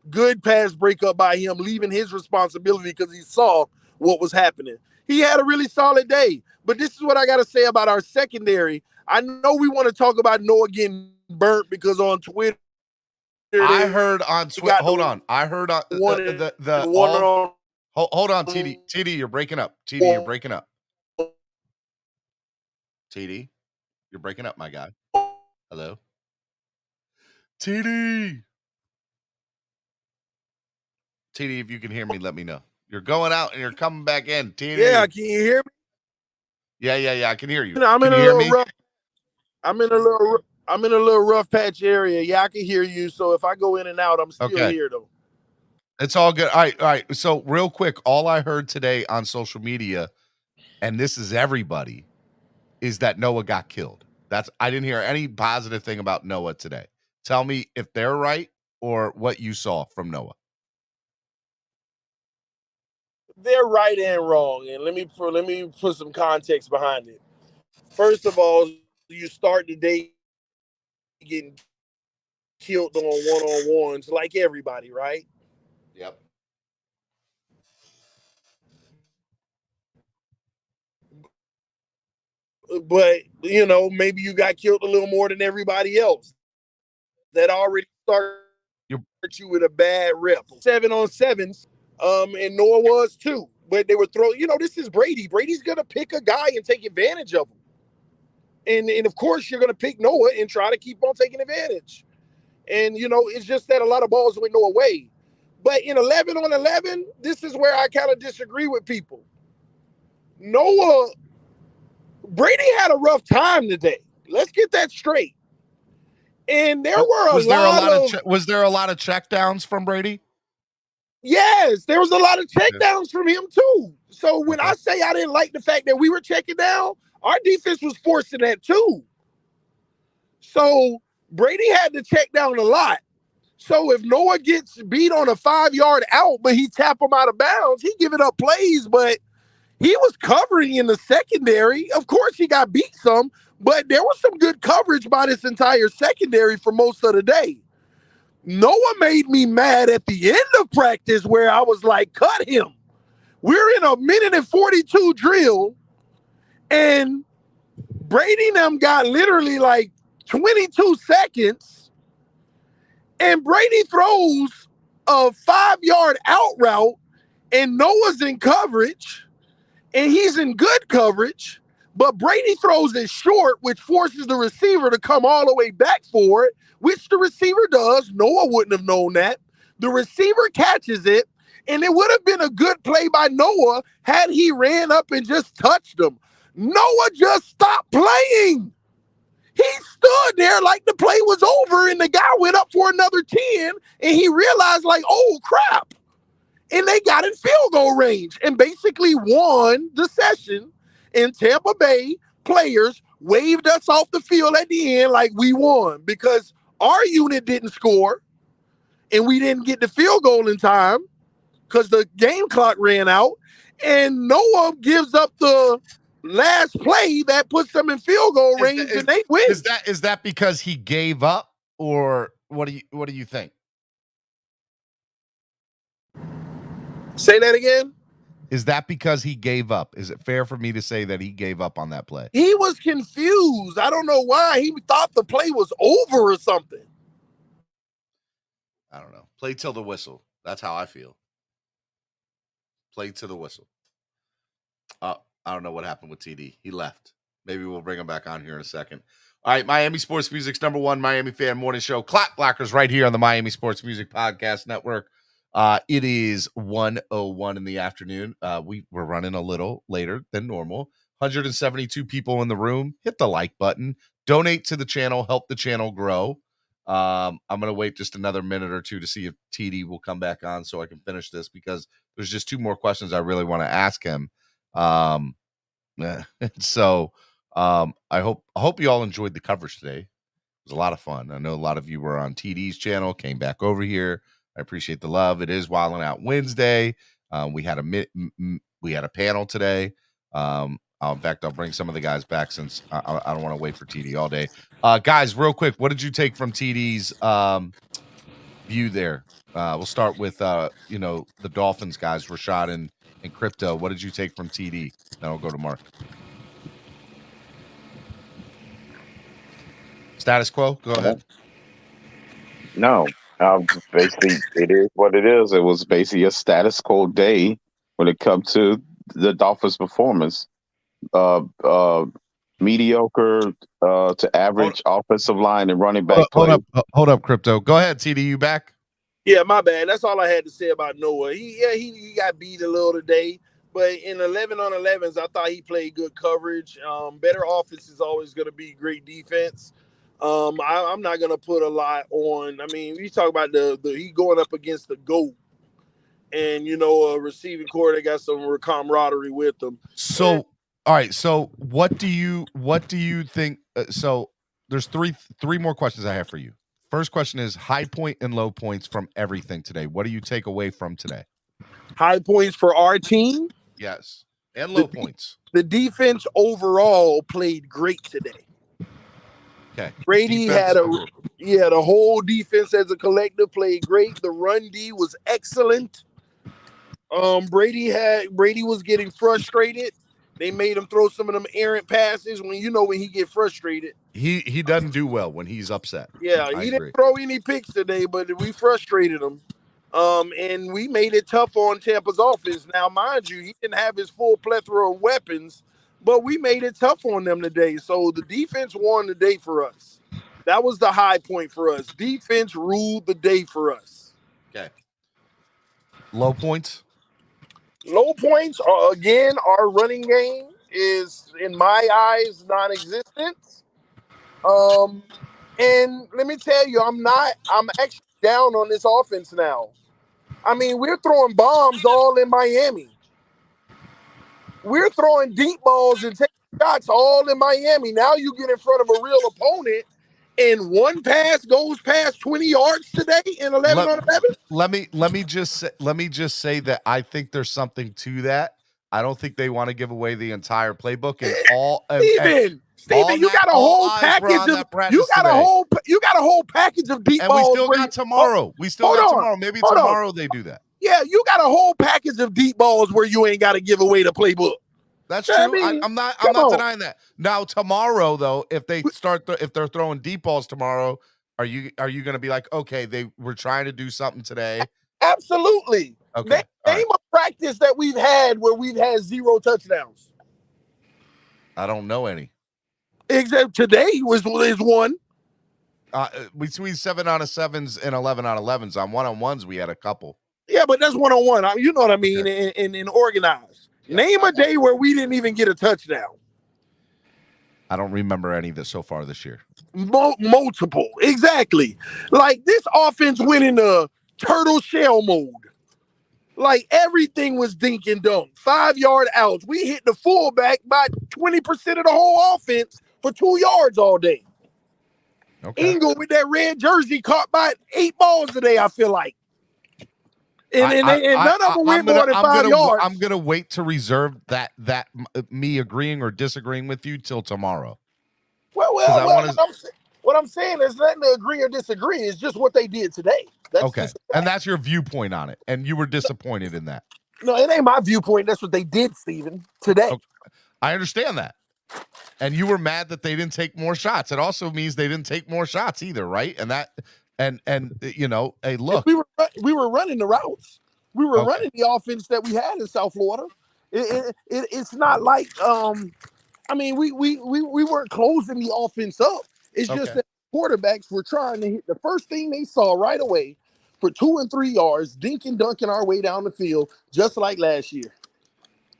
Good pass breakup by him, leaving his responsibility because he saw what was happening. He had a really solid day. But this is what I got to say about our secondary. I know we want to talk about Noah getting burnt because on Twitter, I heard on Twitter. Hold on. I heard on Hold on, TD, you're breaking up. TD, you're breaking up. TD, you're breaking up, my guy. Hello? TD, if you can hear me, let me know. You're going out and you're coming back in, TD. Yeah, can you hear me? Yeah, I can hear you. I'm in a little rough patch area. Yeah, I can hear you. So if I go in and out, I'm still here though. It's all good. All right. So real quick, all I heard today on social media, and this is everybody, is that Noah got killed. I didn't hear any positive thing about Noah today. Tell me if they're right or what you saw from Noah. They're right and wrong, and let me put some context behind it. First of all, you start the day getting killed on one-on-ones like everybody, right? Yep. But, maybe you got killed a little more than everybody else. That already started you with a bad rep. 7-on-7s, and Noah was too. But they were throwing, this is Brady. Brady's going to pick a guy and take advantage of him. And of course, you're going to pick Noah and try to keep on taking advantage. And, it's just that a lot of balls went Noah way. But in 11-on-11, this is where I kind of disagree with people. Brady had a rough time today. Let's get that straight. And there were was there a lot of checkdowns from Brady? Yes, there was a lot of checkdowns from him too. So when I say I didn't like the fact that we were checking down, our defense was forcing that too. So Brady had to check down a lot. So if Noah gets beat on a 5-yard out, but he tap him out of bounds, he giving up plays, but he was covering in the secondary. Of course, he got beat some, but there was some good coverage by this entire secondary for most of the day. Noah made me mad at the end of practice where I was like, cut him. We're in a 1:42 drill, and Brady and them got literally like 22 seconds, and Brady throws a 5-yard out route, and Noah's in coverage, and he's in good coverage, but Brady throws it short, which forces the receiver to come all the way back for it, which the receiver does. Noah wouldn't have known that. The receiver catches it, and it would have been a good play by Noah had he ran up and just touched him. Noah just stopped playing. He stood there like the play was over, and the guy went up for another 10, and he realized, like, oh, crap. And they got in field goal range and basically won the session. And Tampa Bay players waved us off the field at the end like we won because our unit didn't score and we didn't get the field goal in time because the game clock ran out. And Noah gives up the last play that puts them in field goal range and they win. Is that because he gave up, or what do you think? Say that again. Is that because he gave up? Is it fair for me to say that he gave up on that play? He was confused. I don't know why. He thought the play was over or something. I don't know. Play till the whistle. That's how I feel. Play to the whistle. I don't know what happened with TD. He left. Maybe we'll bring him back on here in a second. All right, Miami Sports Music's #1 Miami fan morning show. Clock Blockers right here on the Miami Sports Music Podcast Network. It is 1:01 in the afternoon. We're running a little later than normal. 172 people in the room. Hit the like button. Donate to the channel. Help the channel grow. I'm going to wait just another minute or two to see if TD will come back on so I can finish this because there's just 2 more questions I really want to ask him. So I hope you all enjoyed the coverage today. It was a lot of fun. I know a lot of you were on TD's channel, came back over here. I appreciate the love. It is Wildin' Out Wednesday. We had a panel today. In fact, I'll bring some of the guys back since I don't want to wait for TD all day. Guys, real quick, what did you take from TD's view there? We'll start with the Dolphins guys, Rashad and Crypto. What did you take from TD? Then I'll go to Mark. Status quo. Go ahead. No, basically, it is what it is. It was basically a status quo day when it comes to the Dolphins' performance. Mediocre to average offensive line and running back play. Hold up, Crypto. Go ahead, TD. You back? Yeah, my bad. That's all I had to say about Noah. He got beat a little today, but in 11 on 11s, I thought he played good coverage. Better offense is always going to be great defense. I'm not going to put a lot on. I mean, we talk about he going up against the GOAT and, a receiving core that got some camaraderie with them. So, all right. So what do you think? So there's three more questions I have for you. First question is high point and low points from everything today. What do you take away from today? High points for our team? Yes. And low points. The defense overall played great today. Okay. Brady the whole defense as a collective played great. The run D was excellent. Brady was getting frustrated. They made him throw some of them errant passes when he get frustrated. He doesn't do well when he's upset. Yeah, he didn't throw any picks today, but we frustrated him. And we made it tough on Tampa's offense. Now, mind you, he didn't have his full plethora of weapons, but we made it tough on them today. So the defense won the day for us. That was the high point for us. Defense ruled the day for us. Okay. Low points? Low points are, again, our running game is, in my eyes, non-existent. And let me tell you, I'm actually down on this offense now. I mean, we're throwing bombs all in Miami. We're throwing deep balls and taking shots all in Miami. Now you get in front of a real opponent, and one pass goes past 20 yards today in 11 on 11. Let me just say that I think there's something to that. I don't think they want to give away the entire playbook and all. Steven, you got a whole package of you got a whole package of deep and balls. we still got tomorrow. Tomorrow. Maybe tomorrow they do that. Yeah, you got a whole package of deep balls where you ain't got to give away the playbook. That's true. I'm not denying that. Now tomorrow though, if they if they're throwing deep balls tomorrow, are you going to be like, okay, they were trying to do something today? Absolutely. Okay. Name a practice that we've had where we've had 0 touchdowns. I don't know any. Except today is one. Between 7 out of 7s and 11 out of 11s on 1-on-1s, we had a couple. Yeah, but that's 1-on-1. You know what I mean? Okay. In organized. Yeah, name a day where we didn't even get a touchdown. I don't remember any that so far this year. Multiple. Exactly. Like this offense went into turtle shell mode. Like everything was dink and dunk. 5-yard outs. We hit the fullback by 20% of the whole offense for 2 yards all day. Okay. Ingle with that red jersey caught by 8 balls today, I feel like. And none of them went more than 5 yards. I'm going to wait to reserve that me agreeing or disagreeing with you till tomorrow. Well, what I'm saying is nothing to agree or disagree. It's just what they did today. That's okay. And that's your viewpoint on it. And you were disappointed in that. No, it ain't my viewpoint. That's what they did, Steven, today. Okay. I understand that. And you were mad that they didn't take more shots. It also means they didn't take more shots either, right? And that and you know, hey, look. We were running the routes. We were running the offense that we had in South Florida. It's not like I mean, we weren't closing the offense up. It's just that quarterbacks were trying to hit the first thing they saw right away for 2 and 3 yards, dink and dunking our way down the field, just like last year.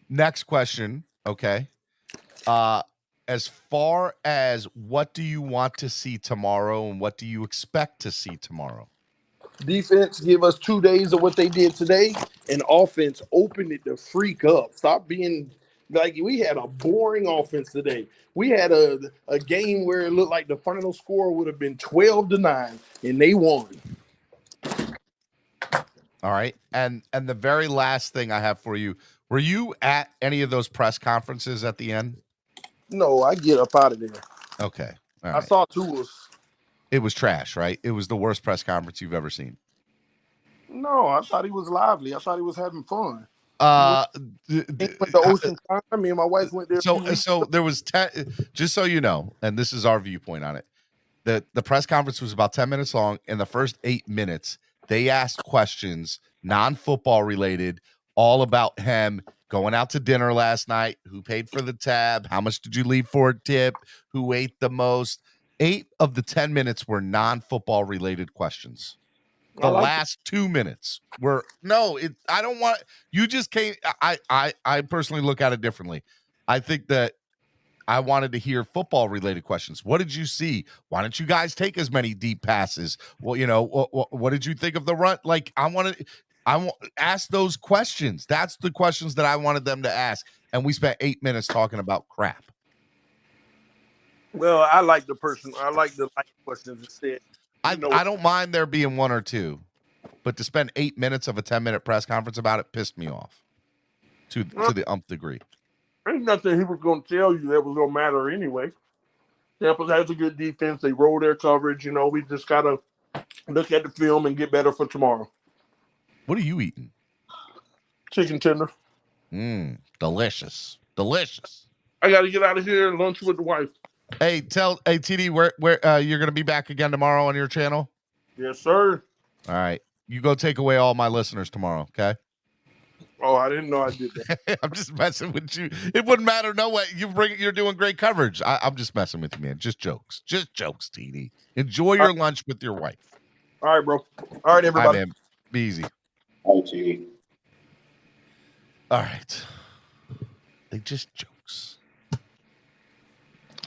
Next question. Okay. As far as what do you want to see tomorrow and what do you expect to see tomorrow? Defense give us 2 days of what they did today, and offense opened it to freak up. Stop being like we had a boring offense today. We had a game where it looked like the final score would have been 12-9, and they won. All right. And the very last thing I have for you, were you at any of those press conferences at the end? No, I get up out of there. Okay. All I right. saw Tua's. It was trash, right? It was the worst press conference you've ever seen. No, I thought he was lively. I thought he was having fun. He went to Ocean Time. Me and my wife went there. So there was just so you know, and this is our viewpoint on it. The press conference was about 10 minutes long. In the first 8 minutes, they asked questions, non-football related, all about him going out to dinner last night, who paid for the tab, how much did you leave for a tip, who ate the most. 8 of the 10 minutes were non-football related questions. The last 2 minutes were I don't want you just came. I personally look at it differently. I think that I wanted to hear football related questions. What did you see? Why don't you guys take as many deep passes? Well, you know, what did you think of the run? Like I want ask those questions. That's the questions that I wanted them to ask. And we spent 8 minutes talking about crap. Well, I like the questions instead. I don't mind there being 1 or 2, but to spend 8 minutes of a 10-minute press conference about it pissed me off to the umph degree. Ain't nothing he was going to tell you that was going to matter anyway. Tampa has a good defense. They roll their coverage. You know, we just got to look at the film and get better for tomorrow. What are you eating? Chicken tender. Delicious. Delicious. I got to get out of here and lunch with the wife. Hey, TD, where you're going to be back again tomorrow on your channel? Yes, sir. All right. You go take away all my listeners tomorrow, okay? Oh, I didn't know I did that. I'm just messing with you. It wouldn't matter. No way. You're doing great coverage. I'm just messing with you, man. Just jokes. Just jokes, TD. Enjoy your lunch with your wife. All right, bro. All right, everybody. All right, man. Be easy. All right, TD. All right. They just jokes.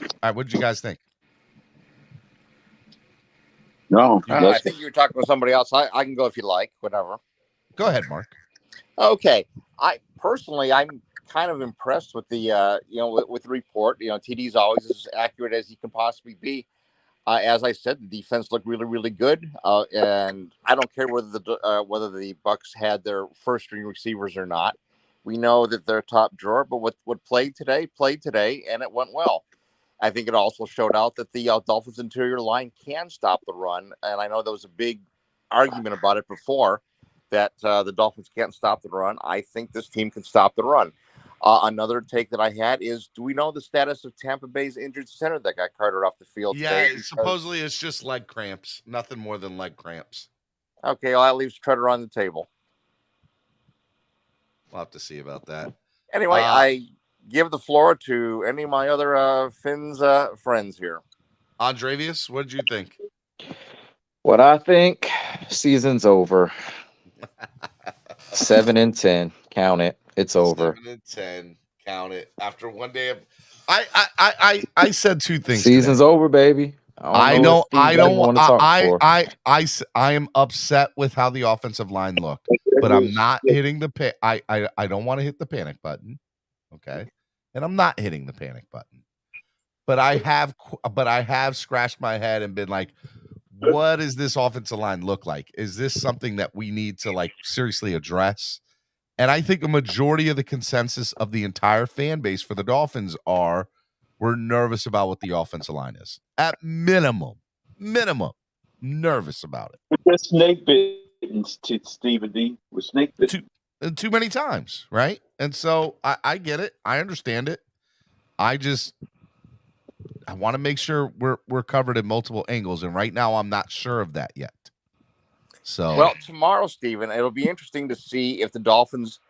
All right, what did you guys think? No, I think you were talking to somebody else. I can go if you like, whatever. Go ahead, Mark. Okay, I'm kind of impressed with the with the report. TD's always as accurate as he can possibly be. As I said, the defense looked really, really good, and I don't care whether the Bucks had their first string receivers or not. We know that they're top drawer, but what played today, and it went well. I think it also showed out that the Dolphins' interior line can stop the run, and I know there was a big argument about it before that the Dolphins can't stop the run. I think this team can stop the run. Another take that I had is, do we know the status of Tampa Bay's injured center that got carted off the field Yeah, today? supposedly it's just leg cramps. Nothing more than leg cramps. Okay, well, that leaves Treader on the table. We'll have to see about that. Anyway, I give the floor to any of my other Finns friends here. Andrevius, what did you think? What I think, season's over. 7-10. Count it. It's over. 7-10. Count it. After one day of I said two things. Season's today. over, baby. I am upset with how the offensive line looked, but I'm not hitting the I don't want to hit the panic button. Okay. And I'm not hitting the panic button. But I have scratched my head and been like, what does this offensive line look like? Is this something that we need to like seriously address? And I think a majority of the consensus of the entire fan base for the Dolphins we're nervous about what the offensive line is. At minimum, nervous about it. We're snake bitten, Stephen D. We're snake bitten. Too many times, right? And so I get it. I understand it. I want to make sure we're covered in multiple angles, and right now I'm not sure of that yet. So, well, tomorrow, Stephen, it'll be interesting to see if the Dolphins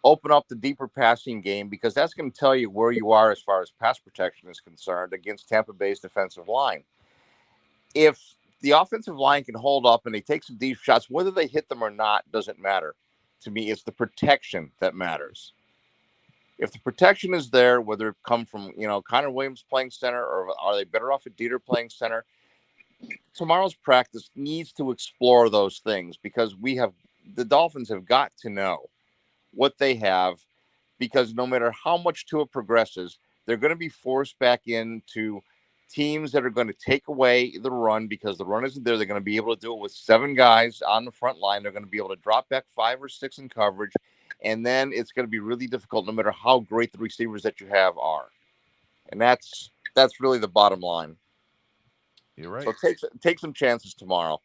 open up the deeper passing game, because that's going to tell you where you are as far as pass protection is concerned against Tampa Bay's defensive line. If the offensive line can hold up and they take some deep shots, whether they hit them or not doesn't matter. To me, it's the protection that matters. If the protection is there, whether it come from, Connor Williams playing center, or are they better off with Dieter playing center, tomorrow's practice needs to explore those things, because the Dolphins have got to know what they have, because no matter how much Tua progresses, they're going to be forced back into teams that are going to take away the run, because the run isn't there. They're going to be able to do it with 7 guys on the front line. They're going to be able to drop back 5 or 6 in coverage. And then it's going to be really difficult no matter how great the receivers that you have are. And that's really the bottom line. You're right. So take some chances tomorrow.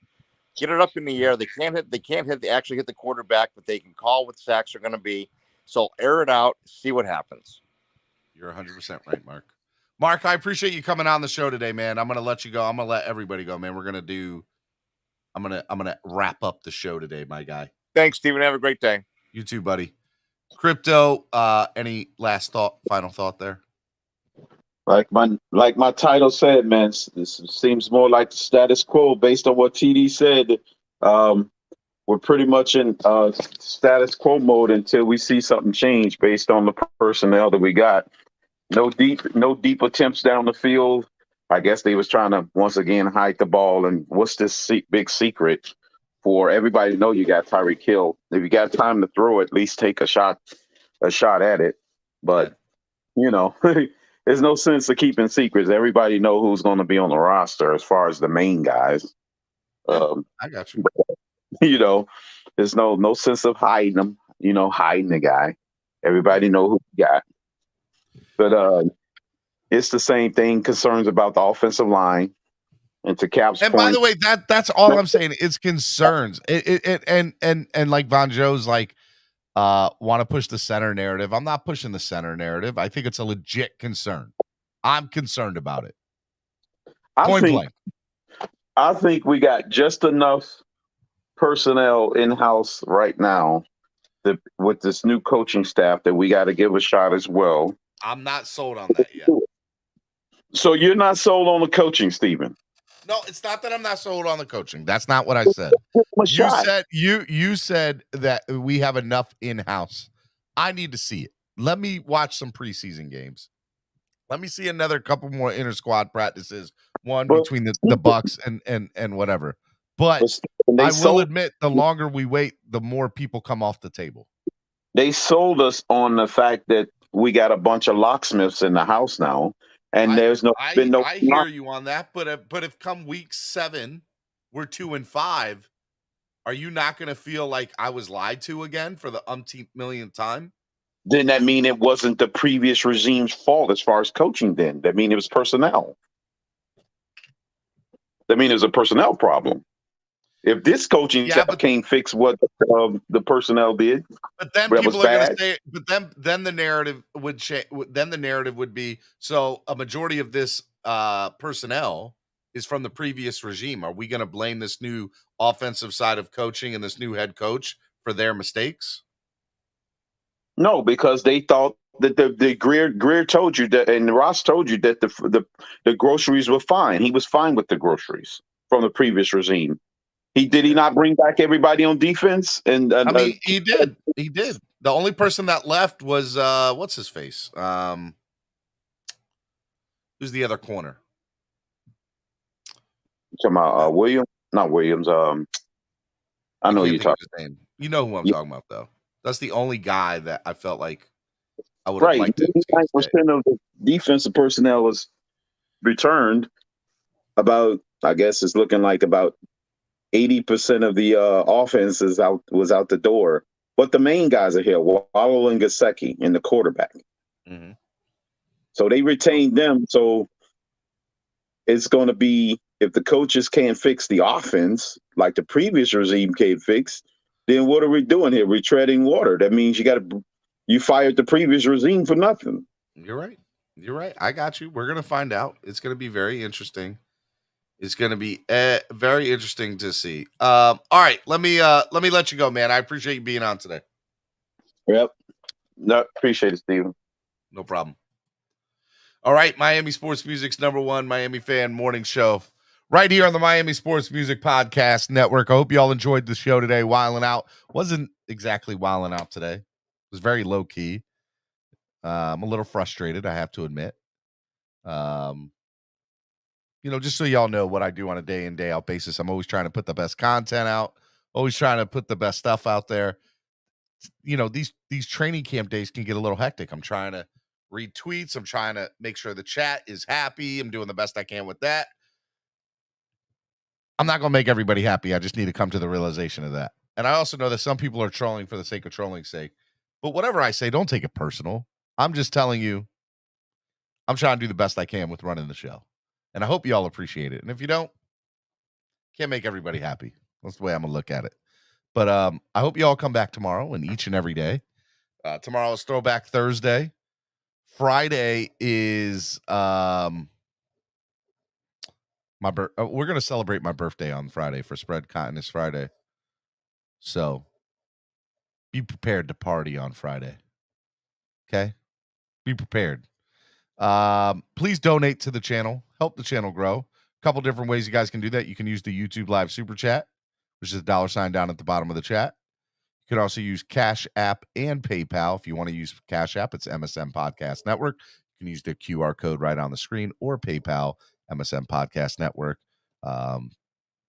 Get it up in the air. They can't actually hit the quarterback, but they can call what sacks are going to be. So air it out, see what happens. You're 100% right, Mark. Mark, I appreciate you coming on the show today, man. I'm going to let you go. I'm going to let everybody go, man. I'm going to wrap up the show today, my guy. Thanks, Steven. Have a great day. You too, buddy. Crypto, any final thought there? Like my title said, man, this seems more like the status quo based on what TD said. We're pretty much in status quo mode until we see something change based on the personnel that we got. No deep attempts down the field. I guess they was trying to once again hide the ball. And what's this big secret for everybody to know? You got Tyreek Hill. If you got time to throw, at least take a shot at it. But there's no sense of keeping secrets. Everybody know who's going to be on the roster as far as the main guys. I got you. There's no sense of hiding them. Hiding the guy. Everybody know who you got. But it's the same thing. Concerns about the offensive line. And to Cap's point, by the way, that's all I'm saying. It's concerns. And like Von Joe's like want to push the center narrative. I'm not pushing the center narrative. I think it's a legit concern. I'm concerned about it. I think we got just enough personnel in-house right now with this new coaching staff that we got to give a shot as well. I'm not sold on that yet. So you're not sold on the coaching, Stephen? No, it's not that I'm not sold on the coaching. That's not what I said. You said that we have enough in-house. I need to see it. Let me watch some preseason games. Let me see another couple more inter-squad practices. One between the Bucks and whatever. But they I will sold, admit, the longer we wait, the more people come off the table. they sold us on the fact that we got a bunch of locksmiths in the house now, and there's been no. I hear you on that, but if come week 7 we're 2-5, are you not going to feel like I was lied to again for the umpteenth millionth time? Then that mean it wasn't the previous regime's fault as far as coaching. Then that mean it was personnel. That mean it was a personnel problem. If this coaching staff can't fix what the personnel did, but then people are going to say. But then the narrative would change. Then the narrative would be, so a majority of this personnel is from the previous regime. Are we going to blame this new offensive side of coaching and this new head coach for their mistakes? No, because they thought that the Greer told you that, and Ross told you that the groceries were fine. He was fine with the groceries from the previous regime. Did he not bring back everybody on defense? And I mean, he did. He did. The only person that left was what's his face? Who's the other corner? Talking about Williams, not Williams. I know you're talking. His name. You know who I'm talking about, though. That's the only guy that I felt like I would have liked to. 99% of the defensive personnel was returned. About, I guess it's looking like about 80% of the offense was out the door. But the main guys are here, Wallow and Gesicki, and the quarterback. Mm-hmm. So they retained them. So it's going to be, if the coaches can't fix the offense like the previous regime can't fix, then what are we doing here? We're treading water. That means you fired the previous regime for nothing. You're right. You're right. I got you. We're going to find out. It's going to be very interesting. It's going to be very interesting to see. All right, let me let you go, man. I appreciate you being on today. Yep. No, appreciate it, Steven. No problem. All right, Miami Sports Music's #1 Miami fan morning show right here on the Miami Sports Music Podcast Network. I hope you all enjoyed the show today. Wilding Out wasn't exactly wilding out today. It was very low key. I'm a little frustrated, I have to admit. Just so y'all know what I do on a day in, day out basis. I'm always trying to put the best content out, always trying to put the best stuff out there. These training camp days can get a little hectic. I'm trying to read tweets. I'm trying to make sure the chat is happy. I'm doing the best I can with that. I'm not going to make everybody happy. I just need to come to the realization of that. And I also know that some people are trolling for the sake of trolling's sake. But whatever I say, don't take it personal. I'm just telling you, I'm trying to do the best I can with running the show. And I hope you all appreciate it. And if you don't, can't make everybody happy. That's the way I'm going to look at it. But I hope you all come back tomorrow and each and every day. Tomorrow is Throwback Thursday. Friday is we're going to celebrate my birthday on Friday for Spread Continence Friday. So be prepared to party on Friday. Okay? Be prepared. Please donate to the channel. Help the channel grow. A couple different ways you guys can do that. You can use the YouTube Live Super Chat, which is the $sign down at the bottom of the chat. You can also use Cash App and PayPal. If you want to use Cash App, it's MSM Podcast Network. You can use the QR code right on the screen, or PayPal, MSM Podcast Network.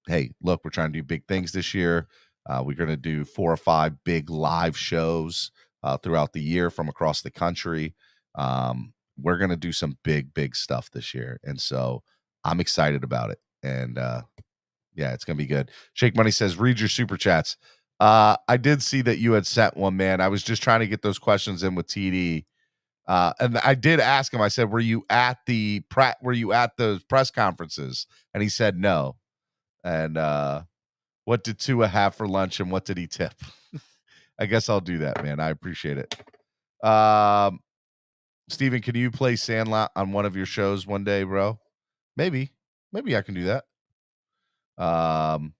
Hey, look, we're trying to do big things this year. We're going to do 4 or 5 big live shows throughout the year from across the country. We're going to do some big stuff this year. And so I'm excited about it. And yeah, it's going to be good. Shake Money says, read your super chats. I did see that you had sent one, man. I was just trying to get those questions in with TD. And I did ask him, I said, were you at the press conferences? And he said no. And what did Tua have for lunch and what did he tip? I guess I'll do that, man. I appreciate it. Steven, can you play Sandlot on one of your shows one day, bro? Maybe I can do that. I'm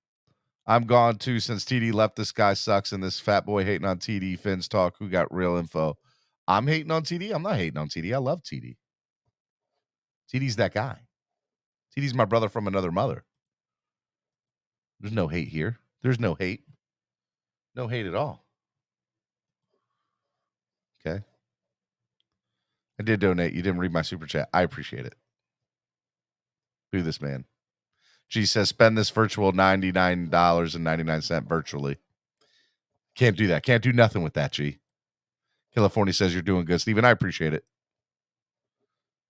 gone too since TD left. This guy sucks, and this fat boy hating on TD. Fins talk. Who got real info? I'm hating on TD. I'm not hating on TD. I love TD. TD's that guy. TD's my brother from another mother. There's no hate here. There's no hate. No hate at all. Okay. I did donate. You didn't read my super chat. I appreciate it. Do this, man. G says spend this virtual $99.99 virtually. Can't do that. Can't do nothing with that, G. California says you're doing good, Steven. I appreciate it.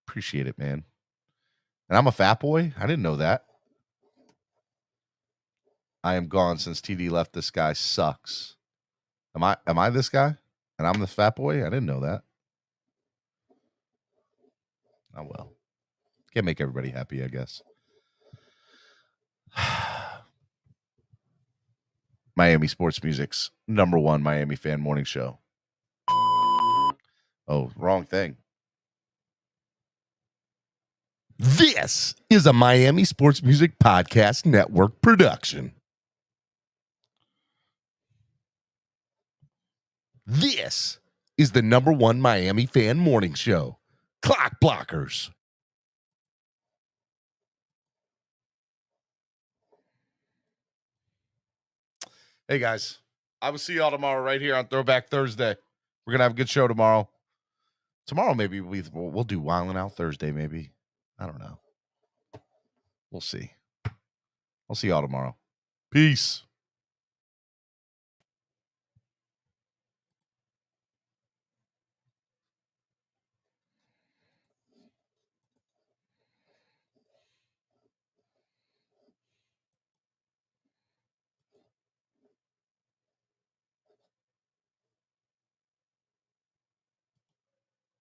Appreciate it, man. And I'm a fat boy? I didn't know that. I am gone since TD left. This guy sucks. Am I this guy? And I'm the fat boy? I didn't know that. Oh, well. Can't make everybody happy, I guess. Miami Sports Music's #1 Miami fan morning show. Oh, wrong thing. This is a Miami Sports Music Podcast Network production. This is the #1 Miami fan morning show. Clock Blockers. Hey, guys. I will see y'all tomorrow right here on Throwback Thursday. We're going to have a good show tomorrow. Tomorrow, maybe we'll do Wildin' Out Thursday, maybe. I don't know. We'll see. I'll see y'all tomorrow. Peace.